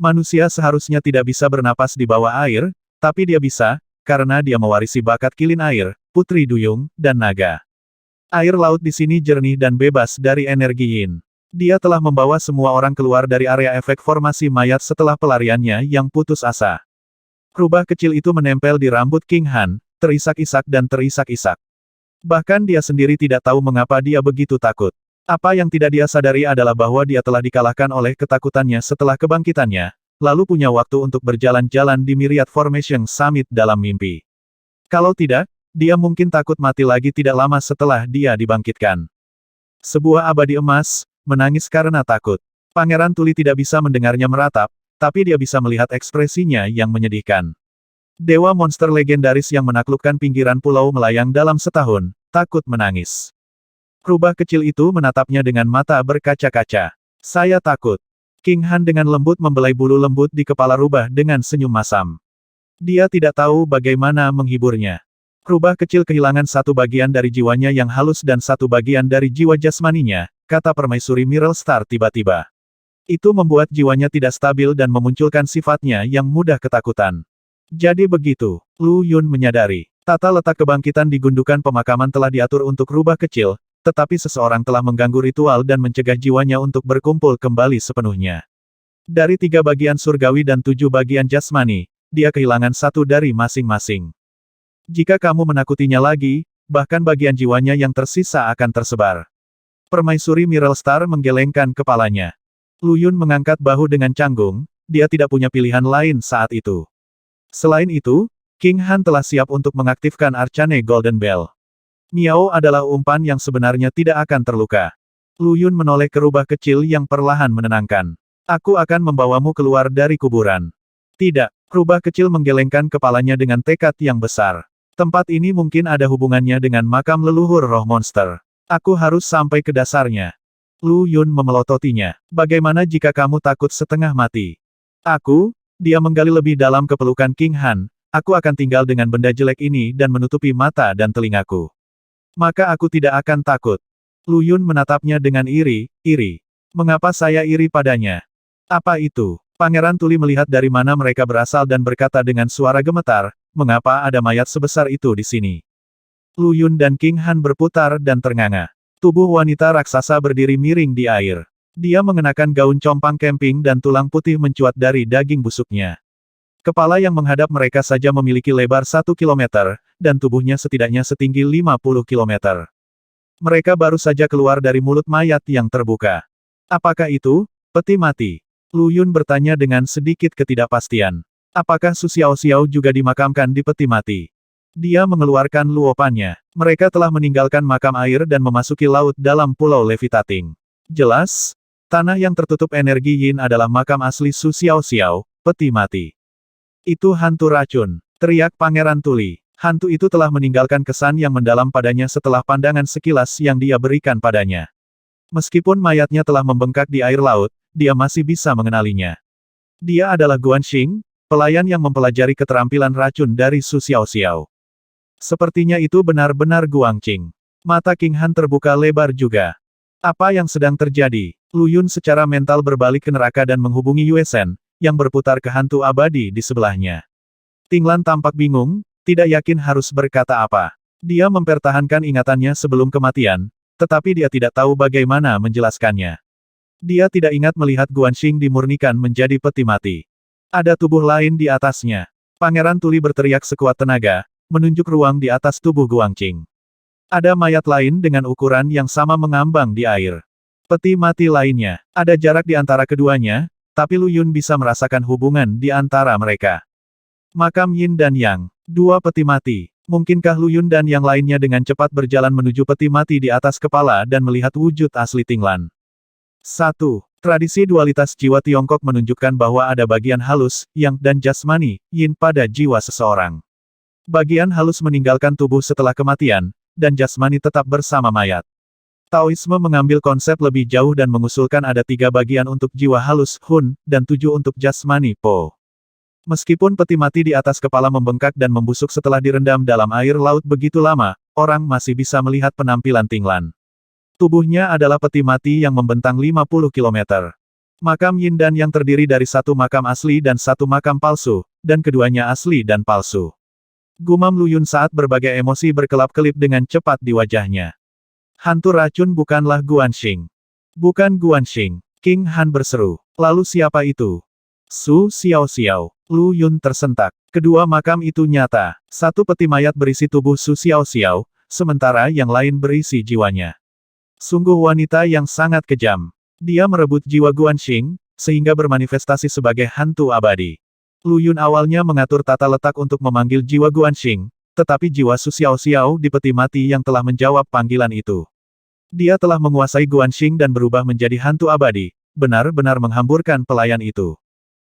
Manusia seharusnya tidak bisa bernapas di bawah air, tapi dia bisa, karena dia mewarisi bakat kilin air, putri duyung, dan naga. Air laut di sini jernih dan bebas dari energi yin. Dia telah membawa semua orang keluar dari area efek formasi mayat setelah pelariannya yang putus asa. Rubah kecil itu menempel di rambut King Han, terisak-isak dan terisak-isak. Bahkan dia sendiri tidak tahu mengapa dia begitu takut. Apa yang tidak dia sadari adalah bahwa dia telah dikalahkan oleh ketakutannya setelah kebangkitannya, lalu punya waktu untuk berjalan-jalan di Myriad Formation Summit dalam mimpi. Kalau tidak, dia mungkin takut mati lagi tidak lama setelah dia dibangkitkan. Sebuah abadi emas, menangis karena takut. Pangeran Tuli tidak bisa mendengarnya meratap, tapi dia bisa melihat ekspresinya yang menyedihkan. Dewa monster legendaris yang menaklukkan pinggiran pulau melayang dalam setahun, takut menangis. Rubah kecil itu menatapnya dengan mata berkaca-kaca. Saya takut. King Han dengan lembut membelai bulu lembut di kepala rubah dengan senyum masam. Dia tidak tahu bagaimana menghiburnya. Rubah kecil kehilangan satu bagian dari jiwanya yang halus dan satu bagian dari jiwa jasmaninya, kata permaisuri Miral Star tiba-tiba. Itu membuat jiwanya tidak stabil dan memunculkan sifatnya yang mudah ketakutan. Jadi begitu, Lu Yun menyadari. Tata letak kebangkitan di gundukan pemakaman telah diatur untuk rubah kecil, tetapi seseorang telah mengganggu ritual dan mencegah jiwanya untuk berkumpul kembali sepenuhnya. Dari 3 bagian surgawi dan 7 bagian jasmani, dia kehilangan satu dari masing-masing. Jika kamu menakutinya lagi, bahkan bagian jiwanya yang tersisa akan tersebar. Permaisuri Miral Star menggelengkan kepalanya. Lu Yun mengangkat bahu dengan canggung, dia tidak punya pilihan lain saat itu. Selain itu, King Han telah siap untuk mengaktifkan Arcane Golden Bell. Miao adalah umpan yang sebenarnya tidak akan terluka. Lu Yun menoleh ke rubah kecil yang perlahan menenangkan. Aku akan membawamu keluar dari kuburan. Tidak, rubah kecil menggelengkan kepalanya dengan tekad yang besar. Tempat ini mungkin ada hubungannya dengan makam leluhur roh monster. Aku harus sampai ke dasarnya. Lu Yun memelototinya. Bagaimana jika kamu takut setengah mati? Aku, dia menggali lebih dalam ke pelukan King Han, aku akan tinggal dengan benda jelek ini dan menutupi mata dan telingaku. Maka aku tidak akan takut. Lu Yun menatapnya dengan iri. Mengapa saya iri padanya? Apa itu? Pangeran Tuli melihat dari mana mereka berasal dan berkata dengan suara gemetar, mengapa ada mayat sebesar itu di sini? Lu Yun dan King Han berputar dan ternganga. Tubuh wanita raksasa berdiri miring di air. Dia mengenakan gaun compang camping dan tulang putih mencuat dari daging busuknya. Kepala yang menghadap mereka saja memiliki lebar 1 kilometer, dan tubuhnya setidaknya setinggi 50 kilometer. Mereka baru saja keluar dari mulut mayat yang terbuka. Apakah itu? Peti mati. Lu Yun bertanya dengan sedikit ketidakpastian. Apakah Su Xiaoxiao juga dimakamkan di peti mati? Dia mengeluarkan luopannya. Mereka telah meninggalkan makam air dan memasuki laut dalam pulau levitating. Jelas, tanah yang tertutup energi yin adalah makam asli Su Xiaoxiao, peti mati. Itu hantu racun, teriak Pangeran Tuli. Hantu itu telah meninggalkan kesan yang mendalam padanya setelah pandangan sekilas yang dia berikan padanya. Meskipun mayatnya telah membengkak di air laut, dia masih bisa mengenalinya. Dia adalah Guanxing, pelayan yang mempelajari keterampilan racun dari Su Xiaoxiao. Sepertinya itu benar-benar Guanxing. Mata King Han terbuka lebar juga. Apa yang sedang terjadi? Lu Yun secara mental berbalik ke neraka dan menghubungi Yue Shen, yang berputar ke hantu abadi di sebelahnya. Tinglan tampak bingung, tidak yakin harus berkata apa. Dia mempertahankan ingatannya sebelum kematian, tetapi dia tidak tahu bagaimana menjelaskannya. Dia tidak ingat melihat Guanxing dimurnikan menjadi peti mati. Ada tubuh lain di atasnya. Pangeran Tuli berteriak sekuat tenaga, menunjuk ruang di atas tubuh Guanxing. Ada mayat lain dengan ukuran yang sama mengambang di air. Peti mati lainnya. Ada jarak di antara keduanya, tapi Lu Yun bisa merasakan hubungan di antara mereka. Makam Yin dan Yang. 2 peti mati. Mungkinkah Lu Yun dan yang lainnya dengan cepat berjalan menuju peti mati di atas kepala dan melihat wujud asli Tinglan? 1. Tradisi dualitas jiwa Tiongkok menunjukkan bahwa ada bagian halus, yang, dan jasmani, yin pada jiwa seseorang. Bagian halus meninggalkan tubuh setelah kematian, dan jasmani tetap bersama mayat. Taoisme mengambil konsep lebih jauh dan mengusulkan ada 3 bagian untuk jiwa halus, hun, dan 7 untuk jasmani, po. Meskipun peti mati di atas kepala membengkak dan membusuk setelah direndam dalam air laut begitu lama, orang masih bisa melihat penampilan Tinglan. Tubuhnya adalah peti mati yang membentang 50 km. Makam Yin dan yang terdiri dari 1 makam asli dan 1 makam palsu, dan keduanya asli dan palsu. Gumam Lu Yun saat berbagai emosi berkelap-kelip dengan cepat di wajahnya. Hantu racun bukanlah Guanxing. Bukan Guanxing. King Han berseru. Lalu siapa itu? Su Xiaoxiao. Lu Yun tersentak. Kedua makam itu nyata. 1 peti mayat berisi tubuh Su Xiaoxiao, sementara yang lain berisi jiwanya. Sungguh wanita yang sangat kejam. Dia merebut jiwa Guanxing, sehingga bermanifestasi sebagai hantu abadi. Lu Yun awalnya mengatur tata letak untuk memanggil jiwa Guanxing, tetapi jiwa Su Xiaoxiao di peti mati yang telah menjawab panggilan itu. Dia telah menguasai Guanxing dan berubah menjadi hantu abadi, benar-benar menghamburkan pelayan itu.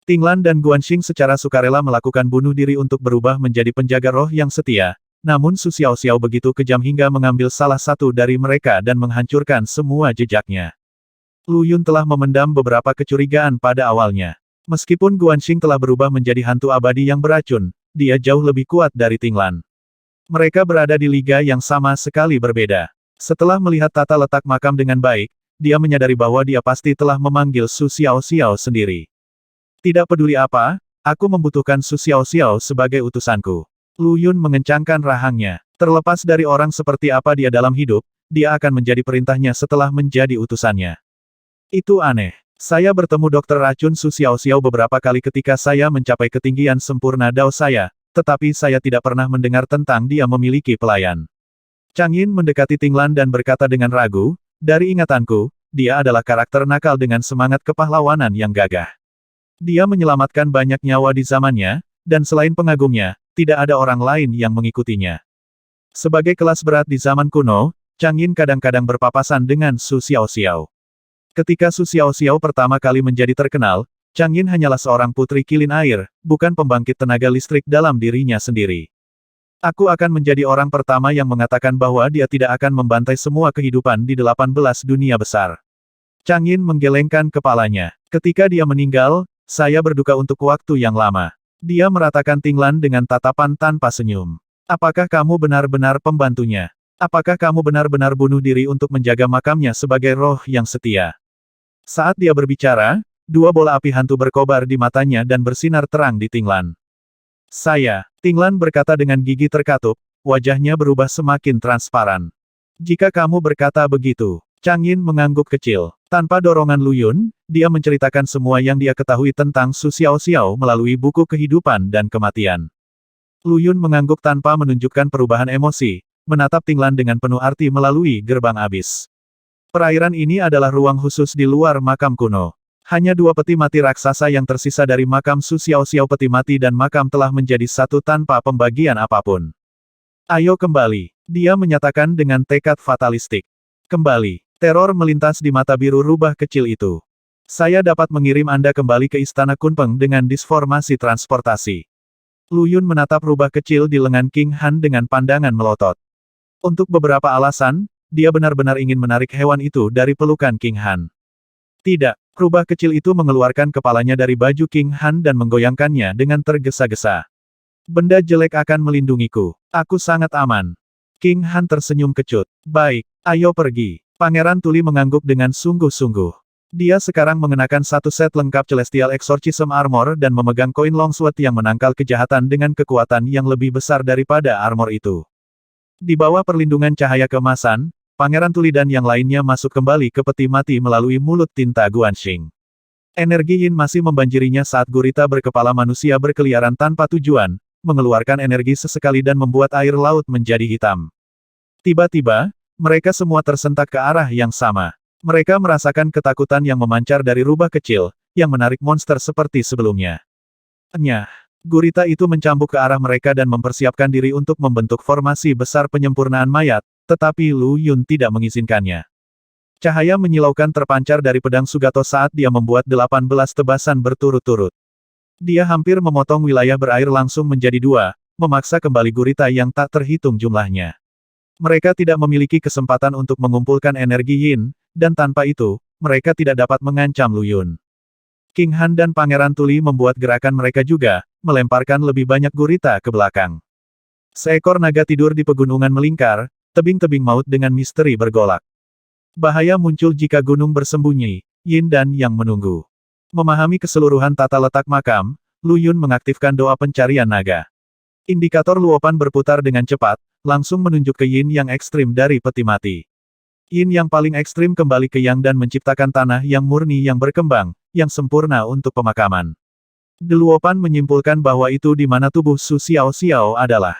Tinglan dan Guanxing secara sukarela melakukan bunuh diri untuk berubah menjadi penjaga roh yang setia, namun Su Xiaoxiao begitu kejam hingga mengambil salah satu dari mereka dan menghancurkan semua jejaknya. Lu Yun telah memendam beberapa kecurigaan pada awalnya. Meskipun Guanxing telah berubah menjadi hantu abadi yang beracun, dia jauh lebih kuat dari Tinglan. Mereka berada di liga yang sama sekali berbeda. Setelah melihat tata letak makam dengan baik, dia menyadari bahwa dia pasti telah memanggil Su Xiaoxiao sendiri. Tidak peduli apa, aku membutuhkan Su Xiaoxiao sebagai utusanku. Lu Yun mengencangkan rahangnya. Terlepas dari orang seperti apa dia dalam hidup, dia akan menjadi perintahnya setelah menjadi utusannya. Itu aneh. Saya bertemu Dokter Racun Su Xiaoxiao beberapa kali ketika saya mencapai ketinggian sempurna dao saya, tetapi saya tidak pernah mendengar tentang dia memiliki pelayan. Chang Yin mendekati Tinglan dan berkata dengan ragu, dari ingatanku, dia adalah karakter nakal dengan semangat kepahlawanan yang gagah. Dia menyelamatkan banyak nyawa di zamannya, dan selain pengagumnya, tidak ada orang lain yang mengikutinya. Sebagai kelas berat di zaman kuno, Chang Yin kadang-kadang berpapasan dengan Su Xiaoxiao. Ketika Su Xiaoxiao pertama kali menjadi terkenal, Chang Yin hanyalah seorang putri kilin air, bukan pembangkit tenaga listrik dalam dirinya sendiri. Aku akan menjadi orang pertama yang mengatakan bahwa dia tidak akan membantai semua kehidupan di 18 dunia besar. Chang Yin menggelengkan kepalanya. Ketika dia meninggal, saya berduka untuk waktu yang lama. Dia meratakan Tinglan dengan tatapan tanpa senyum. Apakah kamu benar-benar pembantunya? Apakah kamu benar-benar bunuh diri untuk menjaga makamnya sebagai roh yang setia? Saat dia berbicara, dua bola api hantu berkobar di matanya dan bersinar terang di Tinglan. Tinglan berkata dengan gigi terkatup, wajahnya berubah semakin transparan. Jika kamu berkata begitu, Chang Yin mengangguk kecil. Tanpa dorongan Lu Yun, dia menceritakan semua yang dia ketahui tentang Su Xiaoxiao melalui buku kehidupan dan kematian. Lu Yun mengangguk tanpa menunjukkan perubahan emosi, menatap Tinglan dengan penuh arti melalui gerbang abis. Perairan ini adalah ruang khusus di luar makam kuno. Hanya dua peti mati raksasa yang tersisa dari makam Su Xiaoxiao, peti mati dan makam telah menjadi satu tanpa pembagian apapun. Ayo kembali, dia menyatakan dengan tekad fatalistik. Kembali. Teror melintas di mata biru rubah kecil itu. Saya dapat mengirim Anda kembali ke Istana Kunpeng dengan disformasi transportasi. Lu Yun menatap rubah kecil di lengan King Han dengan pandangan melotot. Untuk beberapa alasan, dia benar-benar ingin menarik hewan itu dari pelukan King Han. Tidak, rubah kecil itu mengeluarkan kepalanya dari baju King Han dan menggoyangkannya dengan tergesa-gesa. Benda jelek akan melindungiku. Aku sangat aman. King Han tersenyum kecut. Baik, ayo pergi. Pangeran Tuli mengangguk dengan sungguh-sungguh. Dia sekarang mengenakan satu set lengkap Celestial Exorcism Armor dan memegang koin Longsword yang menangkal kejahatan dengan kekuatan yang lebih besar daripada armor itu. Di bawah perlindungan cahaya keemasan, Pangeran Tuli dan yang lainnya masuk kembali ke peti mati melalui mulut tinta Guanxing. Energi Yin masih membanjirinya saat gurita berkepala manusia berkeliaran tanpa tujuan, mengeluarkan energi sesekali dan membuat air laut menjadi hitam. Tiba-tiba, mereka semua tersentak ke arah yang sama. Mereka merasakan ketakutan yang memancar dari rubah kecil, yang menarik monster seperti sebelumnya. Nyah, gurita itu mencambuk ke arah mereka dan mempersiapkan diri untuk membentuk formasi besar penyempurnaan mayat, tetapi Lu Yun tidak mengizinkannya. Cahaya menyilaukan terpancar dari pedang Sugato saat dia membuat 18 tebasan berturut-turut. Dia hampir memotong wilayah berair langsung menjadi dua, memaksa kembali gurita yang tak terhitung jumlahnya. Mereka tidak memiliki kesempatan untuk mengumpulkan energi Yin, dan tanpa itu, mereka tidak dapat mengancam Lu Yun. King Han dan Pangeran Tuli membuat gerakan mereka juga, melemparkan lebih banyak gurita ke belakang. Seekor naga tidur di pegunungan melingkar, tebing-tebing maut dengan misteri bergolak. Bahaya muncul jika gunung bersembunyi, Yin dan Yang menunggu. Memahami keseluruhan tata letak makam, Lu Yun mengaktifkan doa pencarian naga. Indikator luopan berputar dengan cepat, langsung menunjuk ke Yin yang ekstrim dari peti mati. Yin yang paling ekstrim kembali ke Yang dan menciptakan tanah yang murni yang berkembang, yang sempurna untuk pemakaman. Luopan menyimpulkan bahwa itu di mana tubuh Su Xiaoxiao adalah.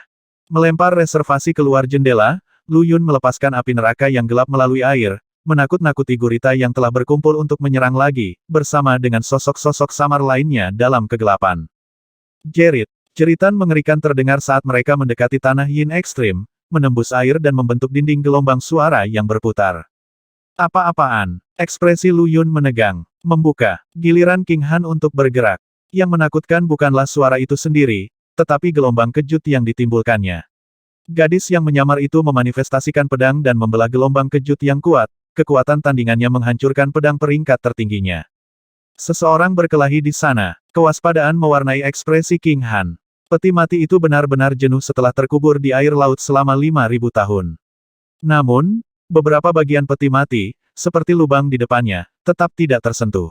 Melempar reservasi keluar jendela, Lu Yun melepaskan api neraka yang gelap melalui air, menakut-nakuti gurita yang telah berkumpul untuk menyerang lagi, bersama dengan sosok-sosok samar lainnya dalam kegelapan. Jerit. Jeritan mengerikan terdengar saat mereka mendekati tanah Yin ekstrim, menembus air dan membentuk dinding gelombang suara yang berputar. Apa-apaan? Ekspresi Lu Yun menegang. Membuka. Giliran King Han untuk bergerak. Yang menakutkan bukanlah suara itu sendiri, tetapi gelombang kejut yang ditimbulkannya. Gadis yang menyamar itu memanifestasikan pedang dan membelah gelombang kejut yang kuat, kekuatan tandingannya menghancurkan pedang peringkat tertingginya. Seseorang berkelahi di sana. Kewaspadaan mewarnai ekspresi King Han. Peti mati itu benar-benar jenuh setelah terkubur di air laut selama 5.000 tahun. Namun, beberapa bagian peti mati, seperti lubang di depannya, tetap tidak tersentuh.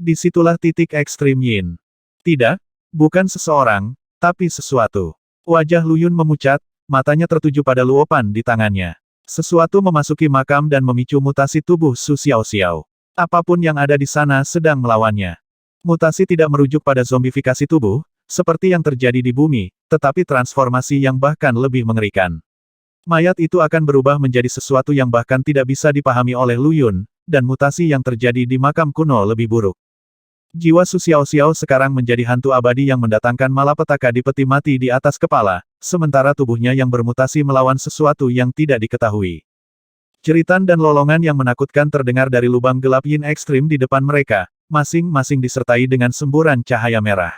Disitulah titik ekstrim Yin. Tidak, bukan seseorang, tapi sesuatu. Wajah Lu Yun memucat, matanya tertuju pada luopan di tangannya. Sesuatu memasuki makam dan memicu mutasi tubuh Su Xiaoxiao. Apapun yang ada di sana sedang melawannya. Mutasi tidak merujuk pada zombifikasi tubuh, seperti yang terjadi di bumi, tetapi transformasi yang bahkan lebih mengerikan. Mayat itu akan berubah menjadi sesuatu yang bahkan tidak bisa dipahami oleh Lu Yun, dan mutasi yang terjadi di makam kuno lebih buruk. Jiwa Su Xiaoxiao sekarang menjadi hantu abadi yang mendatangkan malapetaka di peti mati di atas kepala, sementara tubuhnya yang bermutasi melawan sesuatu yang tidak diketahui. Jeritan dan lolongan yang menakutkan terdengar dari lubang gelap Yin ekstrim di depan mereka, masing-masing disertai dengan semburan cahaya merah.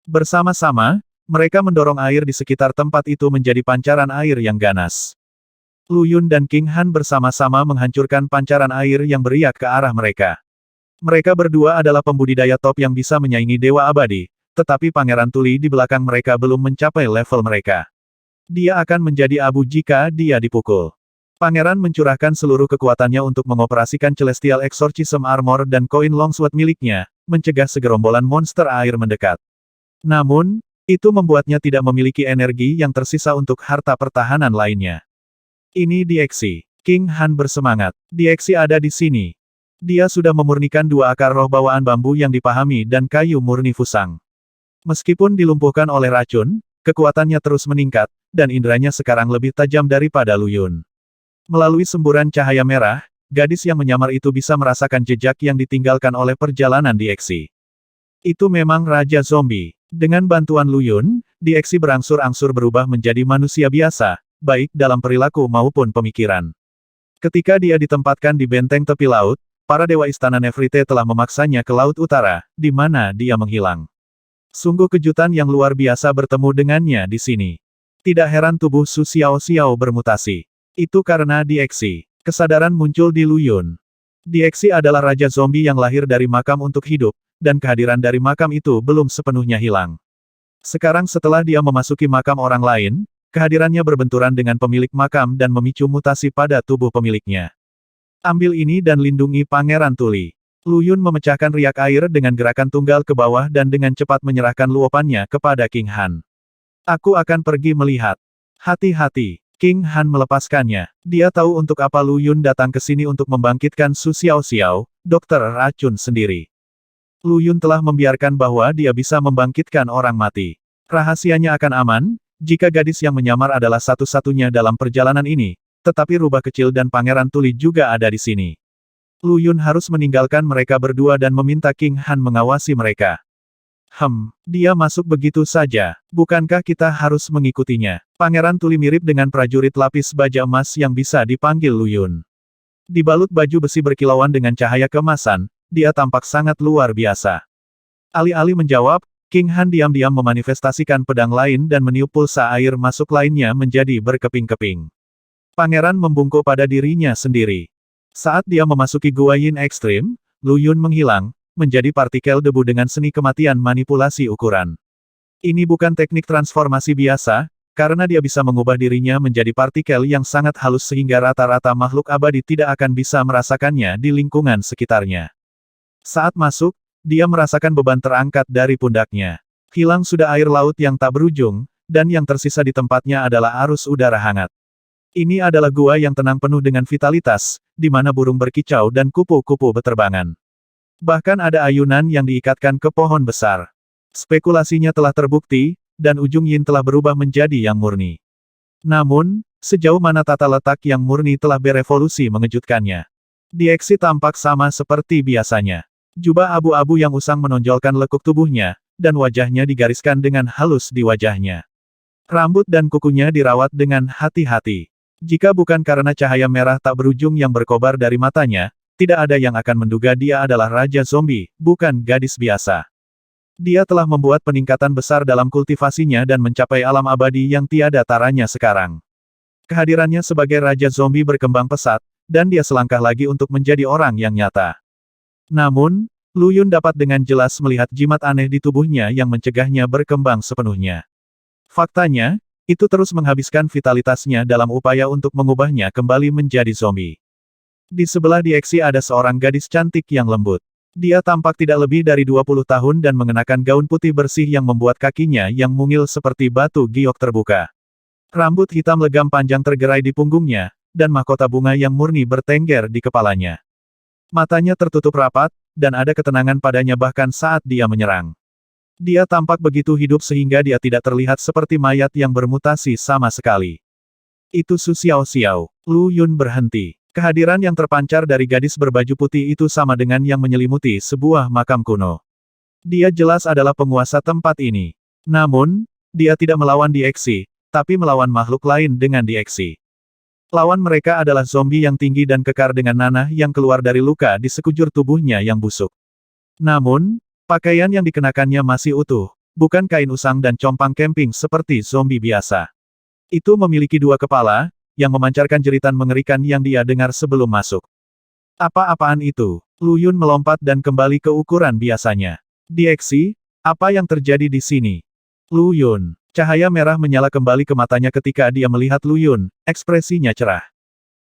Bersama-sama, mereka mendorong air di sekitar tempat itu menjadi pancaran air yang ganas. Lu Yun dan King Han bersama-sama menghancurkan pancaran air yang beriak ke arah mereka. Mereka berdua adalah pembudidaya top yang bisa menyaingi Dewa Abadi, tetapi Pangeran Tuli di belakang mereka belum mencapai level mereka. Dia akan menjadi abu jika dia dipukul. Pangeran mencurahkan seluruh kekuatannya untuk mengoperasikan Celestial Exorcism Armor dan koin longsword miliknya, mencegah segerombolan monster air mendekat. Namun, itu membuatnya tidak memiliki energi yang tersisa untuk harta pertahanan lainnya. Ini Dieksi. King Han bersemangat. Dieksi ada di sini. Dia sudah memurnikan 2 akar roh bawaan bambu yang dipahami dan kayu murni Fusang. Meskipun dilumpuhkan oleh racun, kekuatannya terus meningkat, dan inderanya sekarang lebih tajam daripada Lu Yun. Melalui semburan cahaya merah, gadis yang menyamar itu bisa merasakan jejak yang ditinggalkan oleh perjalanan Dieksi. Itu memang Raja Zombie. Dengan bantuan Lu Yun, Dieksi berangsur-angsur berubah menjadi manusia biasa, baik dalam perilaku maupun pemikiran. Ketika dia ditempatkan di benteng tepi laut, para dewa istana Nefrite telah memaksanya ke Laut Utara, di mana dia menghilang. Sungguh kejutan yang luar biasa bertemu dengannya di sini. Tidak heran tubuh Su Xiaoxiao bermutasi. Itu karena Dieksi. Kesadaran muncul di Lu Yun. Dieksi adalah Raja Zombie yang lahir dari makam untuk hidup, dan kehadiran dari makam itu belum sepenuhnya hilang. Sekarang setelah dia memasuki makam orang lain, kehadirannya berbenturan dengan pemilik makam dan memicu mutasi pada tubuh pemiliknya. Ambil ini dan lindungi Pangeran Tuli. Lu Yun memecahkan riak air dengan gerakan tunggal ke bawah dan dengan cepat menyerahkan luopannya kepada King Han. Aku akan pergi melihat. Hati-hati. King Han melepaskannya. Dia tahu untuk apa Lu Yun datang ke sini untuk membangkitkan Su Xiaoxiao, dokter racun sendiri. Lu Yun telah membiarkan bahwa dia bisa membangkitkan orang mati. Rahasianya akan aman, jika gadis yang menyamar adalah satu-satunya dalam perjalanan ini, tetapi rubah kecil dan Pangeran Tuli juga ada di sini. Lu Yun harus meninggalkan mereka berdua dan meminta King Han mengawasi mereka. Dia masuk begitu saja. Bukankah kita harus mengikutinya? Pangeran Tuli mirip dengan prajurit lapis baja emas yang bisa dipanggil Lu Yun. Dibalut baju besi berkilauan dengan cahaya keemasan, dia tampak sangat luar biasa. Alih-alih menjawab, King Han diam-diam memanifestasikan pedang lain dan meniup pulsa air masuk lainnya menjadi berkeping-keping. Pangeran membungkuk pada dirinya sendiri. Saat dia memasuki Gua Yin ekstrim, Lu Yun menghilang, menjadi partikel debu dengan seni kematian manipulasi ukuran. Ini bukan teknik transformasi biasa, karena dia bisa mengubah dirinya menjadi partikel yang sangat halus sehingga rata-rata makhluk abadi tidak akan bisa merasakannya di lingkungan sekitarnya. Saat masuk, dia merasakan beban terangkat dari pundaknya. Hilang sudah air laut yang tak berujung, dan yang tersisa di tempatnya adalah arus udara hangat. Ini adalah gua yang tenang penuh dengan vitalitas, di mana burung berkicau dan kupu-kupu beterbangan. Bahkan ada ayunan yang diikatkan ke pohon besar. Spekulasinya telah terbukti, dan ujung yin telah berubah menjadi yang murni. Namun, sejauh mana tata letak yang murni telah berevolusi mengejutkannya. Dieksi tampak sama seperti biasanya. Jubah abu-abu yang usang menonjolkan lekuk tubuhnya, dan wajahnya digariskan dengan halus di wajahnya. Rambut dan kukunya dirawat dengan hati-hati. Jika bukan karena cahaya merah tak berujung yang berkobar dari matanya, tidak ada yang akan menduga dia adalah Raja Zombie, bukan gadis biasa. Dia telah membuat peningkatan besar dalam kultivasinya dan mencapai alam abadi yang tiada taranya sekarang. Kehadirannya sebagai Raja Zombie berkembang pesat, dan dia selangkah lagi untuk menjadi orang yang nyata. Namun, Lu Yun dapat dengan jelas melihat jimat aneh di tubuhnya yang mencegahnya berkembang sepenuhnya. Faktanya, itu terus menghabiskan vitalitasnya dalam upaya untuk mengubahnya kembali menjadi zombie. Di sebelah Dieksi ada seorang gadis cantik yang lembut. Dia tampak tidak lebih dari 20 tahun dan mengenakan gaun putih bersih yang membuat kakinya yang mungil seperti batu giok terbuka. Rambut hitam legam panjang tergerai di punggungnya, dan mahkota bunga yang murni bertengger di kepalanya. Matanya tertutup rapat, dan ada ketenangan padanya bahkan saat dia menyerang. Dia tampak begitu hidup sehingga dia tidak terlihat seperti mayat yang bermutasi sama sekali. Itu Su Xiaoxiao. Lu Yun berhenti. Kehadiran yang terpancar dari gadis berbaju putih itu sama dengan yang menyelimuti sebuah makam kuno. Dia jelas adalah penguasa tempat ini. Namun, dia tidak melawan Dieksi, tapi melawan makhluk lain dengan Dieksi. Lawan mereka adalah zombie yang tinggi dan kekar dengan nanah yang keluar dari luka di sekujur tubuhnya yang busuk. Namun, pakaian yang dikenakannya masih utuh, bukan kain usang dan compang camping seperti zombie biasa. Itu memiliki dua kepala, yang memancarkan jeritan mengerikan yang dia dengar sebelum masuk. Apa-apaan itu? Lu Yun melompat dan kembali ke ukuran biasanya. Dieksi, apa yang terjadi di sini? Lu Yun. Cahaya merah menyala kembali ke matanya ketika dia melihat Lu Yun, ekspresinya cerah.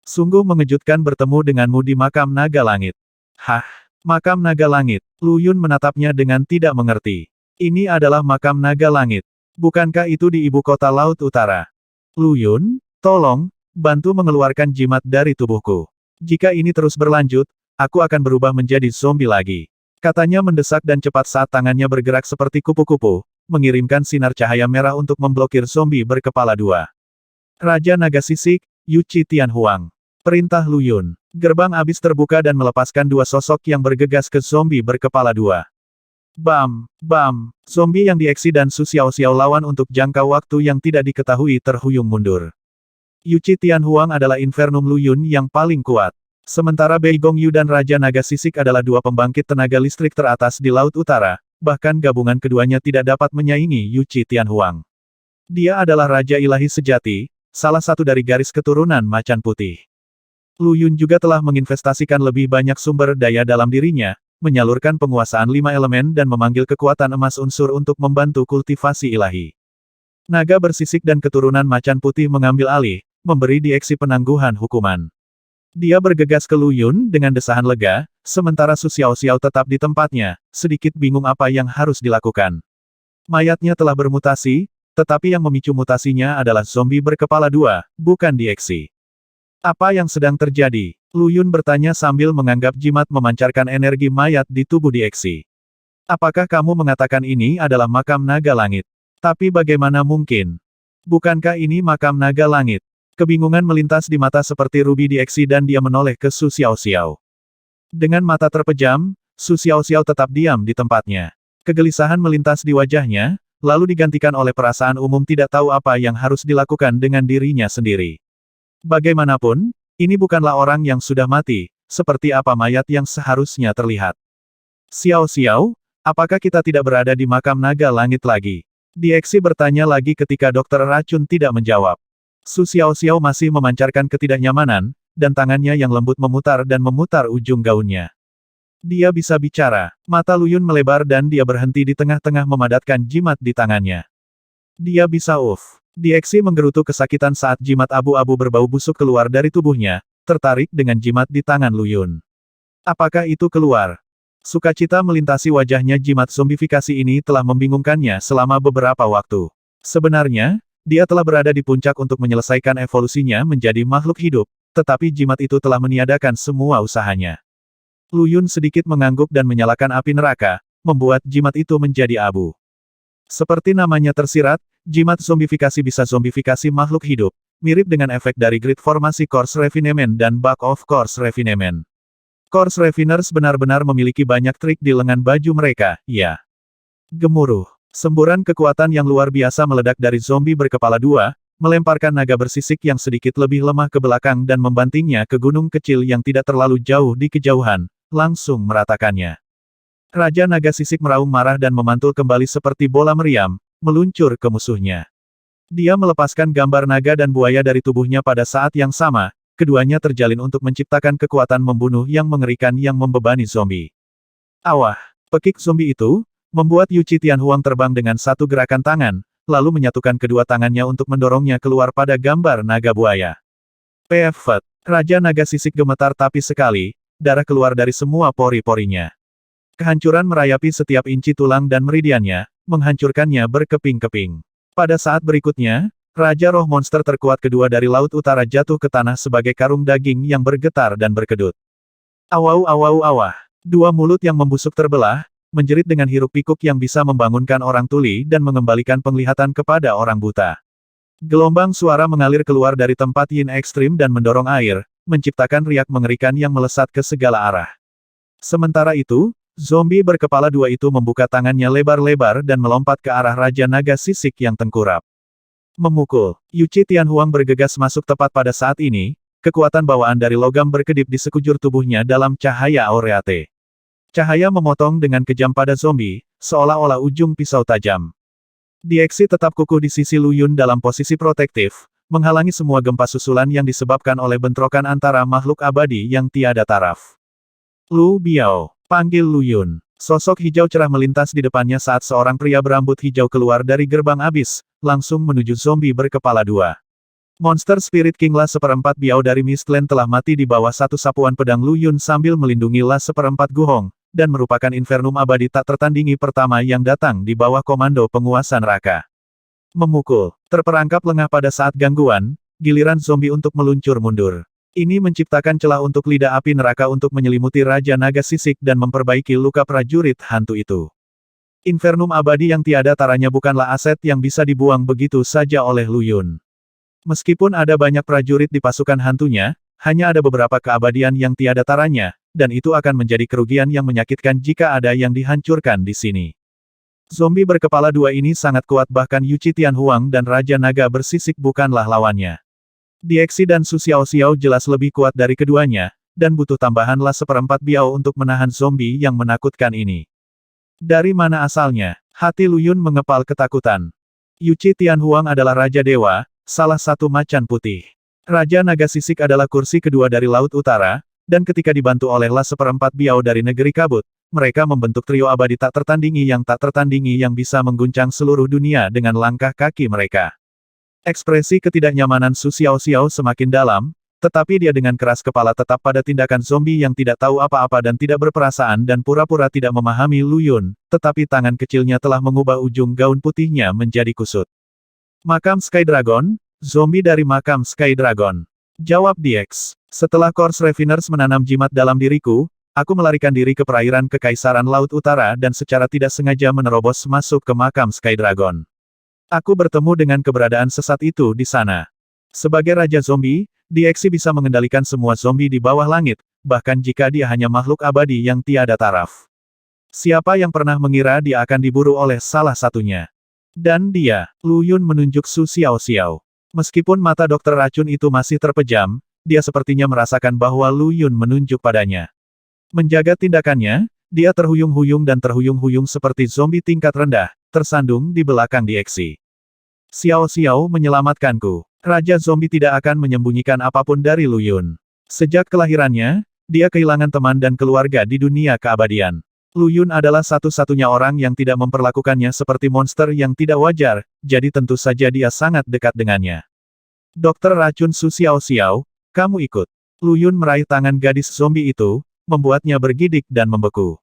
Sungguh mengejutkan bertemu denganmu di makam naga langit. Hah? Makam naga langit. Lu Yun menatapnya dengan tidak mengerti. Ini adalah makam naga langit. Bukankah itu di ibu kota Laut Utara? Lu Yun, tolong, bantu mengeluarkan jimat dari tubuhku. Jika ini terus berlanjut, aku akan berubah menjadi zombie lagi. Katanya mendesak dan cepat saat tangannya bergerak seperti kupu-kupu, mengirimkan sinar cahaya merah untuk memblokir zombie berkepala dua. Raja Naga Sisik, Yuchi Tianhuang. Perintah Lu Yun. Gerbang abis terbuka dan melepaskan dua sosok yang bergegas ke zombie berkepala dua. Bam, bam, zombie yang Dieksi dan Su Xiaoxiao lawan untuk jangka waktu yang tidak diketahui terhuyung mundur. Yuchi Tianhuang adalah Infernum Lu Yun yang paling kuat. Sementara Bei Gongyu dan Raja Naga Sisik adalah dua pembangkit tenaga listrik teratas di Laut Utara, bahkan gabungan keduanya tidak dapat menyaingi Yuchi Tianhuang. Dia adalah Raja Ilahi sejati, salah satu dari garis keturunan Macan Putih. Lu Yun juga telah menginvestasikan lebih banyak sumber daya dalam dirinya, menyalurkan penguasaan 5 elemen dan memanggil kekuatan emas unsur untuk membantu kultivasi ilahi. Naga bersisik dan keturunan Macan Putih mengambil alih, memberi Dieksi penangguhan hukuman. Dia bergegas ke Lu Yun dengan desahan lega, sementara Su Xiaoxiao tetap di tempatnya, sedikit bingung apa yang harus dilakukan. Mayatnya telah bermutasi, tetapi yang memicu mutasinya adalah zombie berkepala dua, bukan Dieksi. Apa yang sedang terjadi? Lu Yun bertanya sambil menganggap jimat memancarkan energi mayat di tubuh Dieksi. Apakah kamu mengatakan ini adalah makam naga langit? Tapi bagaimana mungkin? Bukankah ini makam naga langit? Kebingungan melintas di mata seperti rubi Dieksi dan dia menoleh ke Su Xiaoxiao. Dengan mata terpejam, Su Xiaoxiao tetap diam di tempatnya. Kegelisahan melintas di wajahnya, lalu digantikan oleh perasaan umum tidak tahu apa yang harus dilakukan dengan dirinya sendiri. Bagaimanapun, ini bukanlah orang yang sudah mati, seperti apa mayat yang seharusnya terlihat. Xiao-Xiao, apakah kita tidak berada di makam naga langit lagi? Dieksi bertanya lagi ketika dokter racun tidak menjawab. Su Xiaoxiao masih memancarkan ketidaknyamanan, dan tangannya yang lembut memutar dan memutar ujung gaunnya. Dia bisa bicara. Mata Lu Yun melebar dan dia berhenti di tengah-tengah memadatkan jimat di tangannya. Dia bisa Dieksi menggerutu kesakitan saat jimat abu-abu berbau busuk keluar dari tubuhnya, tertarik dengan jimat di tangan Lu Yun. Apakah itu keluar? Sukacita melintasi wajahnya. Jimat zombifikasi ini telah membingungkannya selama beberapa waktu. Sebenarnya, dia telah berada di puncak untuk menyelesaikan evolusinya menjadi makhluk hidup, tetapi jimat itu telah meniadakan semua usahanya. Lu Yun sedikit mengangguk dan menyalakan api neraka, membuat jimat itu menjadi abu. Seperti namanya tersirat, jimat zombifikasi bisa zombifikasi makhluk hidup, mirip dengan efek dari Grid Formasi Course Refinement dan Bug of Course Refinement. Course Refiners benar-benar memiliki banyak trik di lengan baju mereka, ya. Gemuruh. Semburan kekuatan yang luar biasa meledak dari zombie berkepala dua, melemparkan naga bersisik yang sedikit lebih lemah ke belakang dan membantingnya ke gunung kecil yang tidak terlalu jauh di kejauhan, langsung meratakannya. Raja Naga Sisik meraung marah dan memantul kembali seperti bola meriam, meluncur ke musuhnya. Dia melepaskan gambar naga dan buaya dari tubuhnya pada saat yang sama, keduanya terjalin untuk menciptakan kekuatan membunuh yang mengerikan yang membebani zombie. Awah! Pekik zombie itu, membuat Yu Tianhuang terbang dengan satu gerakan tangan, lalu menyatukan kedua tangannya untuk mendorongnya keluar pada gambar naga buaya. Pefet! Raja Naga Sisik gemetar tapi sekali, darah keluar dari semua pori-porinya. Kehancuran merayapi setiap inci tulang dan meridiannya, menghancurkannya berkeping-keping. Pada saat berikutnya, Raja Roh Monster terkuat kedua dari Laut Utara jatuh ke tanah sebagai karung daging yang bergetar dan berkedut. Awau awau awah. Dua mulut yang membusuk terbelah, menjerit dengan hiruk-pikuk yang bisa membangunkan orang tuli dan mengembalikan penglihatan kepada orang buta. Gelombang suara mengalir keluar dari tempat yin ekstrim dan mendorong air, menciptakan riak mengerikan yang melesat ke segala arah. Sementara itu, zombie berkepala dua itu membuka tangannya lebar-lebar dan melompat ke arah Raja Naga Sisik yang tengkurap. Memukul. Yu Tianhuang bergegas masuk tepat pada saat ini, kekuatan bawaan dari logam berkedip di sekujur tubuhnya dalam cahaya aureate. Cahaya memotong dengan kejam pada zombie, seolah-olah ujung pisau tajam. Dieksi tetap kukuh di sisi Lu Yun dalam posisi protektif, menghalangi semua gempa susulan yang disebabkan oleh bentrokan antara makhluk abadi yang tiada taraf. Lu Biao, panggil Lu Yun. Sosok hijau cerah melintas di depannya saat seorang pria berambut hijau keluar dari gerbang abis, langsung menuju zombie berkepala dua. Monster Spirit King La Seperempat Biao dari Mistland telah mati di bawah satu sapuan pedang Lu Yun sambil melindungi La Seperempat Guhong, dan merupakan infernum abadi tak tertandingi pertama yang datang di bawah komando penguasa neraka. Memukul. Terperangkap lengah pada saat gangguan, giliran zombie untuk meluncur mundur. Ini menciptakan celah untuk lidah api neraka untuk menyelimuti Raja Naga Sisik dan memperbaiki luka prajurit hantu itu. Infernum abadi yang tiada taranya bukanlah aset yang bisa dibuang begitu saja oleh Lu Yun. Meskipun ada banyak prajurit di pasukan hantunya, hanya ada beberapa keabadian yang tiada taranya, dan itu akan menjadi kerugian yang menyakitkan jika ada yang dihancurkan di sini. Zombie berkepala dua ini sangat kuat bahkan Yu Tianhuang dan Raja Naga Bersisik bukanlah lawannya. Dieksi dan Su Xiaoxiao jelas lebih kuat dari keduanya, dan butuh tambahan La Seperempat Biao untuk menahan zombie yang menakutkan ini. Dari mana asalnya? Hati Lu Yun mengepal ketakutan. Yu Tianhuang adalah Raja Dewa, salah satu macan putih. Raja Naga Sisik adalah kursi kedua dari Laut Utara, dan ketika dibantu oleh La Seperempat Biao dari Negeri Kabut, mereka membentuk trio abadi tak tertandingi yang bisa mengguncang seluruh dunia dengan langkah kaki mereka. Ekspresi ketidaknyamanan Su Xiaoxiao semakin dalam, tetapi dia dengan keras kepala tetap pada tindakan zombie yang tidak tahu apa-apa dan tidak berperasaan dan pura-pura tidak memahami Lu Yun, tetapi tangan kecilnya telah mengubah ujung gaun putihnya menjadi kusut. Makam Sky Dragon, zombie dari makam Sky Dragon. Jawab Diex. Setelah Course Refiners menanam jimat dalam diriku, aku melarikan diri ke perairan Kekaisaran Laut Utara dan secara tidak sengaja menerobos masuk ke makam Sky Dragon. Aku bertemu dengan keberadaan sesat itu di sana. Sebagai Raja Zombie, Dieksi bisa mengendalikan semua zombie di bawah langit, bahkan jika dia hanya makhluk abadi yang tiada taraf. Siapa yang pernah mengira dia akan diburu oleh salah satunya? Dan dia, Lu Yun menunjuk Su Xiaoxiao. Meskipun mata dokter racun itu masih terpejam, dia sepertinya merasakan bahwa Lu Yun menunjuk padanya. Menjaga tindakannya, dia terhuyung-huyung dan terhuyung-huyung seperti zombie tingkat rendah, tersandung di belakang Dieksi. Xiao-Xiao menyelamatkanku. Raja Zombie tidak akan menyembunyikan apapun dari Lu Yun. Sejak kelahirannya, dia kehilangan teman dan keluarga di dunia keabadian. Lu Yun adalah satu-satunya orang yang tidak memperlakukannya seperti monster yang tidak wajar, jadi tentu saja dia sangat dekat dengannya. Dokter racun Su Xiaoxiao, kamu ikut. Lu Yun meraih tangan gadis zombie itu, membuatnya bergidik dan membeku.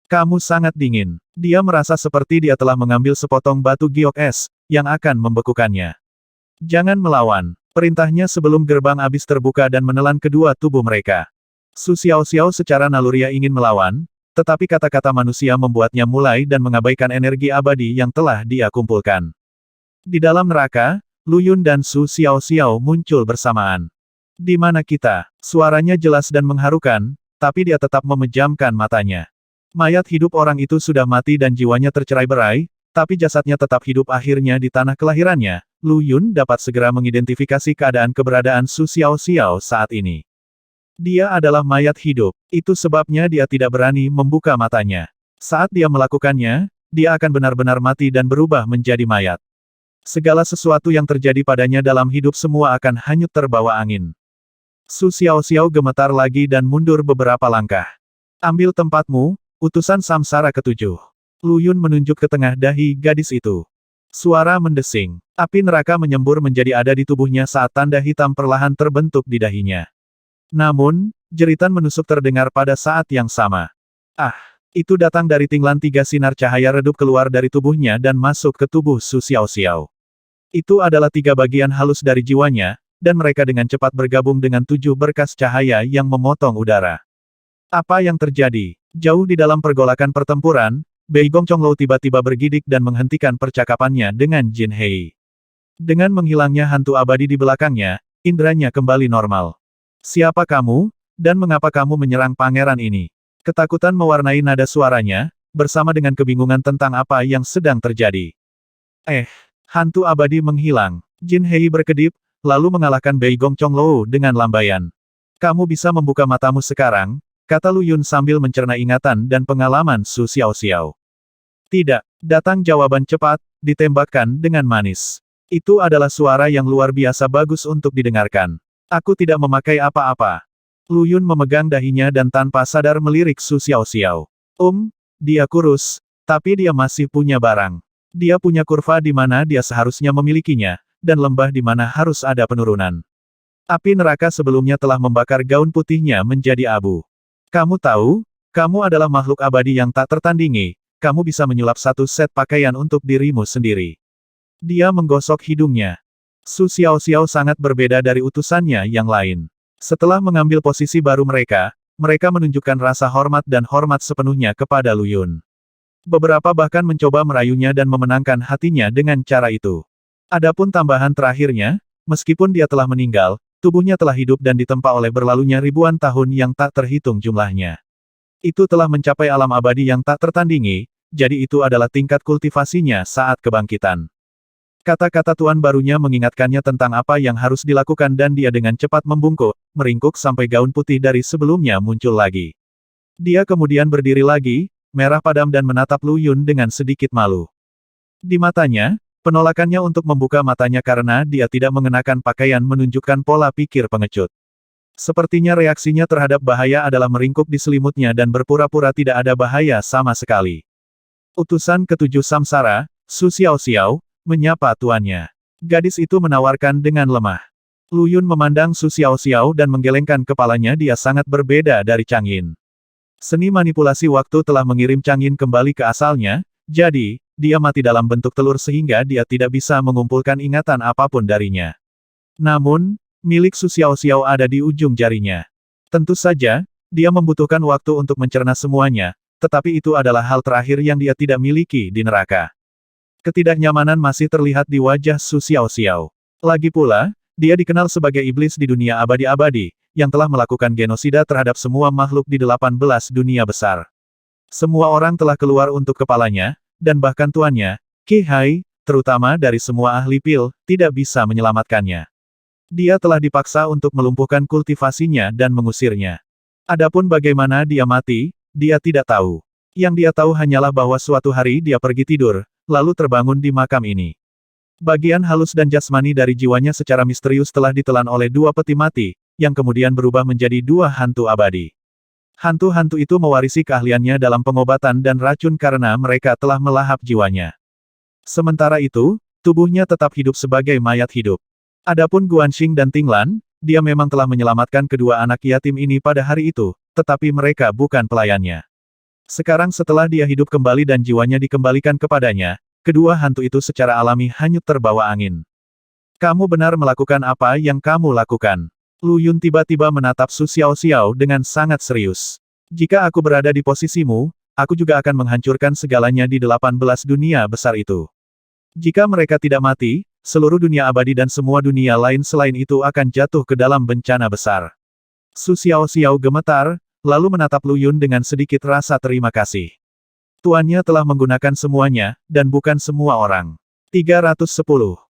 Kamu sangat dingin. Dia merasa seperti dia telah mengambil sepotong batu giok es, yang akan membekukannya. Jangan melawan. Perintahnya sebelum gerbang abis terbuka dan menelan kedua tubuh mereka. Su Xiaoxiao secara naluriah ingin melawan, tetapi kata-kata manusia membuatnya mulai dan mengabaikan energi abadi yang telah dia kumpulkan. Di dalam neraka, Lu Yun dan Su Xiaoxiao muncul bersamaan. Di mana kita? Suaranya jelas dan mengharukan, tapi dia tetap memejamkan matanya. Mayat hidup orang itu sudah mati dan jiwanya tercerai-berai, tapi jasadnya tetap hidup akhirnya di tanah kelahirannya. Lu Yun dapat segera mengidentifikasi keberadaan Su Xiaoxiao saat ini. Dia adalah mayat hidup, itu sebabnya dia tidak berani membuka matanya. Saat dia melakukannya, dia akan benar-benar mati dan berubah menjadi mayat. Segala sesuatu yang terjadi padanya dalam hidup semua akan hanyut terbawa angin. Su Xiaoxiao gemetar lagi dan mundur beberapa langkah. Ambil tempatmu, utusan samsara ketujuh. Lu Yun menunjuk ke tengah dahi gadis itu. Suara mendesing. Api neraka menyembur menjadi ada di tubuhnya saat tanda hitam perlahan terbentuk di dahinya. Namun, jeritan menusuk terdengar pada saat yang sama. Ah! Itu datang dari tinglan tiga sinar cahaya redup keluar dari tubuhnya dan masuk ke tubuh Su Xiaoxiao. Itu adalah tiga bagian halus dari jiwanya, dan mereka dengan cepat bergabung dengan tujuh berkas cahaya yang memotong udara. Apa yang terjadi? Jauh di dalam pergolakan pertempuran, Bei Gong Chonglou tiba-tiba bergidik dan menghentikan percakapannya dengan Jin Hei. Dengan menghilangnya hantu abadi di belakangnya, inderanya kembali normal. Siapa kamu, dan mengapa kamu menyerang pangeran ini? Ketakutan mewarnai nada suaranya, bersama dengan kebingungan tentang apa yang sedang terjadi. Hantu abadi menghilang. Jin Hei berkedip, lalu mengalahkan Bei Gong Chonglou dengan lambaian. Kamu bisa membuka matamu sekarang, kata Lu Yun sambil mencerna ingatan dan pengalaman Su Xiaoxiao. Tidak, datang jawaban cepat, ditembakkan dengan manis. Itu adalah suara yang luar biasa bagus untuk didengarkan. Aku tidak memakai apa-apa. Lu Yun memegang dahinya dan tanpa sadar melirik Su Xiaoxiao. Dia kurus, tapi dia masih punya barang. Dia punya kurva di mana dia seharusnya memilikinya, dan lembah di mana harus ada penurunan. Api neraka sebelumnya telah membakar gaun putihnya menjadi abu. Kamu tahu, kamu adalah makhluk abadi yang tak tertandingi, kamu bisa menyulap satu set pakaian untuk dirimu sendiri. Dia menggosok hidungnya. Su Xiaoxiao sangat berbeda dari utusannya yang lain. Setelah mengambil posisi baru mereka menunjukkan rasa hormat dan hormat sepenuhnya kepada Lu Yun. Beberapa bahkan mencoba merayunya dan memenangkan hatinya dengan cara itu. Adapun tambahan terakhirnya, meskipun dia telah meninggal, tubuhnya telah hidup dan ditempa oleh berlalunya ribuan tahun yang tak terhitung jumlahnya. Itu telah mencapai alam abadi yang tak tertandingi, jadi itu adalah tingkat kultivasinya saat kebangkitan. Kata-kata tuan barunya mengingatkannya tentang apa yang harus dilakukan dan dia dengan cepat membungkuk, meringkuk sampai gaun putih dari sebelumnya muncul lagi. Dia kemudian berdiri lagi, merah padam dan menatap Lu Yun dengan sedikit malu. Di matanya, penolakannya untuk membuka matanya karena dia tidak mengenakan pakaian menunjukkan pola pikir pengecut. Sepertinya reaksinya terhadap bahaya adalah meringkuk di selimutnya dan berpura-pura tidak ada bahaya sama sekali. Utusan ketujuh samsara, Su Xiaoxiao, menyapa tuannya. Gadis itu menawarkan dengan lemah. Lu Yun memandang Su Xiaoxiao dan menggelengkan kepalanya. Dia sangat berbeda dari Chang Yin. Seni manipulasi waktu telah mengirim Chang Yin kembali ke asalnya, jadi, dia mati dalam bentuk telur sehingga dia tidak bisa mengumpulkan ingatan apapun darinya. Namun, milik Su Xiaoxiao ada di ujung jarinya. Tentu saja, dia membutuhkan waktu untuk mencerna semuanya, tetapi itu adalah hal terakhir yang dia tidak miliki di neraka. Ketidaknyamanan masih terlihat di wajah Su Xiaoxiao. Lagi pula, dia dikenal sebagai iblis di dunia abadi-abadi, yang telah melakukan genosida terhadap semua makhluk di 18 dunia besar. Semua orang telah keluar untuk kepalanya, dan bahkan tuannya, Qi Hai, terutama dari semua ahli pil, tidak bisa menyelamatkannya. Dia telah dipaksa untuk melumpuhkan kultivasinya dan mengusirnya. Adapun bagaimana dia mati, dia tidak tahu. Yang dia tahu hanyalah bahwa suatu hari dia pergi tidur, lalu terbangun di makam ini. Bagian halus dan jasmani dari jiwanya secara misterius telah ditelan oleh dua peti mati, yang kemudian berubah menjadi dua hantu abadi. Hantu-hantu itu mewarisi keahliannya dalam pengobatan dan racun karena mereka telah melahap jiwanya. Sementara itu, tubuhnya tetap hidup sebagai mayat hidup. Adapun Guanxing dan Tinglan, dia memang telah menyelamatkan kedua anak yatim ini pada hari itu, tetapi mereka bukan pelayannya. Sekarang setelah dia hidup kembali dan jiwanya dikembalikan kepadanya, kedua hantu itu secara alami hanyut terbawa angin. Kamu benar melakukan apa yang kamu lakukan. Lu Yun tiba-tiba menatap Su Xiaoxiao dengan sangat serius. Jika aku berada di posisimu, aku juga akan menghancurkan segalanya di 18 dunia besar itu. Jika mereka tidak mati, seluruh dunia abadi dan semua dunia lain selain itu akan jatuh ke dalam bencana besar. Su Xiaoxiao gemetar, lalu menatap Lu Yun dengan sedikit rasa terima kasih. Tuannya telah menggunakan semuanya, dan bukan semua orang. 310.